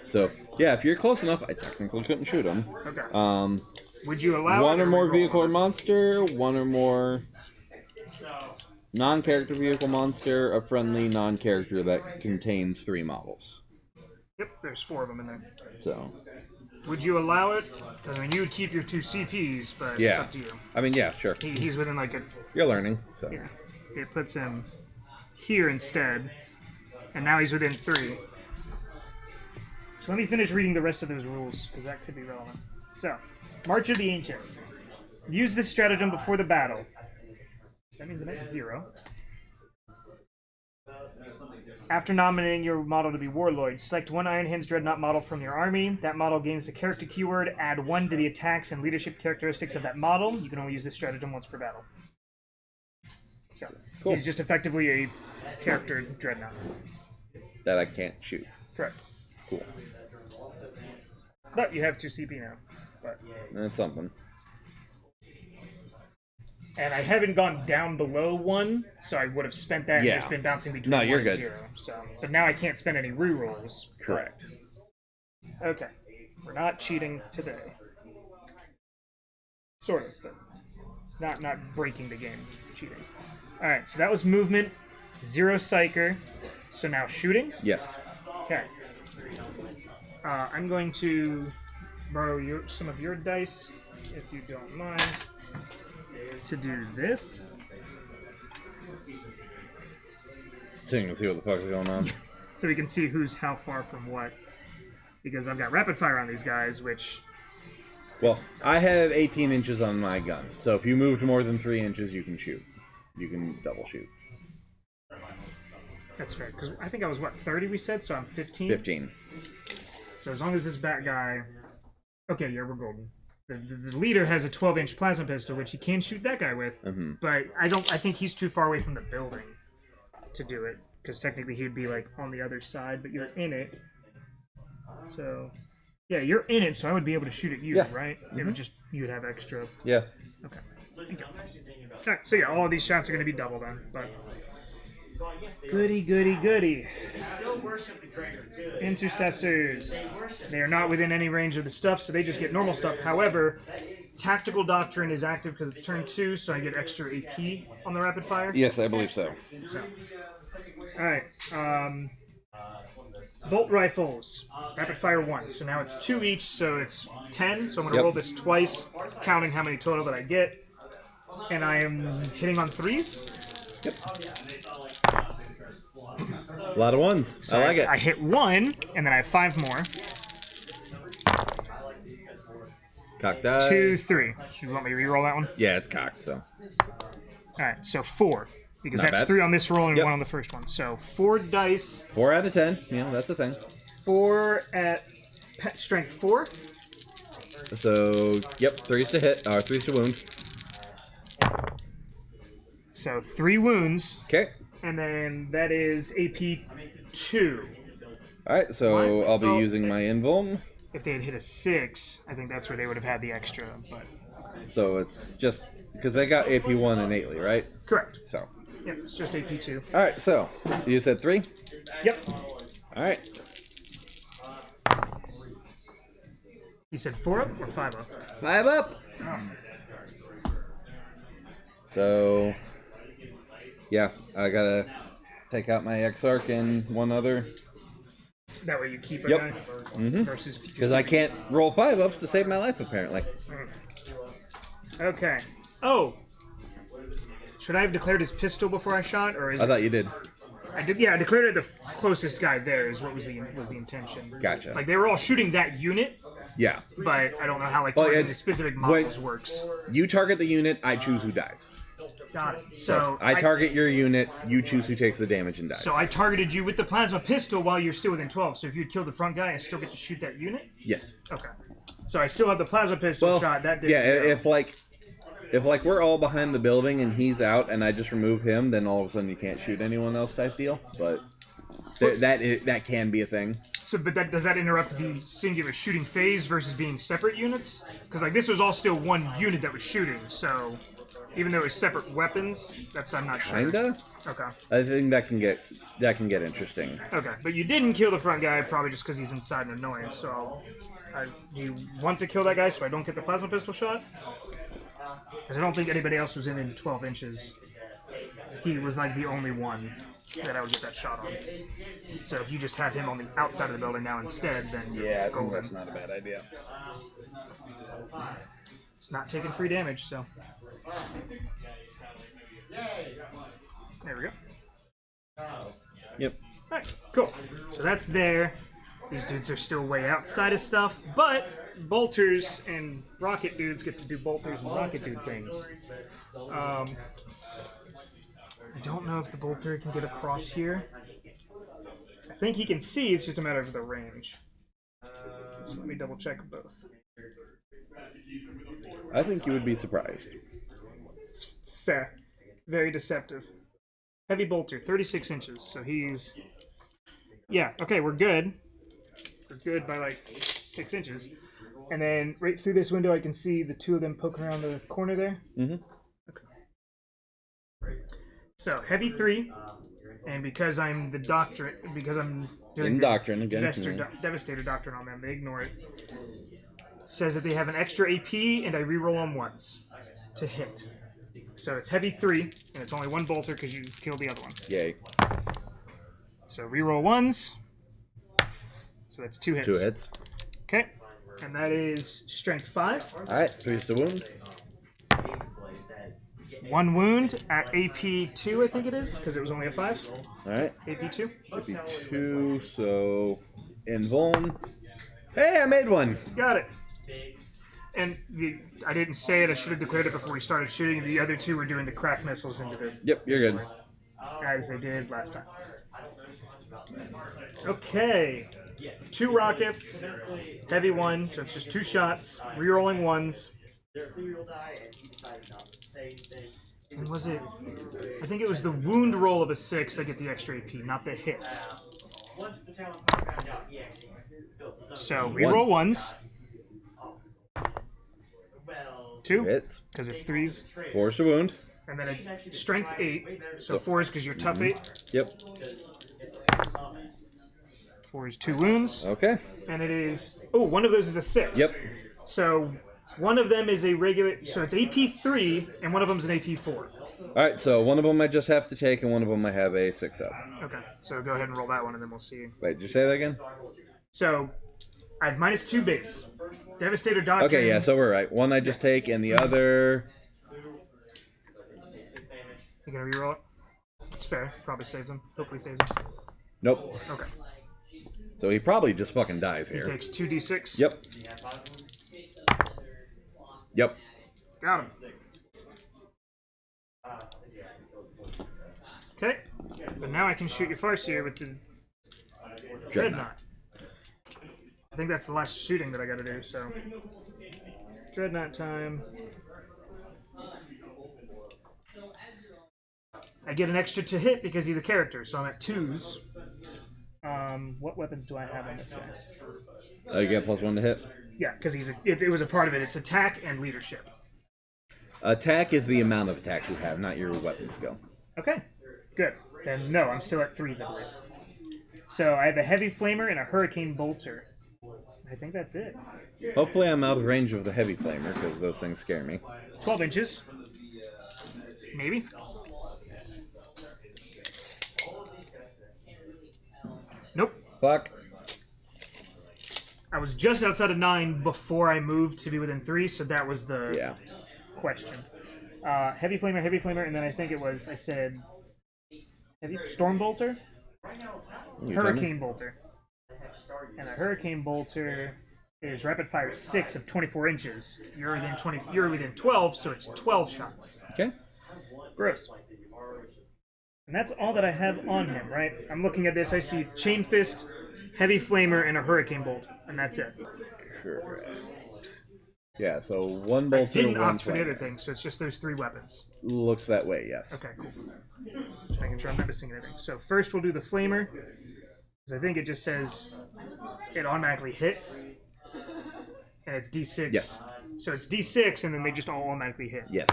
So, yeah, if you're close enough, I technically couldn't shoot him. Okay. Would you allow one it or more reroll? vehicle or monster, one or more non-character vehicle monster, a friendly non-character that contains 3 models. Yep, there's 4 of them in there. So, Would you allow it? I mean, you would keep your 2 CPs, but yeah. it's up to you. I mean, yeah, sure. He's within like a... You're learning, so. Yeah. It puts him here instead, and now he's within 3. So let me finish reading the rest of those rules, because that could be relevant. So, March of the Ancients. Use this stratagem before the battle. So that means I'm at 0. After nominating your model to be Warlord, select one Iron Hands Dreadnought model from your army. That model gains the character keyword. Add 1 to the attacks and leadership characteristics of that model. You can only use this stratagem once per battle. So, Cool. he's just effectively a character Dreadnought. That I can't shoot. Correct. Cool. But you have 2 CP now. But, That's something. and I haven't gone down below 1, so I would have spent that and Yeah. just been bouncing between No, 1 you're and good. 0. So, but now I can't spend any rerolls. Correct. Okay. We're not cheating today. Sort of, but not breaking the game. Cheating. Alright, so that was movement. 0 psyker. So now shooting. Yes. Okay. I'm going to borrow some of your dice, if you don't mind, to do this. So you can see what the fuck is going on. So we can see who's how far from what. Because I've got rapid fire on these guys, which... Well, I have 18 inches on my gun, so if you moved more than 3 inches, you can shoot. You can double shoot. That's fair, because I think I was, what, 30 we said? So I'm 15? 15. So as long as this bat guy... Okay, yeah, we're golden. The leader has a 12-inch plasma pistol, which he can shoot that guy with, but I think he's too far away from the building to do it, because technically he'd be, like, on the other side, but you're in it. So... Yeah, you're in it, so I would be able to shoot at you, Yeah. right? It would just... You'd have extra... Yeah. Okay. Alright, so yeah, all of these shots are going to be double then, but... Goody, goody, goody. Intercessors. They are not within any range of the stuff, so they just get normal stuff. However, Tactical Doctrine is active because it's turn 2, so I get extra AP on the rapid fire. Yes, I believe so. So. Alright, Bolt rifles, rapid fire 1. So now it's 2 each, so it's 10. So I'm going to Yep. roll this twice, counting how many total that I get. And I am hitting on 3s. A lot of ones. So I like it. I hit 1, and then I have 5 more. Cocked die. 2, 3. You want me to reroll that one? Yeah, it's cocked, so. Alright, so 4. Because Not that's bad. 3 on this roll and Yep. 1 on the first one. So 4 dice. 4 out of 10. You know, that's the thing. 4 at strength 4. So, yep, 3s to hit, or 3s to wound. So 3 wounds. Okay. And then that is AP 2. Alright, so I'll be using my invuln. If they had hit a 6, I think that's where they would have had the extra. But So it's just, because they got AP1 innately, right? correct. So. Yep, it's just AP 2. Alright, so, you said 3? Yep. Alright. You said 4 up or 5 up? 5 up! So, yeah, I gotta take out my Exarch and one other. That way you keep a Yep. guy versus... Because I can't roll 5 ups to save my life, apparently. Okay. Oh! Should I have declared his pistol before I shot, or is I it... thought you did. I did. Yeah, I declared it the closest guy there. Is what was the intention. Gotcha. Like they were all shooting that unit, Yeah. but I don't know how like Well, targeting the it's- specific when- models works. You target the unit, I choose who dies. Got it. So I target your unit, you choose who takes the damage and dies. So I targeted you with the plasma pistol while you're still within 12. So if you'd killed the front guy, I still get to shoot that unit. Yes. Okay. So I still have the plasma pistol Well, shot. That didn't yeah, go. if we're all behind the building and he's out and I just remove him, then all of a sudden you can't shoot anyone else type deal. But that can be a thing. So, but does that interrupt the singular shooting phase versus being separate units? Because like this was all still one unit that was shooting. So even though it was separate weapons, I'm not sure. Kinda. Okay. I think that can get interesting. Okay, but you didn't kill the front guy probably just because he's inside and annoying. So, do you want to kill that guy so I don't get the plasma pistol shot? Because I don't think anybody else was in 12 inches. He was like the only one that I would get that shot on. So if you just have him on the outside of the building now instead, then Yeah, I go think with that's him. not a bad idea. It's not taking free damage, so there we go. Yep. Alright, cool. So that's there. These dudes are still way outside of stuff, but bolters and rocket dudes get to do bolters and rocket dude things. I don't know if the bolter can get across here. I think he can see, it's just a matter of the range. So let me double check both. I think you would be surprised. It's fair. Very deceptive. Heavy bolter, 36 inches, so he's... Yeah, okay, we're good. We're good by like 6 inches. And then right through this window I can see the two of them poking around the corner there. Mm-hmm. Okay. So, heavy 3, and because I'm the doctor, because I'm doing Indoctrine again. Devastator Doctrine on them, they ignore it. Says that they have an extra AP, and I reroll on ones to hit. So it's heavy 3, and it's only one bolter because you killed the other one. Yay. So reroll ones. So that's 2 hits. 2 hits. Okay. And that is strength 5. Alright, 3's to wound. 1 wound at AP 2, I think it is, because it was only a 5. Alright. AP 2. AP 2, so... Invuln. Hey, I made one! Got it. And I didn't say it, I should have declared it before we started shooting. The other 2 were doing the crack missiles into the... Yep, you're good. As they did last time. Okay. 2 rockets. Heavy 1, so it's just 2 shots. Rerolling ones. And was it... I think it was the wound roll of a 6 I get the extra AP, not the hit. So, reroll ones. 2, Hits. because it's 3s. 4's to wound. And then it's strength 8, so 4 is because you're tough 8. Yep. 4 is 2 wounds. Okay. And it is... Oh, one of those is a 6. Yep. So, one of them is a regular... So it's AP 3, and one of them is an AP 4. Alright, so one of them I just have to take, and one of them I have a 6-up. Okay, so go ahead and roll that one, and then we'll see. Wait, did you say that again? So, I have -2 base. Devastator Doctrine. Okay, yeah, so we're right. One I just take, and the other... You gonna reroll it? It's fair. Probably saves him. Hopefully saves him. Nope. Okay. So he probably just fucking dies He here. takes 2d6. Yep. Yep. Got him. Okay. But now I can shoot your Farseer with the Dreadnought. I think that's the last shooting that I gotta do, so. Dreadnought time. I get an extra to hit because he's a character, so I'm at 2s. What weapons do I have on this guy? You get +1 to hit? Yeah, because it was a part of it. It's attack and leadership. Attack is the amount of attacks you have, not your weapon skill. Okay, good. Then no, I'm still at 3s, I believe. So I have a heavy flamer and a hurricane bolter. I think that's it. Hopefully I'm out of range of the heavy flamer, because those things scare me. 12 inches. Maybe. Nope. Fuck. I was just outside of 9 before I moved to be within 3, so that was the question. Heavy flamer, and then I think it was, I said, storm bolter? Hurricane bolter. And a hurricane bolter is rapid fire 6 of 24 inches. You're within 12, so it's 12 shots. Okay. Gross. And that's all that I have on him, right? I'm looking at this, I see chainfist, heavy flamer, and a hurricane bolt, and that's it. Correct. Yeah, so one bolter, Didn't one opt for the flamer. other thing, so it's just those 3 weapons. Looks that way, yes. Okay, cool. Just making sure I'm not missing anything. So first we'll do the flamer, because I think it just says it automatically hits, and it's D6. Yes. So it's D6, and then they just all automatically hit. Yes.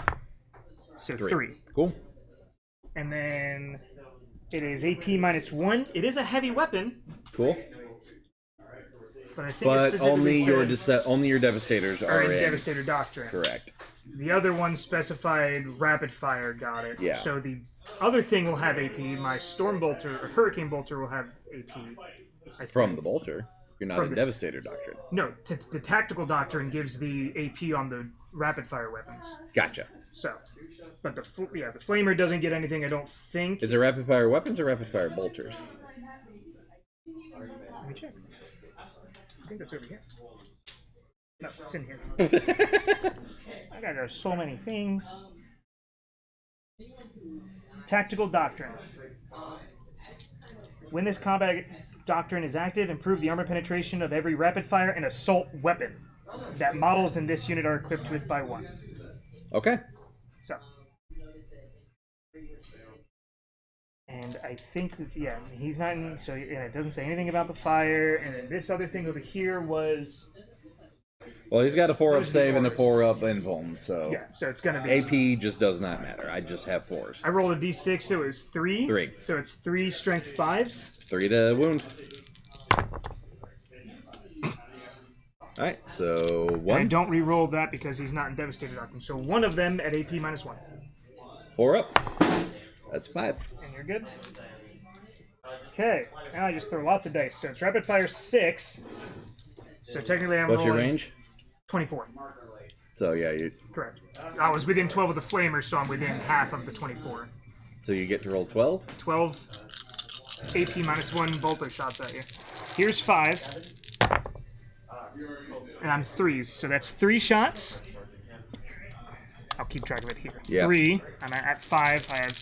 So 3. Cool. And then it is AP -1. It is a heavy weapon, Cool. but I think But it only specifically only your Devastators are are in in. Devastator Doctrine. Correct. The other one specified rapid fire, got it. Yeah. So the other thing will have AP. My Storm Bolter or Hurricane Bolter will have AP. I think. From the bolter. You're not From in the- Devastator Doctrine. No, the Tactical Doctrine gives the AP on the rapid fire weapons. Gotcha. So, but the Flamer doesn't get anything, I don't think. Is it rapid fire weapons or rapid fire bolters? Let me check. I think that's over here. No, it's in here. I got so many things. Tactical Doctrine. When this combat doctrine is active, improve the armor penetration of every rapid fire and assault weapon that models in this unit are equipped with by 1. Okay. So. And I think that, yeah, he's not in, so yeah, it doesn't say anything about the fire, and then this other thing over here was... Well, he's got a 4-up Those are the save and a orders. 4-up invuln, so... Yeah, so it's gonna be... AP just does not matter. I just have 4s. I rolled a d6, so it was 3. 3. So it's 3 strength 5s. 3 to wound. Alright, so And I 1. don't re-roll that because he's not in Devastator Doctrine. So one of them at AP -1. 4 up. That's 5. And you're good? Okay, now I just throw lots of dice. So it's rapid fire 6. So technically I'm What's your rolling range? 24. So yeah, you Correct. I was within 12 of the flamer, so I'm within half of the 24. so you get to roll 12. 12 AP -1 bolter shots at you. Here's 5. And I'm 3s, so that's 3 shots. I'll keep track of it here. Yeah. 3. I'm at 5. I have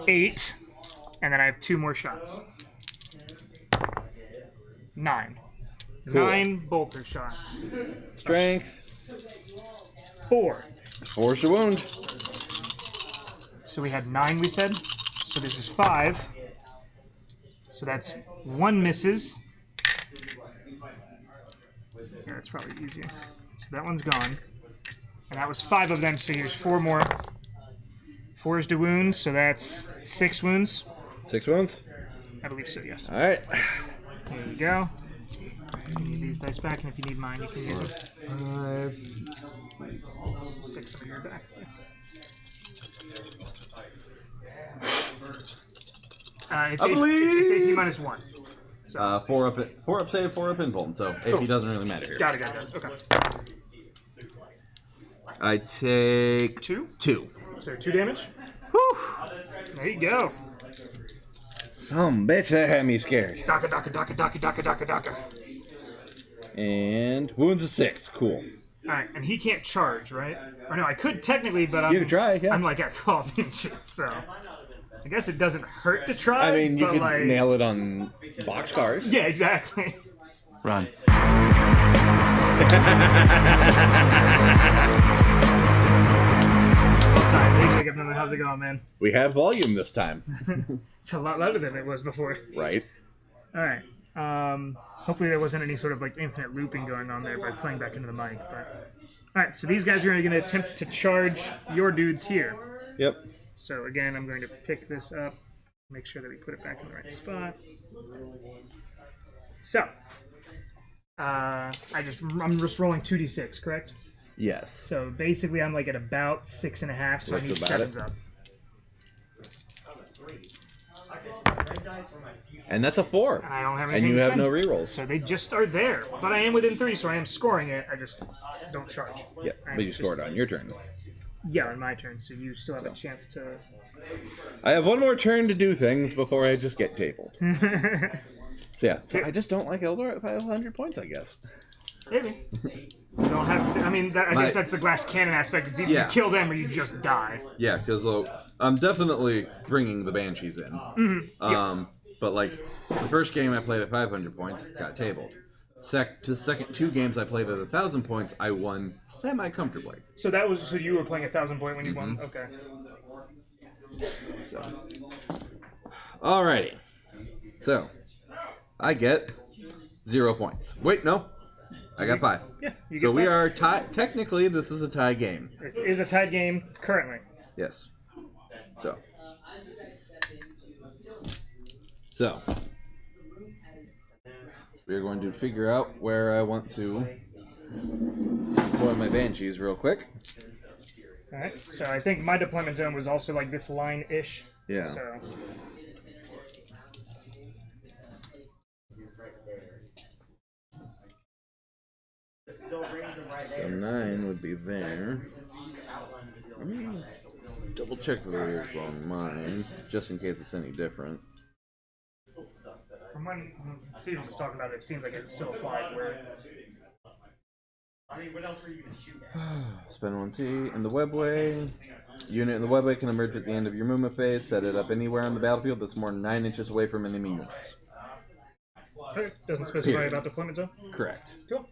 8. And then I have 2 more shots. 9. Cool. 9 bolter shots. Strength. 4. 4's to wound. So we had 9, we said. So this is 5. So that's 1 misses. Yeah, that's probably easier. So that one's gone. And that was 5 of them, so here's 4 more. 4 is to wound, so that's 6 wounds. 6 wounds. I believe so, yes. Alright. There you go. You need these dice back, and if you need mine, you can use them. 5, take some of your back. It's AP minus 1. So. 4 up save, 4 up invuln, so AP doesn't really matter here. Got it. Okay. I take 2. 2. So 2 damage. Whew. There you go. Some bitch that had me scared. Daka. And wounds of 6. Cool. Alright, and he can't charge, right? Or no, I could technically, but You can try, yeah. I'm like at 12 inches, so I guess it doesn't hurt to try. I mean, you but could like... nail it on boxcars. Yeah, exactly. Run. How's it going, man? We have volume this time. It's a lot louder than it was before. Right. Alright. Hopefully there wasn't any sort of like infinite looping going on there by playing back into the mic. But alright, so these guys are going to attempt to charge your dudes here. Yep. So again, I'm going to pick this up, make sure that we put it back in the right spot. So, I'm just rolling 2d6, correct? Yes. So basically, I'm like at about 6.5, so I need 7s up. And that's a 4. I don't have anything. And you to have spend. no rerolls. So they just are there, but I am within 3, so I am scoring it. I just don't charge. Yeah, but you scored on your turn. Yeah, on my turn, so you still have a chance to... I have one more turn to do things before I just get tabled. So I just don't like Eldor at 500 points, I guess. Maybe. You don't have... I mean, I guess that's the glass cannon aspect. It's either you kill them or you just die. Yeah, because I'm definitely bringing the Banshees in. Mm-hmm. But like, the first game I played at 500 points, got tabled. The second 2 games I played at 1,000 points, I won semi-comfortably. So you were playing 1,000 point when you won? Okay. So. Alrighty. So, I get 0 points. Wait, no. I got 5. Yeah, you so get 5. we are tied. Technically, this is a tie game. This is a tied game currently. Yes. So, we're going to figure out where I want to deploy my Banshees real quick. Alright, so I think my deployment zone was also like this line-ish. Yeah. So 9 would be there. Let me double check the rules on mine, just in case it's any different. From when Steven was talking about it, it seems like it still applied where... I mean, what else were you going to shoot at? Spend 1C in the webway. Unit in the webway can emerge at the end of your movement phase. Set it up anywhere on the battlefield that's more than 9 inches away from enemy units. Okay. Doesn't specify about deployment zone? Correct. Cool.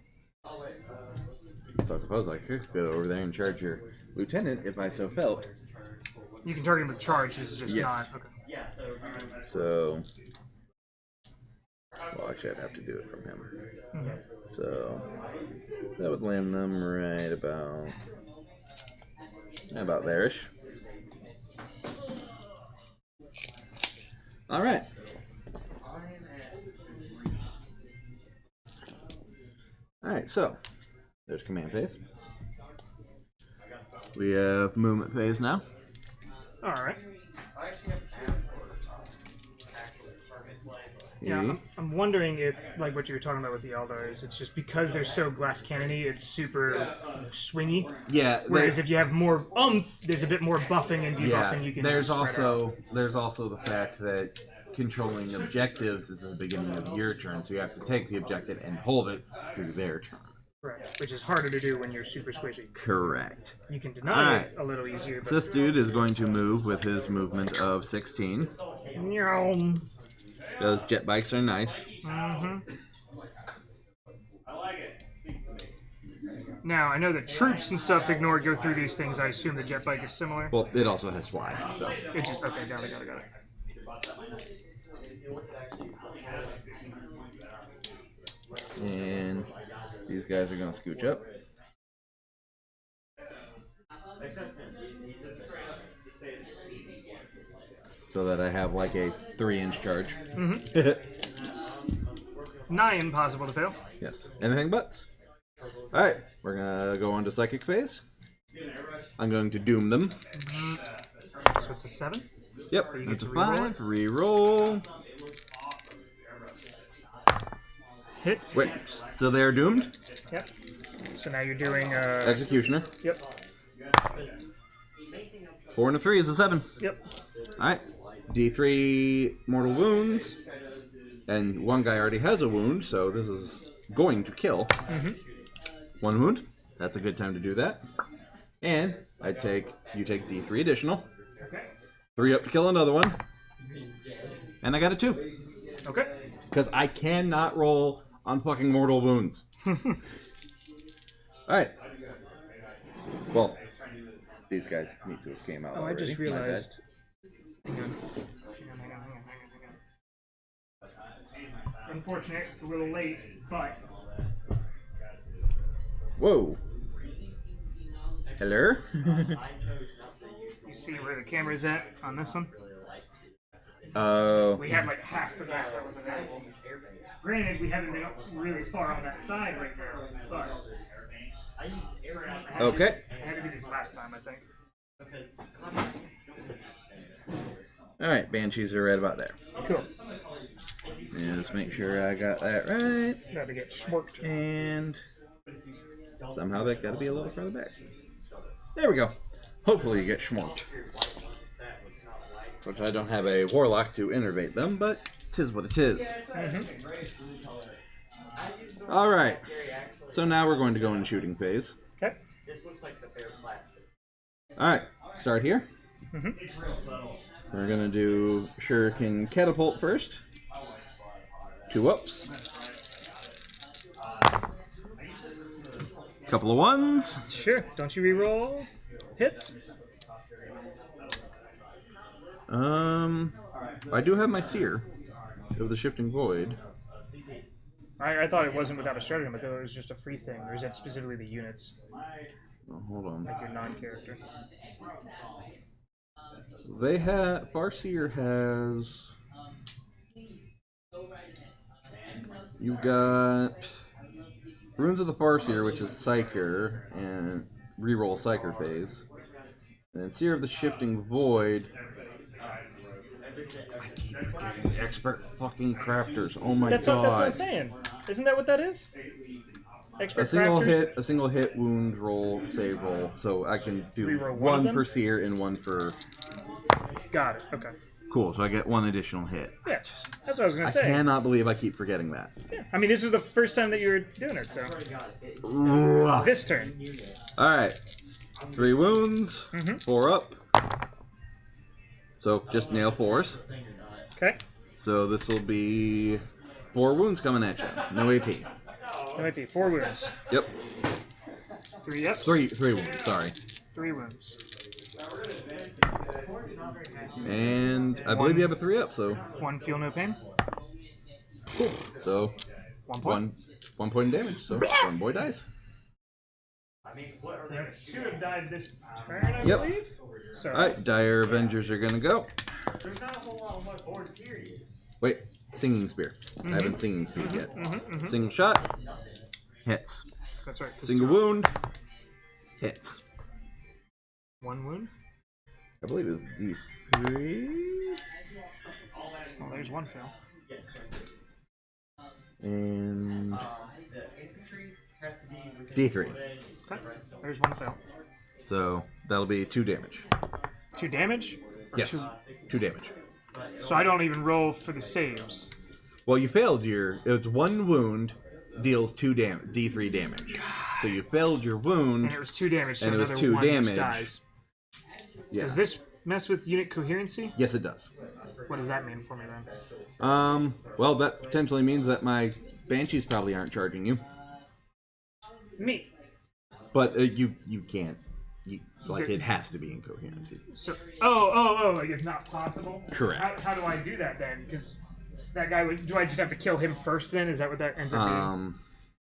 So I suppose I could go over there and charge your lieutenant if I so felt. You can target him with charge, it's just not... Okay. Yeah, So... Well, actually, I'd have to do it from him. Mm-hmm. So... That would land them right about there-ish. Alright. Alright, so there's command phase. We have movement phase now. Alright. Yeah, I'm wondering if, like what you were talking about with the Aeldari, is it's just because they're so glass cannony, it's super swingy. Yeah. Whereas if you have more oomph, there's a bit more buffing and debuffing you can there's spread also out. There's also the fact that controlling objectives is at the beginning of your turn, so you have to take the objective and hold it through their turn. Right, which is harder to do when you're super squishy. Correct. You can deny it a little easier. But So this dude is going to move with his movement of 16. Those jet bikes are nice. Mm-hmm. Now, I know that troops and stuff go through these things. I assume the jet bike is similar. Well, it also has fly, so. It just, okay, got it. And these guys are going to scooch up. So that I have like a 3-inch charge. Mm-hmm. 9 possible to fail. Yes. Anything buts. Alright, we're going to go on to psychic phase. I'm going to doom them. So it's a 7? Yep, You that's a get to reroll 5. Reroll. Hit. Wait, so they're doomed? Yep. So now you're doing Executioner. Yep. 4 and a 3 is a 7. Yep. Alright. D3 mortal wounds. And one guy already has a wound, so this is going to kill. 1 wound. That's a good time to do that. And you take D3 additional. 3 up to kill another one. And I got a 2. Okay. Because I cannot roll on fucking mortal wounds. Alright. Well, these guys need to have came out Oh, already. I just realized. Hang on. Unfortunate, it's a little late, but. Whoa. Hello? You see where the camera's at on this one? Oh. We had like half the map that was available. Granted, we haven't been really far on that side right now, but. Okay. It had to be this last time, I think. Alright, Banshees are right about there. Cool. And let's make sure I got that right. Got to get schmorked. And somehow that got to be a little further back. There we go. Hopefully you get schmorked. Which I don't have a warlock to innervate them, but 'tis what it is. Alright. So now we're going to go into shooting phase. Okay. Alright, start here. We're going to do Shuriken Catapult first. 2 ups. Couple of 1s. Sure. Don't you reroll hits? I do have my Seer of the Shifting Void. I thought it wasn't without a stratagem, but it was just a free thing. Or is that specifically the units? Oh, hold on. Like your non-character? They have... Farseer has... You got... Runes of the Farseer, which is Psyker, and reroll Psyker phase. And then Seer of the Shifting Void... I keep forgetting expert fucking crafters. Oh my god. That's what I'm saying. Isn't that what that is? Expert crafters? A single hit, wound roll, save roll. So I can do Reroll one for Seer and 1 for... Got it. Okay. Cool, so I get 1 additional hit. Yeah, that's what I was going to say. I cannot believe I keep forgetting that. Yeah. I mean, this is the first time that you're doing it, so... This turn. Alright. 3 wounds, 4 up. So just nail 4s. Okay. So this will be 4 wounds coming at you. No AP. That might be 4 wounds. Yep. 3 ups. 3 wounds, sorry. 3 wounds. And I believe you have a 3 up, so... 1 feel no pain. So... 1 point. 1 point of damage, so 1 boy dies. That's 2 have died this turn, I Yep. believe. So, Alright, Dire Avengers are gonna go. Wait, Singing Spear. I haven't Singing Spear yet. Single shot. Hits. that's right. Single wound. Hits. 1 wound. I believe it was D3. Oh, there's 1 fail. And D3. Okay. There's 1 fail. So that'll be 2 damage. 2 damage? Yes, 2 damage. So I don't even roll for the saves. Well, you failed your... It's 1 wound deals 2 D3 damage. So you failed your wound. And it was 2 damage, so And it was another 2 1 which damage. dies. Yeah. Does this mess with unit coherency? Yes, it does. What does that mean for me then? Well, that potentially means that my Banshees probably aren't charging you. Neat. But you can't. It has to be in coherency. So, like it's not possible? Correct. How do I do that then? Because that guy would... Do I just have to kill him first then? Is that what that ends up being?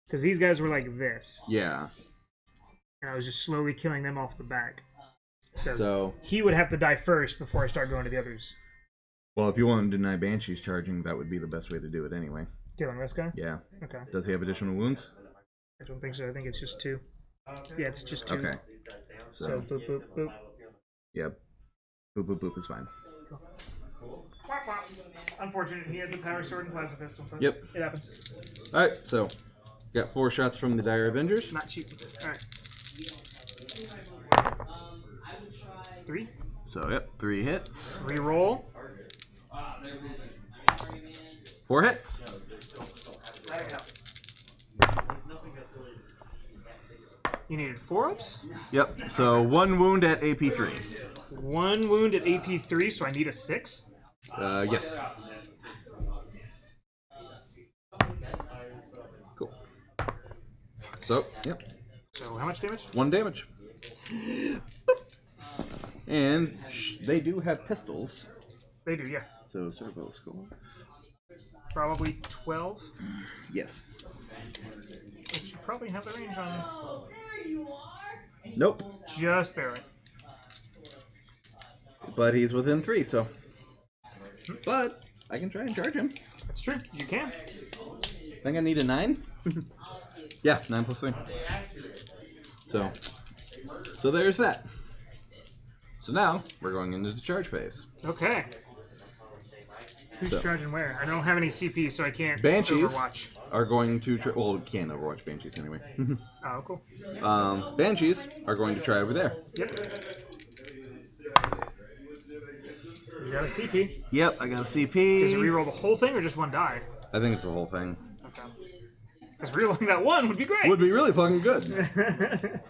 Because these guys were like this. Yeah. And I was just slowly killing them off the back. So he would have to die first before I start going to the others. well, if you want to deny Banshees charging, that would be the best way to do it anyway. Killing this guy? Yeah. Okay. Does he have additional wounds? I don't think so. I think it's just 2. Yeah, it's just 2. Okay. So boop boop boop. Yep. Boop boop boop is fine. Wop, wop. Unfortunate, he has the power sword and plasma pistol. So Yep. It happens. Alright, so got 4 shots from the Dire Avengers. Not cheap. Alright. 3. So yep, 3 hits. Reroll. 4 hits. You needed 4 ups? Yep. So 1 wound at AP3. 1 wound at AP3, so I need a 6? Yes. Cool. So, yep. So how much damage? 1 damage. And they do have pistols. They do, yeah. So Servo score. Probably 12. Yes. It should probably have the range on Nope. just barely. But he's within 3, so. But I can try and charge him. That's true. You can. Think I need a 9? Yeah, 9 plus 3. So there's that. So now we're going into the charge phase. Okay. Who's So. charging where? I don't have any CP, so I can't Banshees overwatch. are going to try. Well, we can't overwatch Banshees anyway. Oh, cool. Banshees are going to try over there. Yep. You got a CP. Yep, I got a CP. Does it reroll the whole thing or just 1 die? I think it's the whole thing. Okay. Because rerolling that 1 would be great. Would be really fucking good.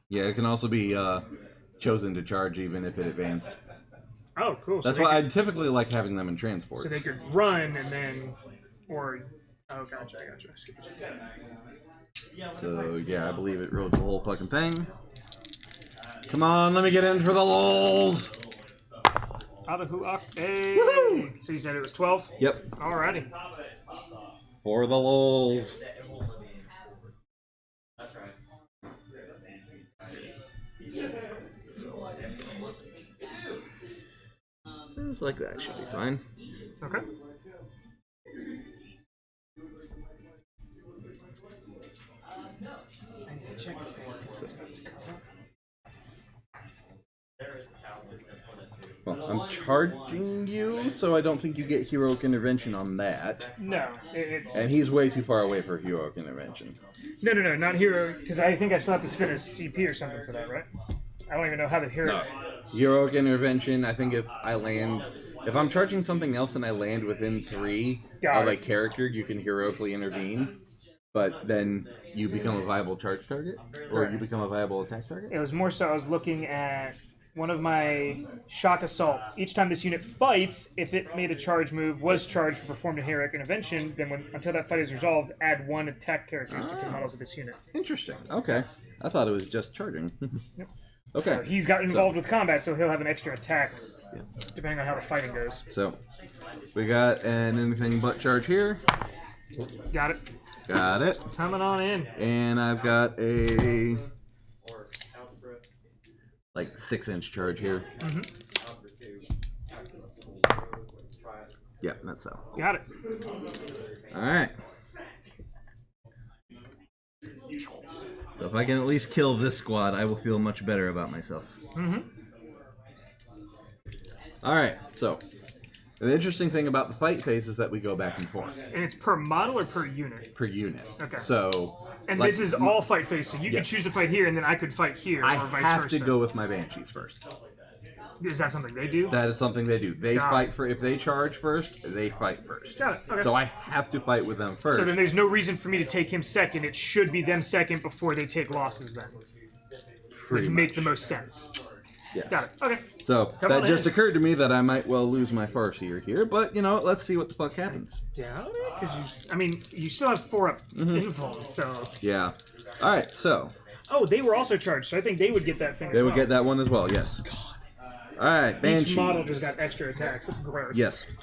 Yeah, it can also be chosen to charge even if it advanced. Oh, cool. That's so why I could, typically like having them in transport. So they could run and then, or oh, gotcha, I gotcha. So yeah, I believe it rolls the whole fucking thing. Come on, let me get in for the lols. Hey. So you said it was 12? Yep, Alrighty. for the lols. Just like that should be fine. Okay. Well, I'm charging you, so I don't think you get heroic intervention on that. No, it's And he's way too far away for heroic intervention. no, not hero, because I think I still have to spend a CP or something for that, right? I don't even know how the hero. No. Heroic intervention, I think if I'm charging something else and I land within 3 Got of a it. character, you can heroically intervene. But then you become a viable charge target, or you become a viable attack target. It was more so I was looking at one of my shock assault. Each time this unit fights, if it made a charge move, was charged, or performed a heroic intervention, then until that fight is resolved, add 1 attack characteristic to the models of this unit. Interesting. Okay. I thought it was just charging. Yep. Okay. So he's got involved with combat, so he'll have an extra attack, depending on how the fighting goes. So we got an anything but charge here. Got it. Got it. Coming on in. And I've got a like 6-inch charge here. Yeah, that's so. Got it. All right. So if I can at least kill this squad, I will feel much better about myself. All right. So the interesting thing about the fight phase is that we go back and forth And it's per model or per unit? per unit. Okay. So And like, this is all fight phase, so you Yes. could choose to fight here, and then I could fight here, I or vice have versa. to go with my Banshees first. Is that something they do? That is something they do. They Got fight it. for if they charge first, they fight first. Got it. Okay. So I have to fight with them first. So then there's no reason for me to take him second. It should be them second before they take losses then. Pretty Would make much. the most sense. Yes. Got it. Okay. So Come that on just in. occurred to me that I might well lose my Farseer here, but you know, let's see what the fuck happens. Doubt it, because you still have 4 up info, so. Yeah. All right. So Oh, they were also charged, so I think they would get that thing. they as would well. get that one as well. Yes. All right. Banshee. Each model just got extra attacks. That's gross. Yes.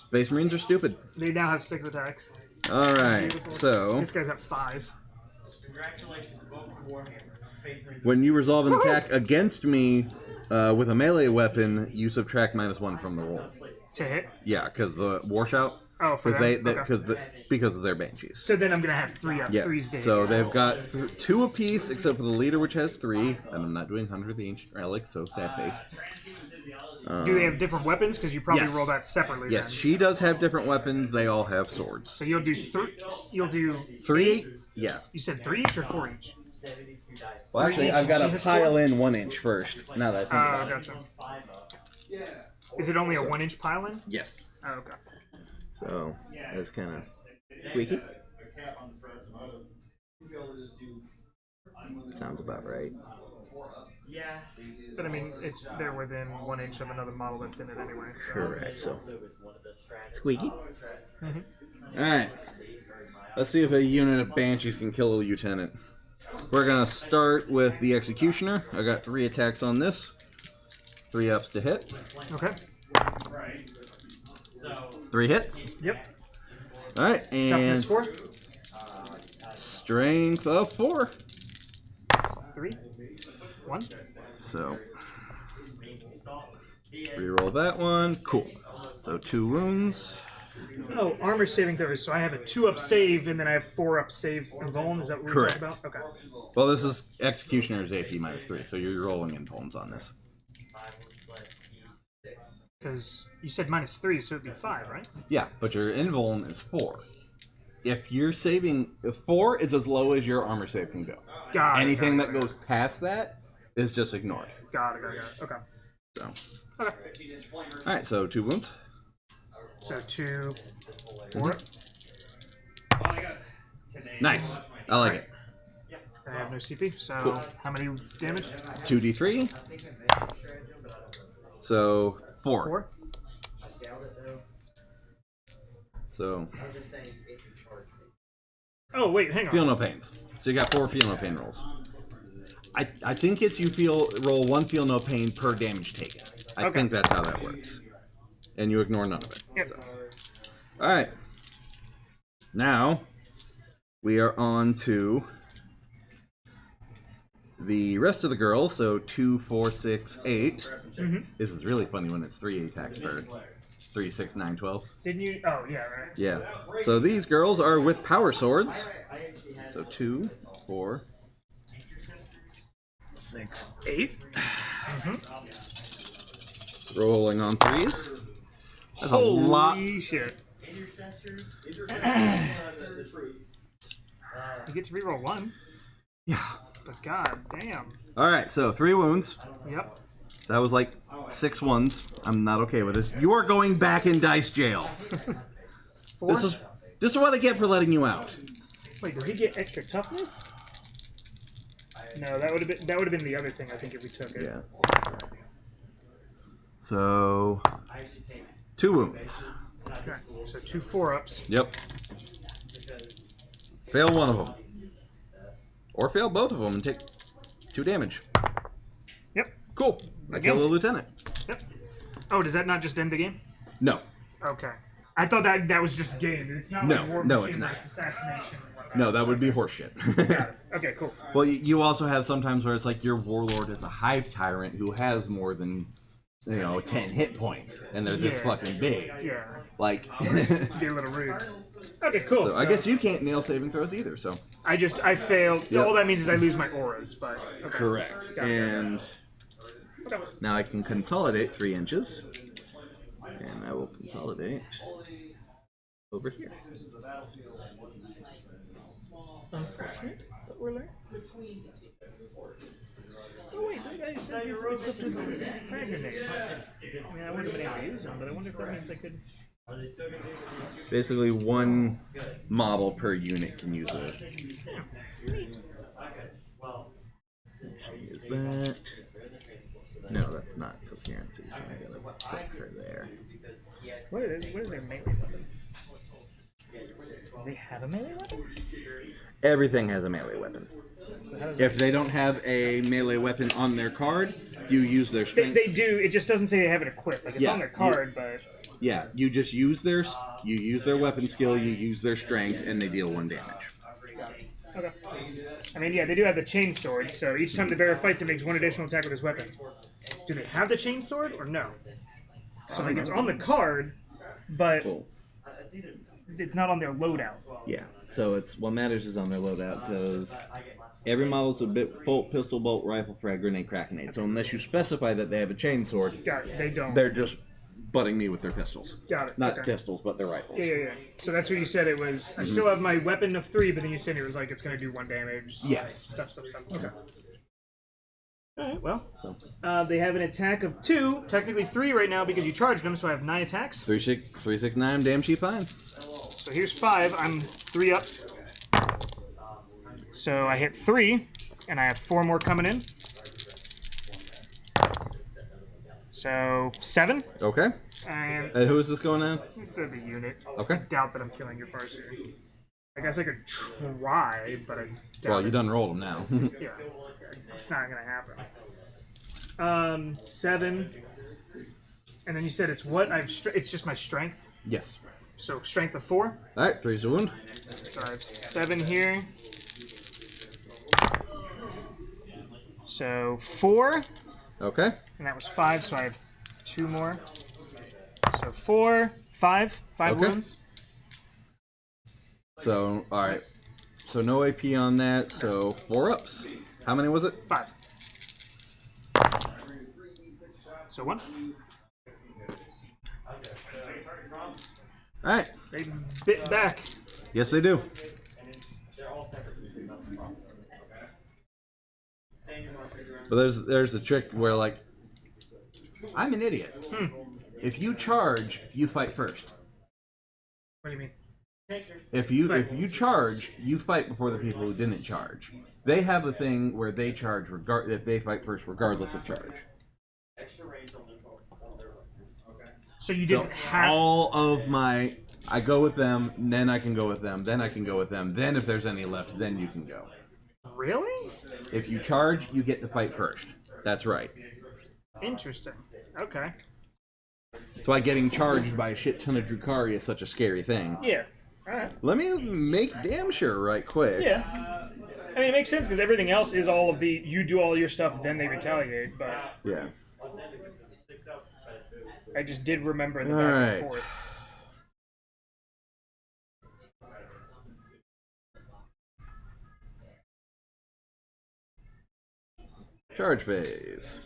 Space Marines are stupid. They now have 6 attacks. All right. So This guy's at 5. when you resolve an attack against me with a melee weapon, you subtract -1 from the roll. To hit. Yeah, because the war shout. Oh, for them? Okay. Because of their banshees. So then I'm gonna have 3 up. Yes. 3's daily. So they've got 2 apiece, except for the leader, which has 3. And I'm not doing Hunter of the Ancient Relic, so sad face. Do they have different weapons? Because you probably Yes. roll that separately. Yes, then. she does have different weapons. They all have swords. So you'll do 3. You'll do 3? Yeah. You said 3 each or 4 each? Well, actually, I've got to pile in 1 inch first. Now that I think about it. Gotcha. Is it only a 1-inch pile in? Yes. Oh, okay. So it's kind of squeaky. Sounds about right. Yeah. But I mean, they're within 1 inch of another model that's in it anyway. So. Correct. So squeaky. All right. Let's see if a unit of banshees can kill a lieutenant. We're gonna start with the executioner. I got 3 attacks on this. 3 ups to hit. Okay. 3 hits. Yep. All right, and Toughness 4. Strength of 4. 3. 1. So reroll that one. Cool. So 2 wounds. Oh, armor saving throws. So I have a 2-up save, and then I have 4-up save and vuln. Is that what we're talking about? Okay. Well, this is executioner's AP -3, so you're rolling in vulns on this. Because you said -3, so it'd be 5, right? Yeah, but your invuln is 4. If you're saving, if 4 is as low as your armor save can go. Got it. Anything that goes past that is just ignored. Got it. Okay. So. Okay. All right, so 2 wounds. So 2, 4. Nice. I like it. I have no CP, so Cool. how many damage? 2d3. So 4. 4. So Oh, wait, hang on. feel no pains. So you got 4 feel no pain rolls. I think it's you roll 1 feel no pain per damage taken. I think that's how that works. And you ignore none of it. Yep. So. All right. Now we are on to the rest of the girls. So 2, 4, 6, 8. This is really funny when it's 3 attacks per 3, 6, 9, 12. Didn't you? Oh, yeah, right. Yeah. So these girls are with power swords. So 2, 4, 6, 8. Rolling on 3s. That's a lot. Holy shit. You get to reroll 1. Yeah. But god damn. All right. So 3 wounds. Yep. That was like 6 ones. I'm not okay with this. You are going back in dice jail. 4? This is what I get for letting you out. Wait, does he get extra toughness? No, that would have been the other thing I think if we took it. Yeah. So 2 wounds. Okay. So 2 4-ups. Yep. Fail one of them. Or fail both of them and take 2 damage. Yep. Cool. I killed a lieutenant. Yep. Oh, does that not just end the game? No. Okay. I thought that was just game. It's not like War No, Machine, it's not. like assassination. And whatnot. No, that would be horseshit. Okay, cool. Well, you also have sometimes where it's like your warlord is a hive tyrant who has more than 10 hit points, and they're this fucking big. Yeah. Like, Be a little rude. Okay, cool. so I guess you can't nail saving throws either. So I failed. Yep. All that means is I lose my auras, but okay. correct. Got it. And now I can consolidate 3 inches, and I will consolidate over here. It's unfortunate, but we're learning. Oh wait, this guy says he's equipped with frag grenades. I mean, I wouldn't have been able to use them, but I wonder if that means I could. Basically, 1 model per unit can use it. Use that. No, that's not coherency, so I'm gonna put her there. What is their melee weapon? Do they have a melee weapon? Everything has a melee weapon. If they don't have a melee weapon on their card, you use their strength. They do. It just doesn't say they have it equipped. Like it's on their card, but yeah, you just use their weapon skill, you use their strength, and they deal 1 damage. okay. I mean, yeah, they do have the chainsword. So each time the bearer fights, it makes 1 additional attack with his weapon. Do they have the chainsword or no? So like it's on the card, but Cool. It's not on their loadout. Yeah. So it's what matters is on their loadout because every model is a bolt, pistol, bolt, rifle, frag, grenade, cracknade. So unless you specify that they have a chainsword, They don't. they're just butting me with their pistols. Got it. Not okay. pistols, but their rifles. Yeah. So that's what you said it was. I still have my weapon of 3, but then you said it was like it's going to do 1 damage. Yes. Stuff. Okay. Alright, well. They have an attack of 2, technically 3 right now because you charged them, so I have 9 attacks. 369, damn cheap fine. So here's 5. I'm 3 ups. So I hit 3, and I have 4 more coming in. So 7. Okay. And Who is this going on? the unit. Okay. I doubt that I'm killing your first here. I guess I could try, but I doubt Well, you it. done rolled them now. Yeah. It's not gonna happen. 7. And then you said it's what? It's just my strength. Yes. So strength of 4. Alright, 3's a wound. So I have 7 here. So 4. Okay. And that was 5, so I have 2 more. So 4, 5 Okay. wounds. So, alright. So no AP on that, so 4 ups. How many was it? 5. So 1. Alright. They bit back. Yes, they do. But there's the trick where, like, I'm an idiot. If you charge, you fight first. What do you mean? If you charge, you fight before the people who didn't charge. They have a thing where they charge if they fight first, regardless of charge. So you didn't have all of my, I go with them, then I can go with them, then I can go with them, then if there's any left, then you can go. Really? If you charge, you get to fight first. That's right. Interesting. Okay. That's why getting charged by a shit ton of Drukhari is such a scary thing. Yeah. Alright. Let me make damn sure right quick. Yeah. I mean, it makes sense because everything else is all of the you do all your stuff, then they retaliate, but Yeah. I just did remember the back Alright. and forth. Charge phase.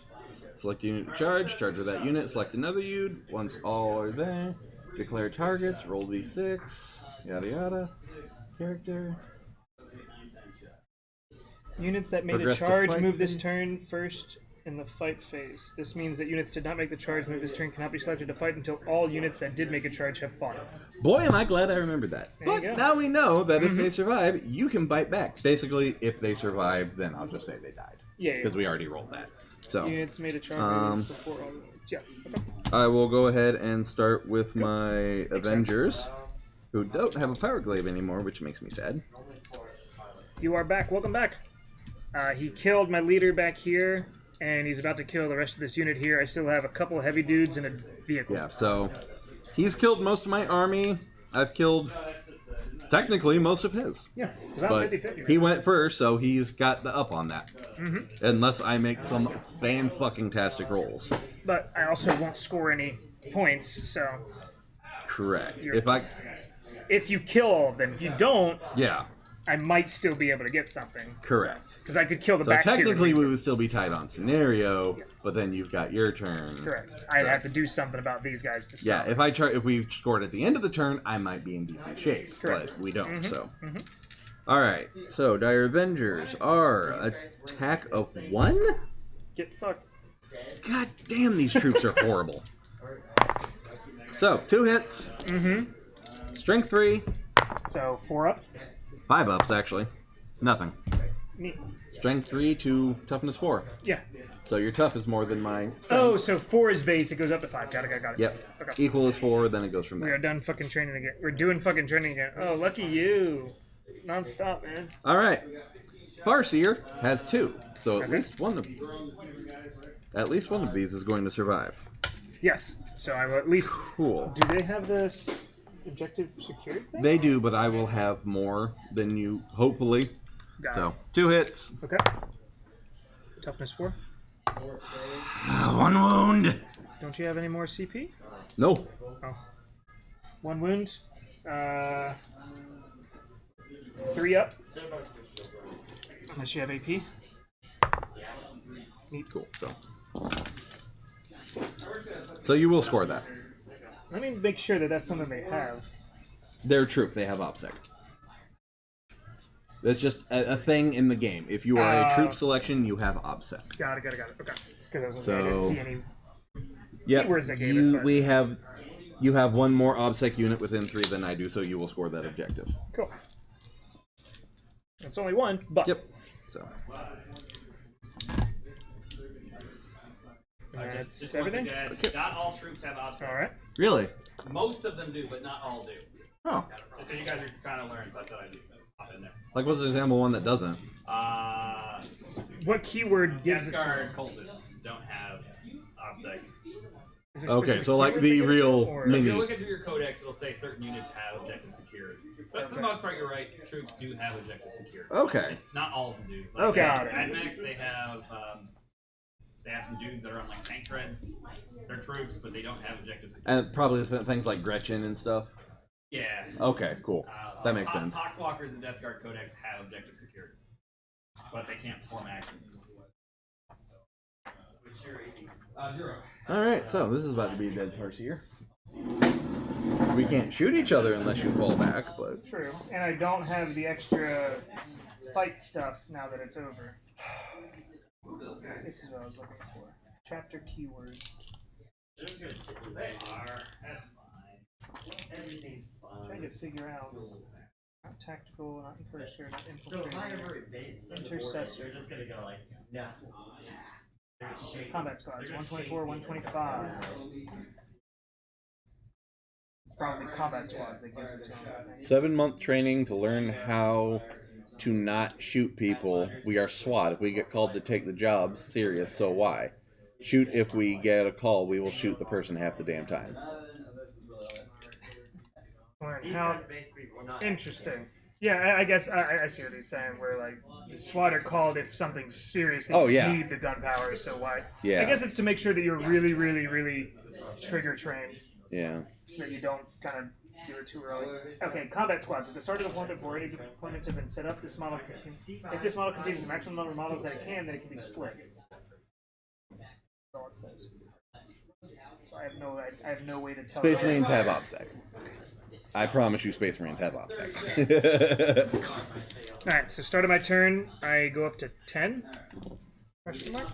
Select unit to charge, charge with that unit, select another unit. Once all are there, declare targets, roll d6, yada yada. Character. Units that made Progress a to charge fight move this phase. turn first in the fight phase. This means that units did not make the charge move this turn cannot be selected to fight until all units that did make a charge have fought. Boy, am I glad I remembered that. There you But go. now we know that if they survive, you can bite back. Basically, if they survive, then I'll just say they died. Yeah. Because we already rolled that. So, Units made a charge move before all units. Yeah. Okay. I will go ahead and start with my Avengers, who don't have a power glaive anymore, which makes me sad. You are back. Welcome back. He killed my leader back here, and he's about to kill the rest of this unit here. I still have a couple of heavy dudes and a vehicle. Yeah, so he's killed most of my army. I've killed, technically, most of his. Yeah, it's about But 50-50. he went first, so he's got the up on that. Unless I make some fan-fucking-tastic rolls. But I also won't score any points, so Correct. You're- If you kill all of them, if you don't, yeah, I might still be able to get something. correct. Because I could kill the So back tier. technically with we me. would still be tied on scenario, but then you've got your turn. Correct. I'd have to do something about these guys to Yeah, stop. if we scored at the end of the turn, I might be in decent shape, Correct. but we don't. So, all right. So Dire Avengers are attack of 1. Get fucked. God damn, these troops are horrible. So 2 hits. Strength 3. So 4 up. 5 ups actually. Nothing. Neat. Strength 3 to toughness 4. Yeah. So your tough is more than my strength. Oh, so 4 is base. It goes up to 5. Got it. Yep. Okay. Equal is 4, then it goes from We there. are done fucking training again. We're doing fucking training again. Oh, lucky you. Non-stop, man. All right. Farseer has 2, so at least one of these is going to survive. Yes. So I will at least... Cool. Do they have this objective secured thing? They do, but I will have more than you, hopefully. Got So it. 2 hits. Okay. Toughness 4. 1 wound. Don't you have any more CP? No. Oh. 1 wound. 3 up. Unless you have AP. Neat, cool. So you will score that. Let me make sure that that's something they have. They're troop. They have OPSEC. That's just a thing in the game. If you are a troop selection, you have OPSEC. Got it. Okay. Because I didn't see any keywords that gave it. You have one more OPSEC unit within 3 than I do, so you will score that objective. Cool. It's only 1, but... Yep. So. Just everything? Not all troops have OPSEC. Alright. Really? Most of them do, but not all do. Oh. Just because you guys are trying to learn, so I thought I'd pop in there. Like, what's an example one that doesn't? What keyword gives Death it to Guard them? cultists don't have OPSEC. Okay, so like the real If mini. you're looking through your codex, it'll say certain units have objective secured. But for the most part, you're right. Troops do have objective secured. Okay. Not all of them do. Like, Okay. At Mech, they have some dudes that are on like tank treads. They're troops, but they don't have objective secured. And probably things like Gretchen and stuff. Yeah. Okay, cool. That makes sense. Poxwalkers and Death Guard codex have objective secured, but they can't perform actions. Alright, so this is about to be a dead farce here. We can't shoot each other unless you fall back, but... True. And I don't have the extra fight stuff now that it's over. This is what I was looking for. Chapter keywords. They are. That's fine. Everything's I'm trying to figure out. Not tactical, not Intercessor, not So if I infiltrator. ever advance on the board, Intercessor. they're just gonna go like, no. They're shaking. Combat squads, 124, 125. It's probably combat squads that gives it to them. 7-month training to learn how to not shoot people. We are SWAT. If we get called to take the job, serious, so why? Shoot if we get a call, we will shoot the person half the damn time. Learn These how. guys basically will not Interesting. Yeah, I guess I see what he's saying. Where like the SWAT are called if something's serious. They need the gunpowder. So why? Yeah. I guess it's to make sure that you're really, really, really trigger trained. Yeah. So that you don't kind of do it too early. Okay, combat squads. At the start of the deployment, before any deployments have been set up, if this model contains the maximum number of models that it can, then it can be split. That's all it says. So I have no way to tell. Space Marines have OPSEC. I promise you Space Marines have OPSEC. Alright, so start of my turn, I go up to 10? Question mark?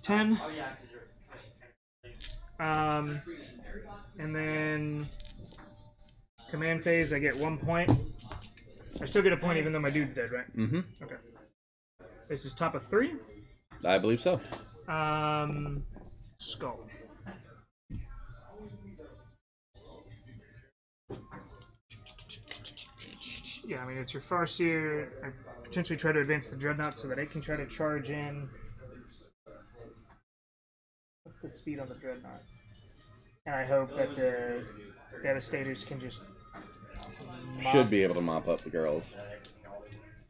$10. And then command phase, I get 1 point. I still get a point even though my dude's dead, right? Mm-hmm. Okay. This is top of 3. I believe so. Skull. Yeah, I mean, it's your Farseer. I potentially try to advance the Dreadnought so that it can try to charge in. What's the speed on the Dreadnought? And I hope that the Devastators can just Should be able to mop up the girls.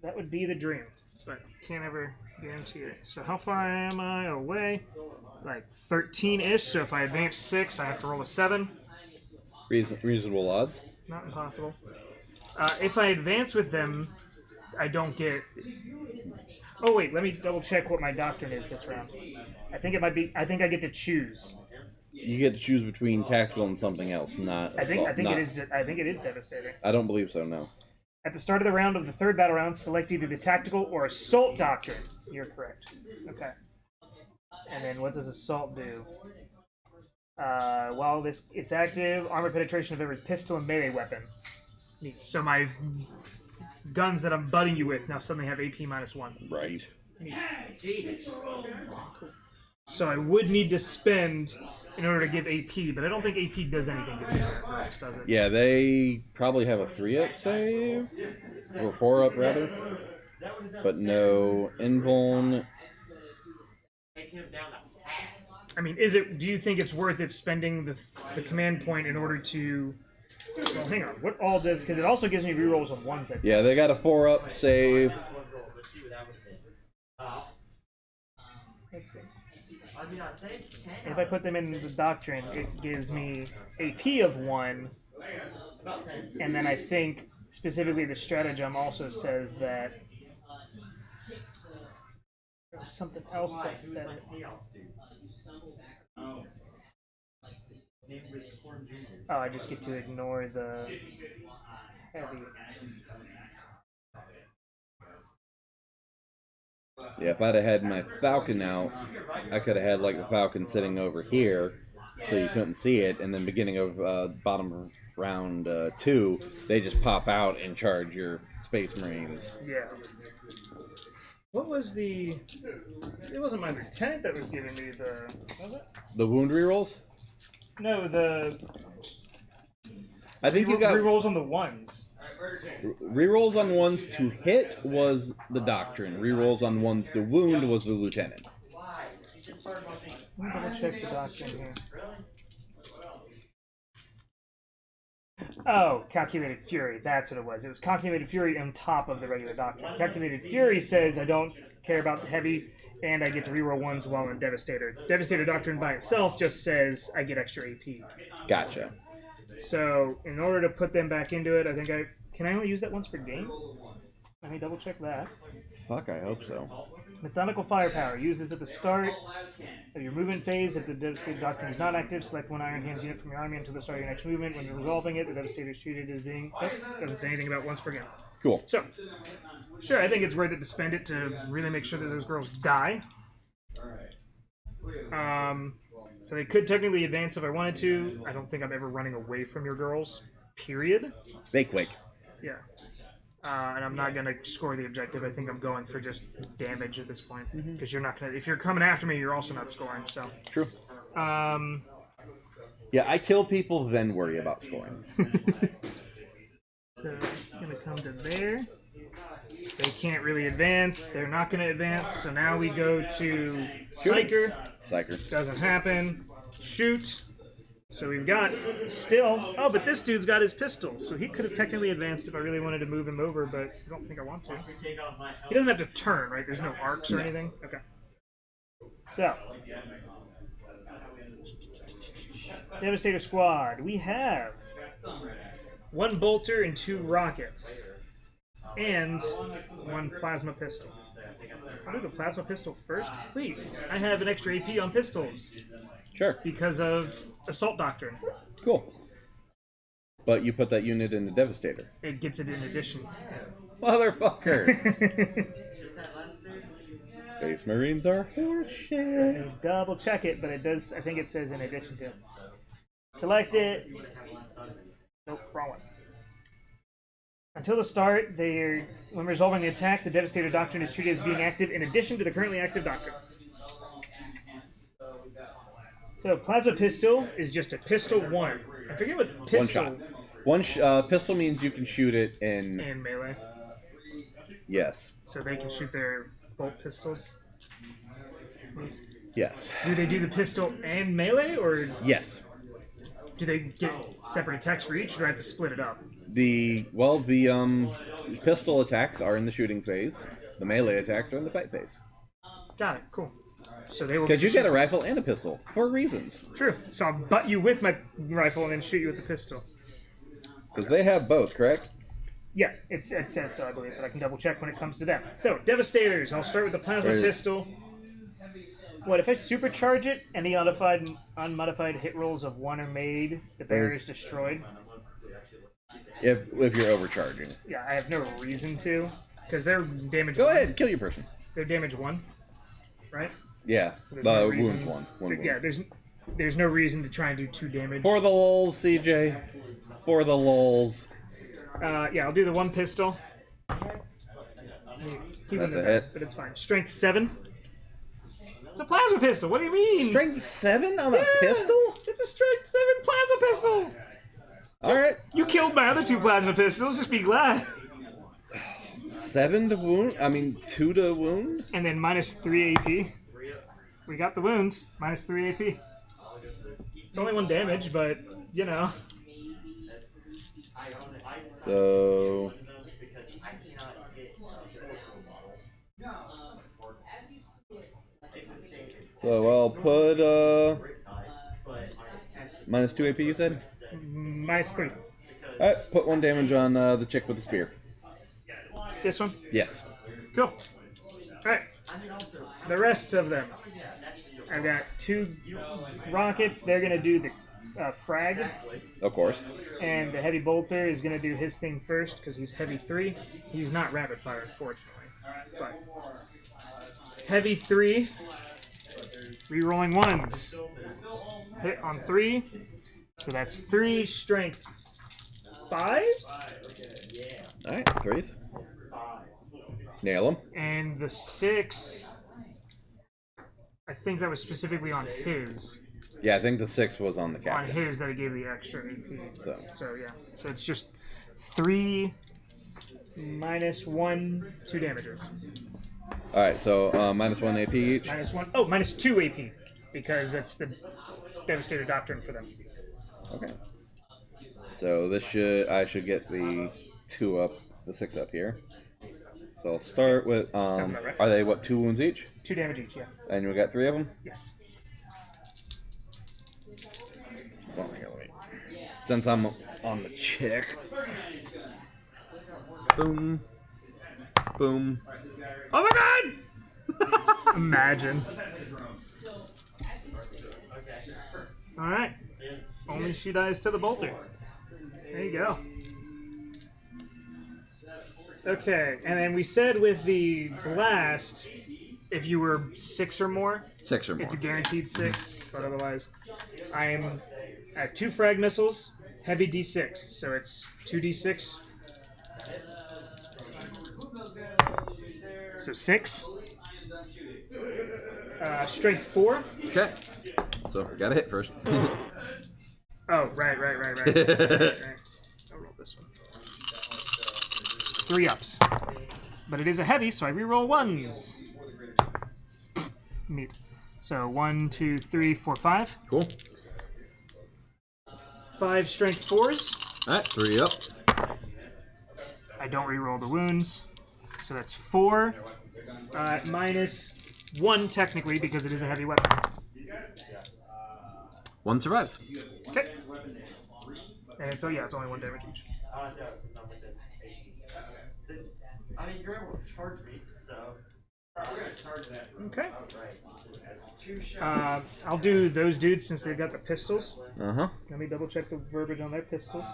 That would be the dream, but can't ever guarantee it. So how far am I away? Like 13-ish, so if I advance 6, I have to roll a 7. Reasonable odds. Not impossible. If I advance with them, I don't get... Oh wait, let me double check what my doctrine is this round. I think it might be... I think I get to choose. You get to choose between tactical and something else, not I think not, it is devastating. I don't believe so, no. At the start of the round of the third battle round, select either the tactical or assault doctrine. You're correct. Okay. And then what does assault do? While it's active, armor penetration of every pistol and melee weapon. Neat. So my guns that I'm butting you with now suddenly have AP -1. Right. Neat. So I would need to spend in order to give AP, but I don't think AP does anything to these characters, does it? Yeah, they probably have a 3-up save, or 4-up rather, but no invuln. I mean, do you think it's worth it spending the command point in order to... Well, hang on. What all does... Because it also gives me rerolls of 1s. Yeah, they got a 4-up save, Let's see. I mean, I say 10. If I put them in the doctrine, it gives me AP of 1, About 10. and then I think specifically the stratagem also says that there was something else that said it. Oh, I just get to ignore the heavy. Yeah, if I'd have had my Falcon out, I could have had like the Falcon sitting over here, so you couldn't see it. And then beginning of bottom of round 2, they just pop out and charge your Space Marines. Yeah. What was the? It wasn't my lieutenant that was giving me the. Was it? The wound rerolls? No, the. I think you got rerolls on the ones. rerolls on ones to hit was the doctrine. Rerolls on ones to wound was the lieutenant. Let me double check the doctrine here. Oh, Calculated Fury. That's what it was. It was Calculated Fury on top of the regular doctrine. Calculated Fury says I don't care about the heavy, and I get to reroll ones while in Devastator. Devastator Doctrine by itself just says I get extra AP. Gotcha. So, in order to put them back into it, I think I... Can I only use that once per game? Let me double check that. Fuck, I hope so. Methodical Firepower. Use this at the start of your movement phase. If the Devastator Doctrine is not active, select one Iron Hands unit from your army until the start of your next movement. When you're resolving it, the Devastator is treated as being... Oh, doesn't say anything about once per game. Cool. So, sure, I think it's worth it to spend it to really make sure that those girls die. So they could technically advance if I wanted to. I don't think I'm ever running away from your girls. Period. Fake wake. Yeah. And I'm not going to score the objective. I think I'm going for just damage at this point. Because you're not going to... If you're coming after me, you're also not scoring, so... True. Yeah, I kill people, then worry about scoring. So, going to come to there. They can't really advance. They're not going to advance. So now we go to Psyker. Psyker. Doesn't happen. Shoot. So we've got still... Oh, but this dude's got his pistol. So he could have technically advanced if I really wanted to move him over, but I don't think I want to. He doesn't have to turn, right? There's no arcs or anything? Okay. So. Devastator Squad. We have 1 bolter and 2 rockets. And 1 plasma pistol. I'll do the plasma pistol first. Please. I have an extra AP on pistols. Sure. Because of Assault Doctrine. Cool. But you put that unit in the Devastator. It gets it in addition. Motherfucker! Space Marines are horseshit. Double check it, but it does. I think it says in addition to. Select it. Nope, wrong one. Until the start, when resolving the attack, the Devastator Doctrine is treated as being active in addition to the currently active Doctrine. So, Plasma Pistol is just a pistol 1. I forget what pistol... One shot. Pistol means you can shoot it in... And melee. Yes. So they can shoot their bolt pistols? Yes. Do they do the pistol and melee, or... Yes. Do they get separate attacks for each, or do I have to split it up? The pistol attacks are in the shooting phase. The melee attacks are in the fight phase. Got it. Cool. So they will. Because you get a rifle and a pistol for reasons. True. So I'll butt you with my rifle and then shoot you with the pistol. Because they have both, correct? Yeah, it says so, I believe, but I can double check when it comes to them. So Devastators. I'll start with the plasma pistol. What if I supercharge it? Any unmodified hit rolls of 1 are made. The barrier is destroyed. If you're overcharging. Yeah, I have no reason to, because they're damage. Go ahead, kill your person. They're damage 1, right? Yeah. So there's no reason, wounds 1. Yeah, there's no reason to try and do 2 damage. For the lulz, CJ. For the lulz. Yeah, I'll do the 1 pistol. That's a hit. But it's fine. Strength 7. It's a plasma pistol. What do you mean? Strength 7 on a pistol? It's a strength 7 plasma pistol. Alright. You killed my other 2 plasma pistols. Just be glad. 7 to wound? I mean, 2 to wound? And then minus 3 AP. We got the wounds. Minus 3 AP. It's only 1 damage, but, you know. So... So I'll put -2 AP. You said. -3. All right, put 1 damage on the chick with the spear. This one? Yes. Cool. Alright. The rest of them. I've got 2 rockets. They're going to do the frag. Of course. And the heavy bolter is going to do his thing first because he's heavy 3. He's not rapid fire, unfortunately. But heavy 3. Rerolling 1s. Hit on 3. So that's 3 strength 5s. Alright, 3s. Nail him. And the 6, I think that was specifically on his. Yeah, I think the 6 was on the On captain. his that it gave the extra AP. So Yeah. So it's just 3 -1, 2 damages. Alright, so -1 AP each. -1. Oh, -2 AP. Because that's the Devastator Doctrine for them. Okay. So this I should get the 6 up here. So I'll start with, Sounds about right. are they, what, 2 wounds each? 2 damage each, yeah. And we got 3 of them? Yes. Oh my god, wait. Since I'm on the chick. Boom. Boom. Oh my god! Imagine. Alright. Only she dies to the bolter. There you go. Okay, and then we said with the blast, if you were 6 or more, 6 or more. it's a guaranteed 6, but otherwise, I have 2 frag missiles, heavy D6, so it's 2D6. So 6. Strength 4. Okay. So, gotta hit first. Oh, right. Right. I'll roll this one. 3 ups. But it is a heavy, so I reroll 1s. Neat. So 1, 2, 3, 4, 5. Cool. 5 strength 4s. Alright, 3 up. I don't reroll the wounds. So that's 4. -1 technically because it is a heavy weapon. 1 survives. Okay. And so yeah, it's only 1 damage each. I mean, you're able to charge me, so. Okay. I'll do those dudes since they've got the pistols. Uh-huh. Let me double check the verbiage on their pistols.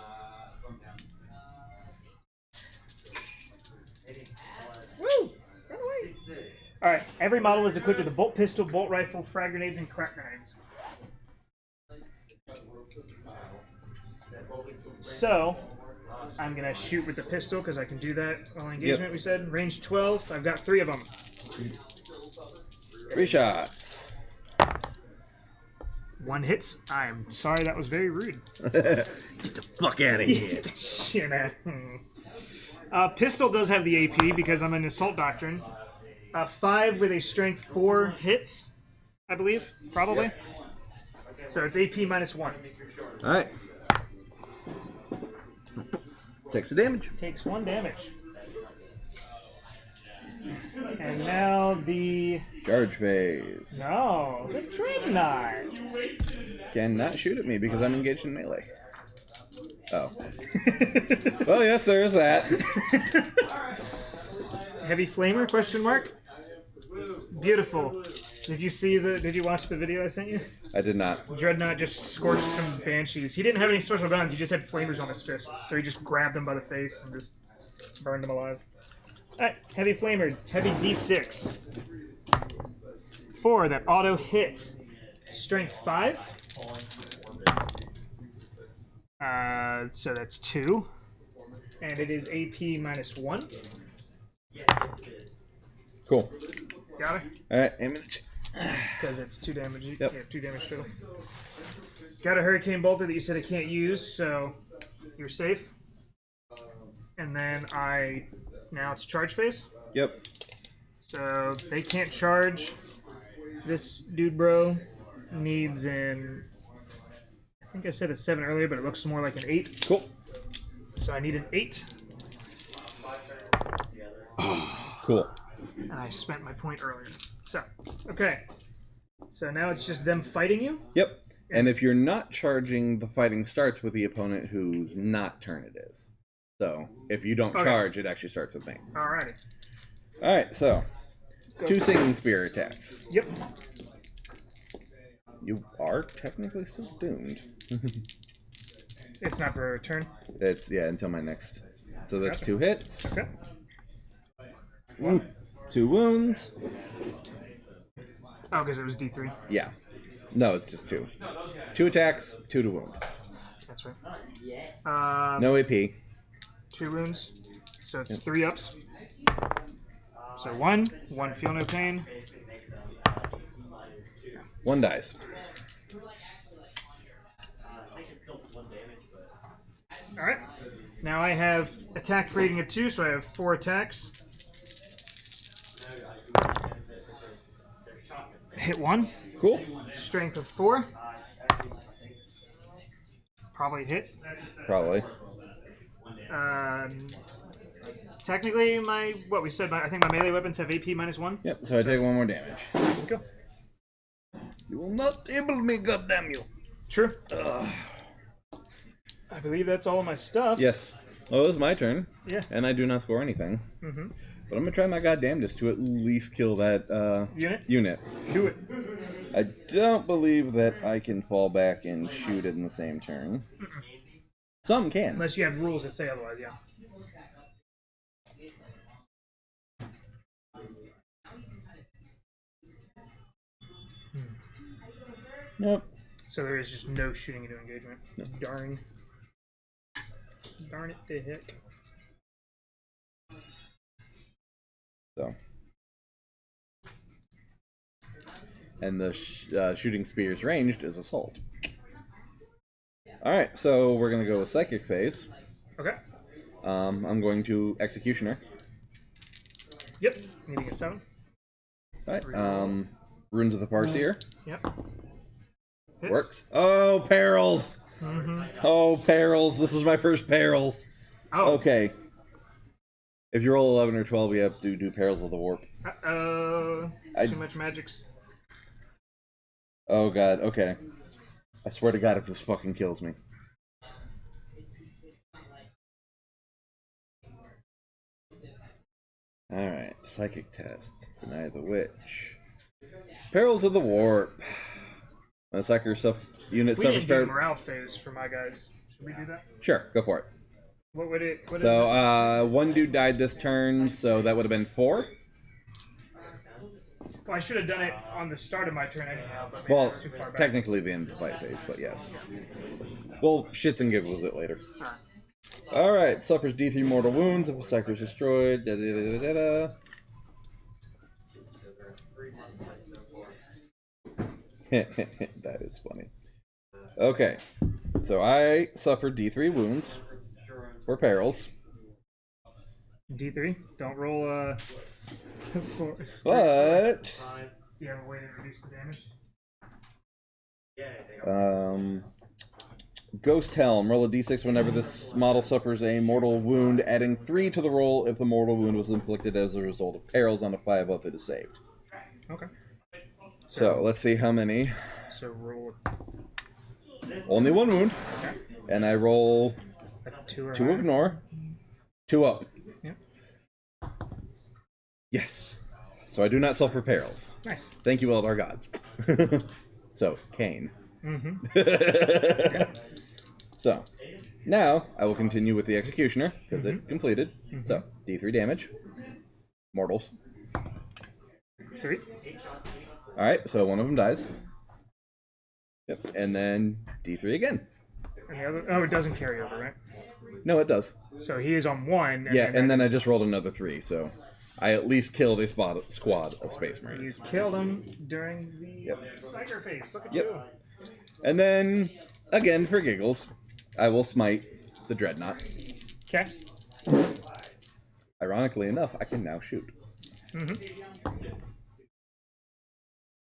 Woo! Alright, every model is equipped with a bolt pistol, bolt rifle, frag grenades, and crack grenades. So, I'm going to shoot with the pistol because I can do that on engagement, we said. Range 12, I've got 3 of them. 3 shots. 1 hits. I'm sorry, that was very rude. Get the fuck out of here. Shit, pistol does have the AP because I'm an Assault Doctrine. 5 with a Strength 4 hits, I believe, probably. Yep. So it's AP -1. Alright. Takes the damage. Takes 1 damage. And now the... Charge phase. No, the Dreadnought. Cannot shoot at me because I'm engaged in melee. Oh. Well, yes, there is that. Heavy Flamer, question mark? Beautiful. Did you watch the video I sent you? I did not. Dreadnought just scorched some banshees. He didn't have any special guns, he just had flamers on his fists. So he just grabbed them by the face and just burned them alive. Alright, heavy flamer, heavy D6. 4, that auto hit. Strength 5. So that's 2. And it is AP -1. Cool. Got it? Alright, aim it. Because it's 2 damage. Yep. Yeah, 2 damage total. Got a Hurricane Bolter that you said I can't use, so you're safe. And then now it's charge phase. Yep. So they can't charge. This dude bro needs I think I said a 7 earlier, but it looks more like an 8. Cool. So I need an 8. Cool. And I spent my point earlier. So, okay. So now it's just them fighting you? Yep. And if you're not charging, the fighting starts with the opponent whose not turn it is. So if you don't charge, it actually starts with me. Alrighty. Alright, so 2 Singing Spear attacks. Yep. You are technically still doomed. It's not for a turn? It's, yeah, until my next. So that's 2 hits. Okay. 2 wounds. Oh, because it was D3. Yeah. No, it's just 2. 2 attacks, 2 to wound. That's right. No AP. 2 wounds. So it's 3 ups. So 1 feel no pain. 1 dies. Alright. Now I have attack rating of 2, so I have 4 attacks. Hit 1. Cool. Strength of 4. Probably hit. Probably. Technically, I think my melee weapons have AP -1. Yep, so I take 1 more damage. Go. You will not able me, goddamn you. True. I believe that's all of my stuff. Yes. Oh, it's my turn. Yeah. And I do not score anything. Mm-hmm. But I'm going to try my goddamnedest to at least kill that unit. Do it. I don't believe that I can fall back and shoot it in the same turn. Some can. Unless you have rules that say otherwise, yeah. Nope. So there is just no shooting into engagement. Nope. Darn. Darn it to heck. So. And the shooting spear's ranged is assault. Alright, so we're going to go with Psychic Phase. Okay. I'm going to Executioner. Yep. Needing a 7. Alright, Runes of the Farseer. Yep. Hits. Works. Oh, perils! Mm-hmm. Oh, perils. This is my first perils. Oh. Okay. If you roll 11 or 12, you have to do Perils of the Warp. Too much magics. Oh, God. Okay. I swear to God if this fucking kills me. Alright. Psychic test. Deny the Witch. Perils of the Warp. When a psychic unit We suffers didn't do start. morale phase for my guys. Should we do that? Sure, go for it. What would it? What is So, one dude died this turn, so that would have been 4. Well, I should have done it on the start of my turn anyhow, but maybe Well, that's too far back. technically the end of the fight phase, but yes. Well, shits and giggles it later. Alright, suffers D3 mortal wounds if a psychic is destroyed. Da, da, da, da, da, da. That is funny. Okay, so I suffered D3 wounds for perils. D3. Don't roll But you have a way to reduce the damage? Ghost Helm. Roll a d6 whenever this model suffers a mortal wound, adding 3 to the roll if the mortal wound was inflicted as a result of perils. On a 5 up, it is saved. Okay. So let's see how many. So roll Only 1 wound. okay. And I roll A 2 or 2 higher. ignore. 2 up. Yep. Yes. So I do not suffer perils. Nice. Thank you, Eldar gods. So, Kane. Mm-hmm. So, now I will continue with the Executioner, because it completed. So, D3 damage. Mortals. 3. Alright, so one of them dies. Yep, and then D3 again. And the other, oh, it doesn't carry over, right? No, it does. So he is on 1. Yeah, and then I just rolled another 3, so I at least killed a squad of Space You Marines. killed him during the Psyker phase. Look at you. And then, again, for giggles, I will smite the Dreadnought. Okay. Ironically enough, I can now shoot. Mm-hmm.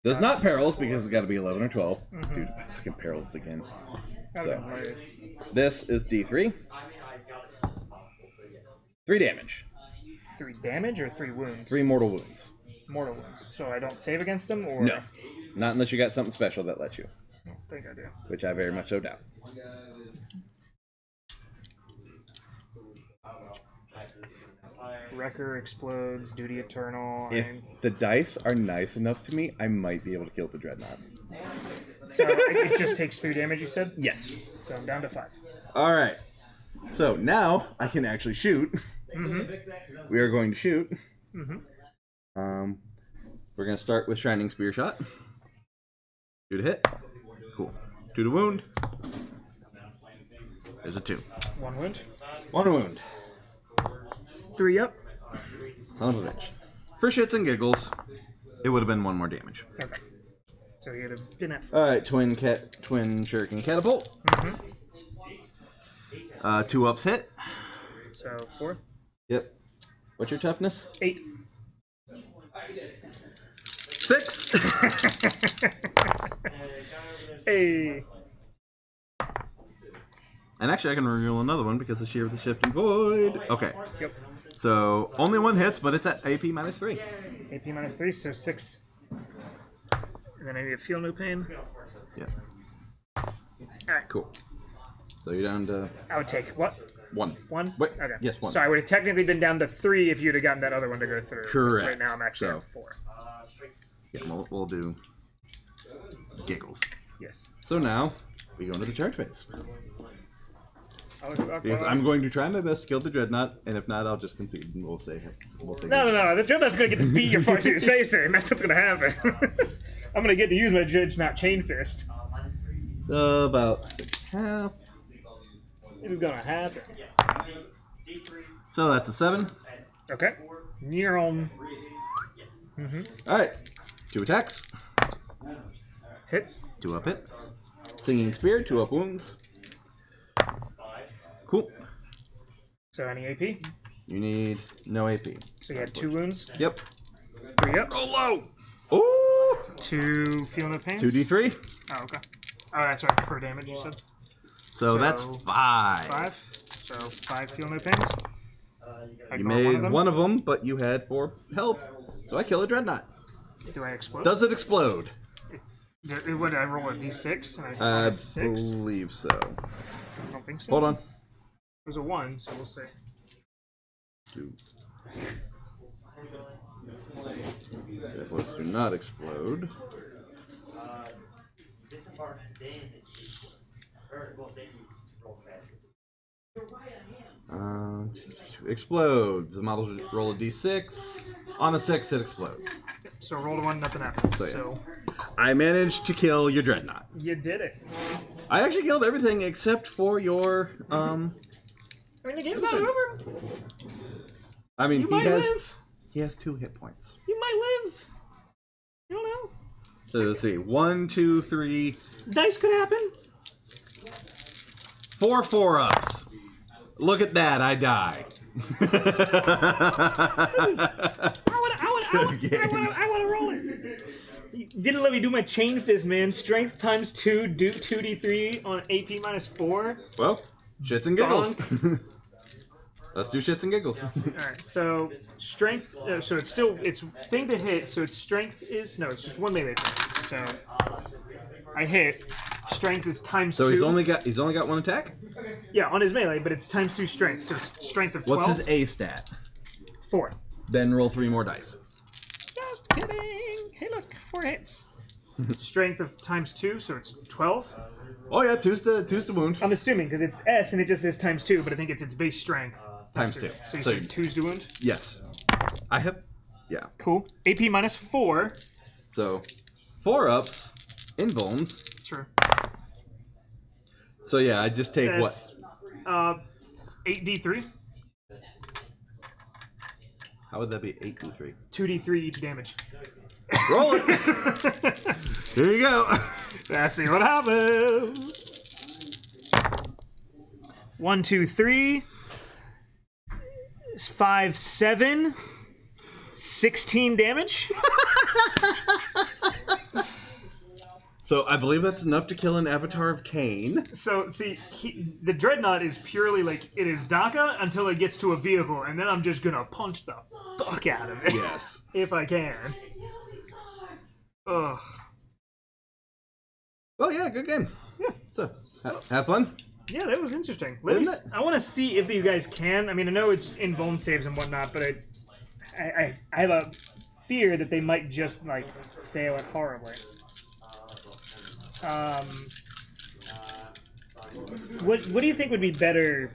Does not perils because it's got to be 11 or 12. Dude, I fucking perils again. So, this is D3. 3 damage. 3 damage or 3 wounds? 3 mortal wounds. Mortal wounds. So I don't save against them, or No. Not unless you got something special that lets you. I think I do. Which I very much so doubt. Wrecker explodes, Duty Eternal. If the dice are nice enough to me, I might be able to kill the Dreadnought. So it just takes 3 damage, you said? Yes. So I'm down to 5. Alright. So now I can actually shoot. Mm-hmm. We are going to shoot. Mm-hmm. We're going to start with Shining Spear Shot. 2 to hit. Cool. 2 to wound. There's a 2. 1 wound. 1 wound. 3 up. Son of a bitch. For shits and giggles, it would have been 1 more damage. Okay. So he would have been at 4. Alright, twin shuriken catapult. Mm-hmm. 2 ups hit. So 4. Yep. What's your toughness? 8. 6. Hey. And actually, I can reveal another one because of Shear of the Shifting Void. Okay. Yep. So only 1 hits, but it's at AP -3. AP -3, so 6. And then I need to feel no pain. Yeah. Alright. Cool. So you're down to I would take what? 1. 1? Wait. Okay. Yes, 1. So I would have technically been down to 3 if you'd have gotten that other one to go through. Correct. Right now I'm actually So- at 4. Yeah, we'll do giggles. Yes. So now we go into the charge phase. Okay. Because I'm going to try my best to kill the Dreadnought, and if not, I'll just concede and we'll say No. The Dreadnought's gonna get to beat your Farseer's face in. That's what's gonna happen. I'm gonna get to use my Dreadnought chainfist. So about 6.5. It is gonna happen. So that's a 7. Okay. Neuron. Alright. 2 attacks. Hits. 2 up hits. Singing Spear, 2 up wounds. Cool. So any AP? You need no AP. So you had 2 wounds, Yep. 3 ups. Low! Ooh! 2 feel no pains. 2d3. Oh, okay. Oh, that's right. Per damage, you said. So that's 5. 5. So 5 feel no pains. I You ignore made them. one of them, but you had 4 help. So I kill a Dreadnought. Do I explode? Does it explode? What did I roll a d6? And I I rolled a 6? believe so. I don't think so. Hold on. It was a 1, so we'll see. 2. Bullets do not explode. Explodes. The model should roll a d6. On the 6, it explodes. So roll a 1, nothing happens. So, yeah. So I managed to kill your Dreadnought. you did it. I actually killed everything except for your, I mean, the game's not over. I mean, You might live. he has 2 hit points. You might live. You don't know. So let's see. 1, 2, 3, Dice could happen. 4 4-ups. Look at that, I die. I want to roll it. You didn't let me do my chain fist, man. Strength times 2, do 2d3 on AP -4. Well, shits and giggles. Let's do shits and giggles. Alright, so strength, so it's thing to hit, so its strength is, no, it's just 1 melee thing. So I hit, strength is times 2. So he's only got 1 attack? Yeah, on his melee, but it's times 2 strength, so it's strength of 12. What's his A stat? 4. Then roll 3 more dice. Just kidding. Hey, look, 4 hits. Strength of times 2, so it's 12. Oh yeah, two's the wound. I'm assuming, because it's S and it just says times 2, but I think it's its base strength. Times 2. So you So said 2's to wound? yes. I have, yeah. Cool. AP -4. So 4-ups in bones. Sure. So yeah, I just take That's, what? 8d3. How would that be 8d3? 2d3 each damage. Roll it. Here you go. Let's see what happens. 1, 2, 3. 5, 7. 16 damage. So I believe that's enough to kill an Avatar of Cain. So, see, the Dreadnought is purely like, it is DACA until it gets to a vehicle, and then I'm just gonna punch the fuck out of it. Yes. If I can. Ugh. Oh yeah, good game. Yeah. So have fun. Yeah, that was interesting. I want to see if these guys can. I mean, I know it's in vuln saves and whatnot, but I have a fear that they might just like fail it horribly. What do you think would be better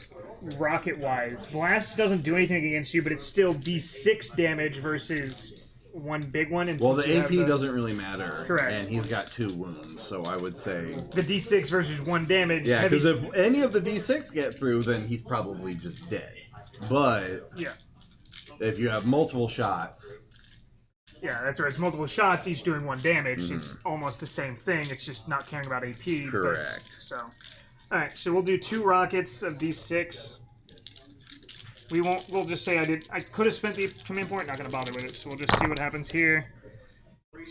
rocket-wise? Blast doesn't do anything against you, but it's still D6 damage versus one big one. And well, the since AP doesn't really matter. Correct. And he's got 2 wounds, so I would say... The D6 versus 1 damage. Yeah, because if any of the D6 get through, then he's probably just dead. But yeah, if you have multiple shots... Yeah, that's right. It's multiple shots, each doing 1 damage. It's almost the same thing. It's just not caring about AP. Correct. So, all right. So we'll do 2 rockets of D6. We won't. We'll just say I did. I could have spent the command point. Not going to bother with it. So we'll just see what happens here.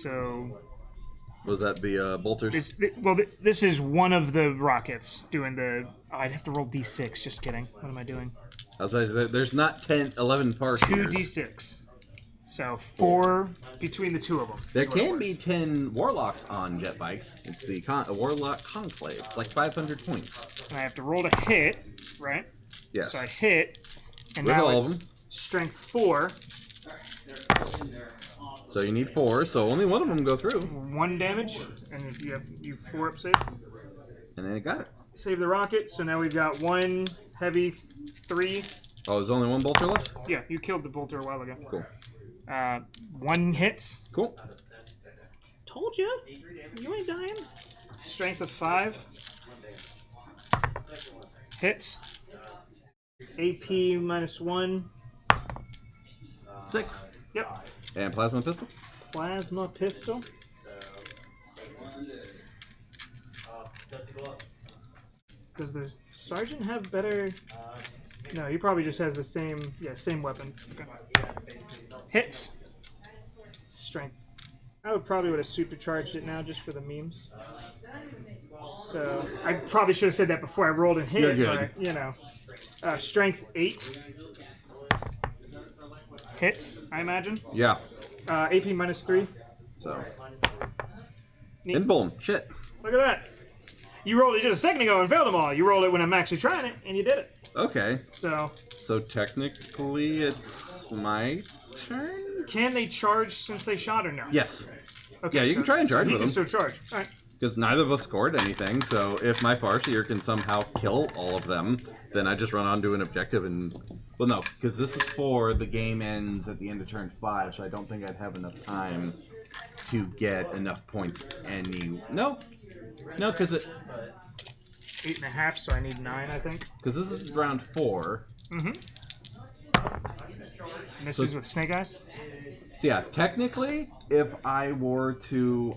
So. Was that the bolters? This is one of the rockets doing the. Oh, I'd have to roll D6. Just kidding. What am I doing? I was like, there's not 11 parts. 2 D6. So 4 between the 2 of them. There can be 10 warlocks on jet bikes. It's the warlock conclave. It's like 500 points. And I have to roll to hit, right? Yes. So I hit, and With now all it's of them. strength 4. So you need 4, so only one of them go through. 1 damage, and if you have 4 up save. And then it got it. Save the rocket. So now we've got 1 heavy, 3. Oh, there's only 1 bolter left? Yeah, you killed the bolter a while ago. Cool. 1 hits. Cool. Told you. You ain't dying. Strength of 5. Hits. AP -1. 6. Yep. And plasma pistol? Plasma pistol. Does the sergeant have better? No, he probably just has the same. Yeah, same weapon. Okay. Hits. Strength. I would have supercharged it now just for the memes. So I probably should have said that before I rolled and hit. You're good. But you know, strength 8. Hits, I imagine. Yeah. AP -3. So. Neat. And boom. Shit. Look at that. You rolled it just a second ago and failed them all. You rolled it when I'm actually trying it, and you did it. Okay. So technically it's my turn? can they charge since they shot or no? Yes. Okay, Yeah, you can try and charge you with can them. still charge. All right. Because neither of us scored anything, so if my Farseer can somehow kill all of them, then I just run on to an objective and... Well, no, because this is 4, the game ends at the end of turn 5, so I don't think I'd have enough time to get enough points No, because it... 8.5, so I need 9, I think. Because this is round 4. And this is with Snake Eyes? So yeah, technically, if I were to...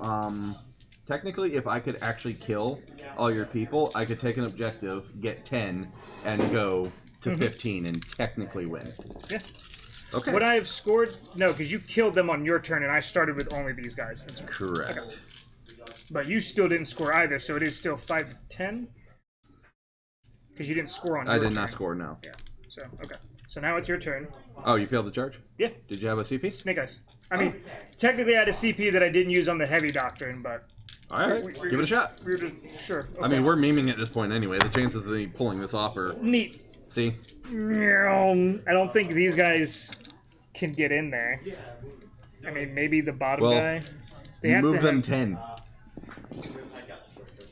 Technically, if I could actually kill all your people, I could take an objective, get 10, and go to 15 and technically win. Yeah. Okay. Would I have scored? No, because you killed them on your turn, and I started with only these guys. That's right. Correct. Okay. But you still didn't score either, so it is still 5-10? Because you didn't score on your I turn. did not score, no. Yeah. So, okay. So now it's your turn. Oh, you failed the charge? Yeah. Did you have a CP? Snake Eyes. I mean, technically I had a CP that I didn't use on the Heavy Doctrine, but... Alright, give it a shot. We were just... Sure. Okay. I mean, we're memeing at this point anyway. The chances of me pulling this off are... Neat. See? I don't think these guys can get in there. I mean, maybe the bottom guy. They You have move to them have... 10.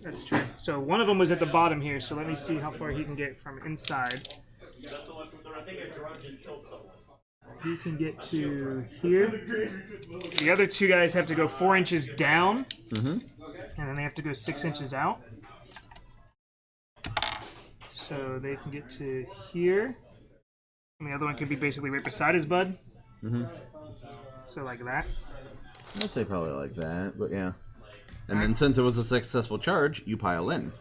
That's true. So one of them was at the bottom here, so let me see how far he can get from inside. He can get to here. The other 2 guys have to go 4 inches down, and then they have to go 6 inches out. So they can get to here. And the other one could be basically right beside his bud. So like that. I'd say probably like that, but yeah. And then since it was a successful charge, you pile in.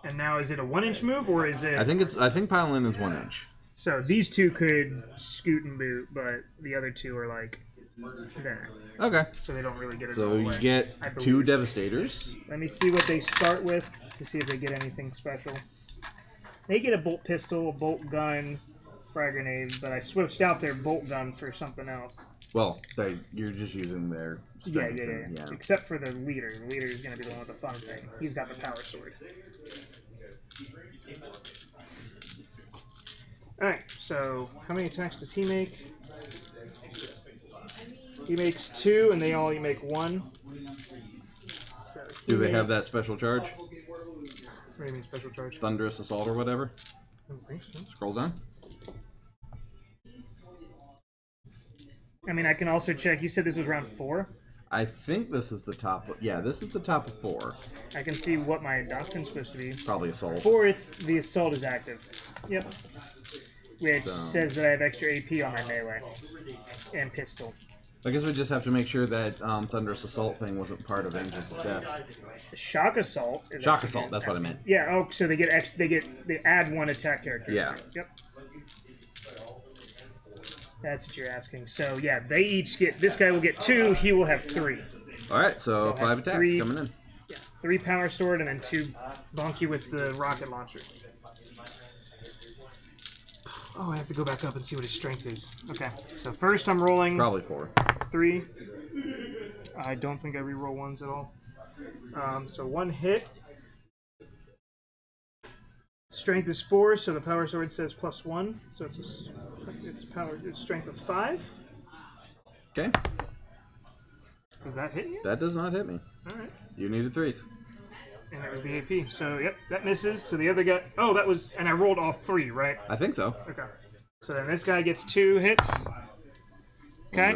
And now is it a 1-inch move or is it? I think pile in is 1 inch. So these 2 could scoot and boot, but the other 2 are like there. Okay. So they don't really get it. So you get 2 Devastators. Let me see what they start with to see if they get anything special. They get a bolt pistol, a bolt gun, frag grenade, but I switched out their bolt gun for something else. Well, you're just using their strength. Yeah. Except for the leader. The leader is going to be the one with the fun thing. He's got the power sword. Alright, so how many attacks does he make? He makes 2, and they all make 1. So do they have that special charge? What do you mean special charge? Thunderous Assault or whatever? I don't think so. Scroll down. I mean, I can also check. You said this was round 4? I think this is the top. Yeah, this is the top of 4. I can see what my doctrine's supposed to be. Probably Assault. 4th, the Assault is active. Yep. Which says that I have extra AP on my melee. And pistol. I guess we just have to make sure that Thunderous Assault thing wasn't part of Angels of Death. Shock Assault. Shock Assault, that's what I meant. Yeah, oh, so they add 1 attack character. Yeah. Yep. That's what you're asking. So yeah, they each get. This guy will get 2. He will have 3. All right, so 5 attacks 3, coming in. Yeah, 3 power sword and then 2 bonk you with the rocket launcher. Oh, I have to go back up and see what his strength is. Okay, so first I'm rolling. Probably 4. 3. I don't think I reroll 1s at all. So 1 hit. Strength is 4, so the power sword says +1, so it's strength of 5. Okay. Does that hit you? That does not hit me. All right. You needed 3s. And that was the AP. So yep, that misses. So the other guy. Oh, that was. And I rolled all 3, right? I think so. Okay. So then this guy gets 2 hits. Okay.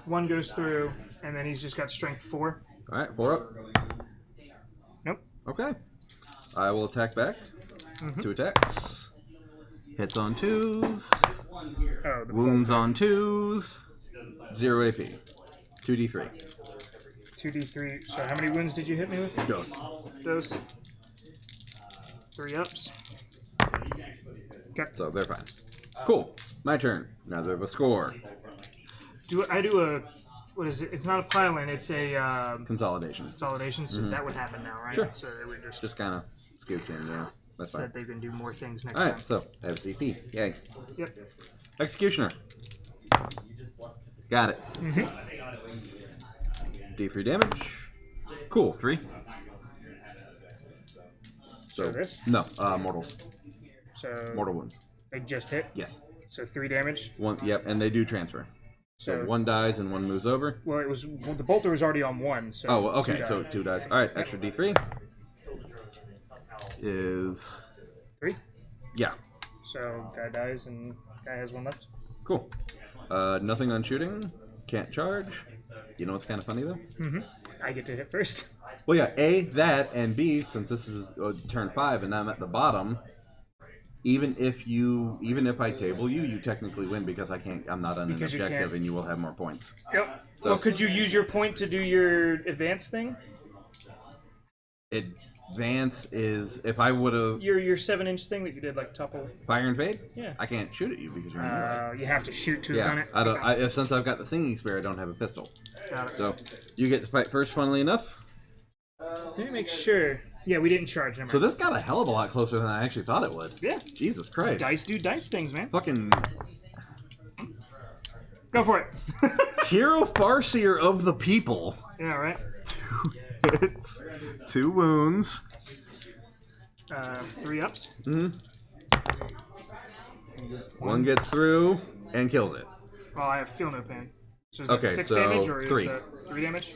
1 goes through, and then he's just got strength 4. All right, 4 up. Nope. Okay. I will attack back. 2 attacks. Hits on 2s. Oh, Wounds on 2s. 0 AP. 2d3. 2d3. So how many wounds did you hit me with? Dose. 3 ups. Okay. So they're fine. Cool. My turn. Now they have a score. I do a... What is it? It's not a pile-in, it's a... Consolidation. Consolidation, so that would happen now, right? Sure. So they would just kind of scooped in, yeah. That's so fine. that they can do more things next Alright, time. so I have CP. Yay. Yep. Executioner. Got it. D3 damage. Cool. 3. So this? No, mortals. So Mortal wounds. they just hit? Yes. So 3 damage? 1. Yep, and they do transfer. So So 1 dies and 1 moves over. Well, the bolter was already on 1, so... Oh, okay, 2 so died. 2 dies. Alright, extra D3 is... 3? Yeah. So guy dies and guy has 1 left. Cool. Nothing on shooting. Can't charge. You know what's kind of funny, though? I get to hit first. Well, yeah, A, that, and B, since this is turn 5 and I'm at the bottom, even if I table you, you technically win because I'm not on Because an you objective can't- and you will have more points. Yep. So- Well, could you use your point to do your advance thing? Advance is, if I would have... Your 7-inch thing that you did, like topple. Fire and Fade? Yeah. I can't shoot at you because you're in melee. You have to shoot to have Yeah, done it. since I've got the singing spear, I don't have a pistol. Got it. So, you get to fight first, funnily enough. Let me make sure. Yeah, we didn't charge. Never So mind. this got a hell of a lot closer than I actually thought it would. Yeah. Jesus Christ. Dice do dice things, man. Fucking Go for it. hero farseer of the people. Yeah, right. 2 hits, 2 wounds. 3 ups. 1 gets through and kills it. Well, I have feel no pain. So is Okay, that 6 so damage or 3. is that 3 damage?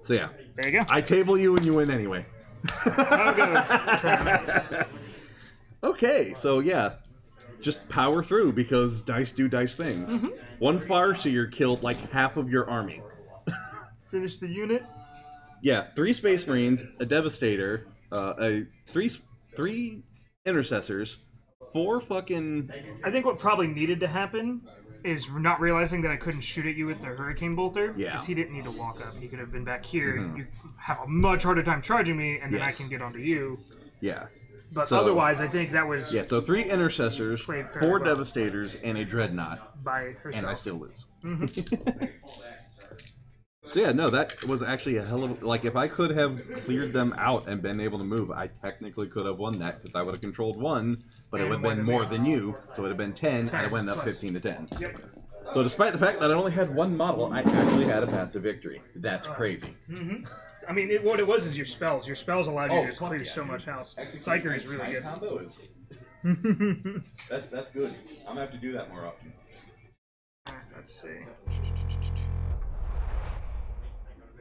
So yeah, There you go. I table you and you win anyway. How it goes. Okay, so yeah, just power through because dice do dice things. 1 farseer killed like half of your army. Finish the unit. Yeah, 3 Space Marines, a Devastator, 3 Intercessors, 4 fucking... I think what probably needed to happen is not realizing that I couldn't shoot at you with the Hurricane Bolter. Yeah. Because he didn't need to walk up. He could have been back here. You have a much harder time charging me, and then I Yes. can get onto you. Yeah. But So- otherwise, I think that was Yeah, so 3 Intercessors, Played 4 fairly well. Devastators, and a Dreadnought, by herself. and I still lose. So yeah, no, that was actually a hell of a... Like, if I could have cleared them out and been able to move, I technically could have won that, because I would have controlled 1, but it would have been more than you, so it would have been 10, I'd have went up 15 to 10. Yep. So despite the fact that I only had 1 model, I actually had a path to victory. That's crazy. Mm-hmm. I mean, what it was is your spells. Your spells allowed you to just fuck clear yeah, so dude. much house. Actually, Psyker is really good. combo is... that's good. I'm gonna have to do that more often. Let's see.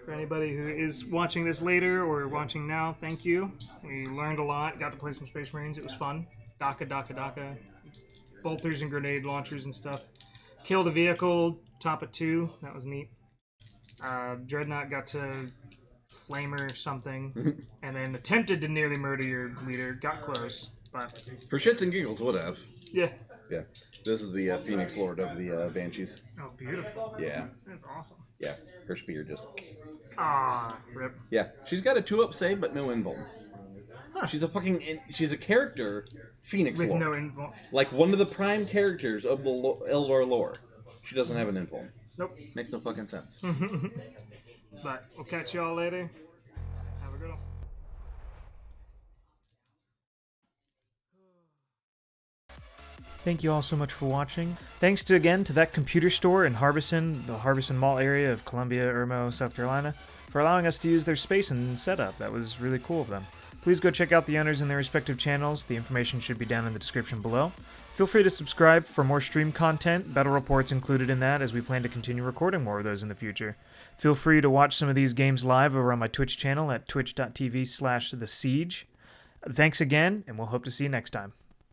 For anybody who is watching this later or watching now, thank you. We learned a lot. Got to play some Space Marines. It was fun. DACA. Bolters and grenade launchers and stuff. Killed a vehicle, top of 2. That was neat. Dreadnought got to flamer something, and then attempted to nearly murder your leader. Got close, but For shits and giggles, would have. yeah. Yeah. This is the Phoenix Lord of the Banshees. Oh, beautiful. Yeah. That's awesome. Yeah. Her spear just... Ah, rip. Yeah. She's got a 2-up save, but no invuln. Huh. She's a fucking... She's a character, Phoenix With Lord. no info. Like, one of the prime characters of the Eldar lore. She doesn't have an invuln. Nope. Makes no fucking sense. But we'll catch y'all later. Have a good one. Thank you all so much for watching. Thanks again to that computer store in Harbison, the Harbison Mall area of Columbia, Irmo, South Carolina, for allowing us to use their space and setup. That was really cool of them. Please go check out the owners and their respective channels. The information should be down in the description below. Feel free to subscribe for more stream content, battle reports included in that, as we plan to continue recording more of those in the future. Feel free to watch some of these games live over on my Twitch channel at twitch.tv/thesiege. Thanks again, and we'll hope to see you next time.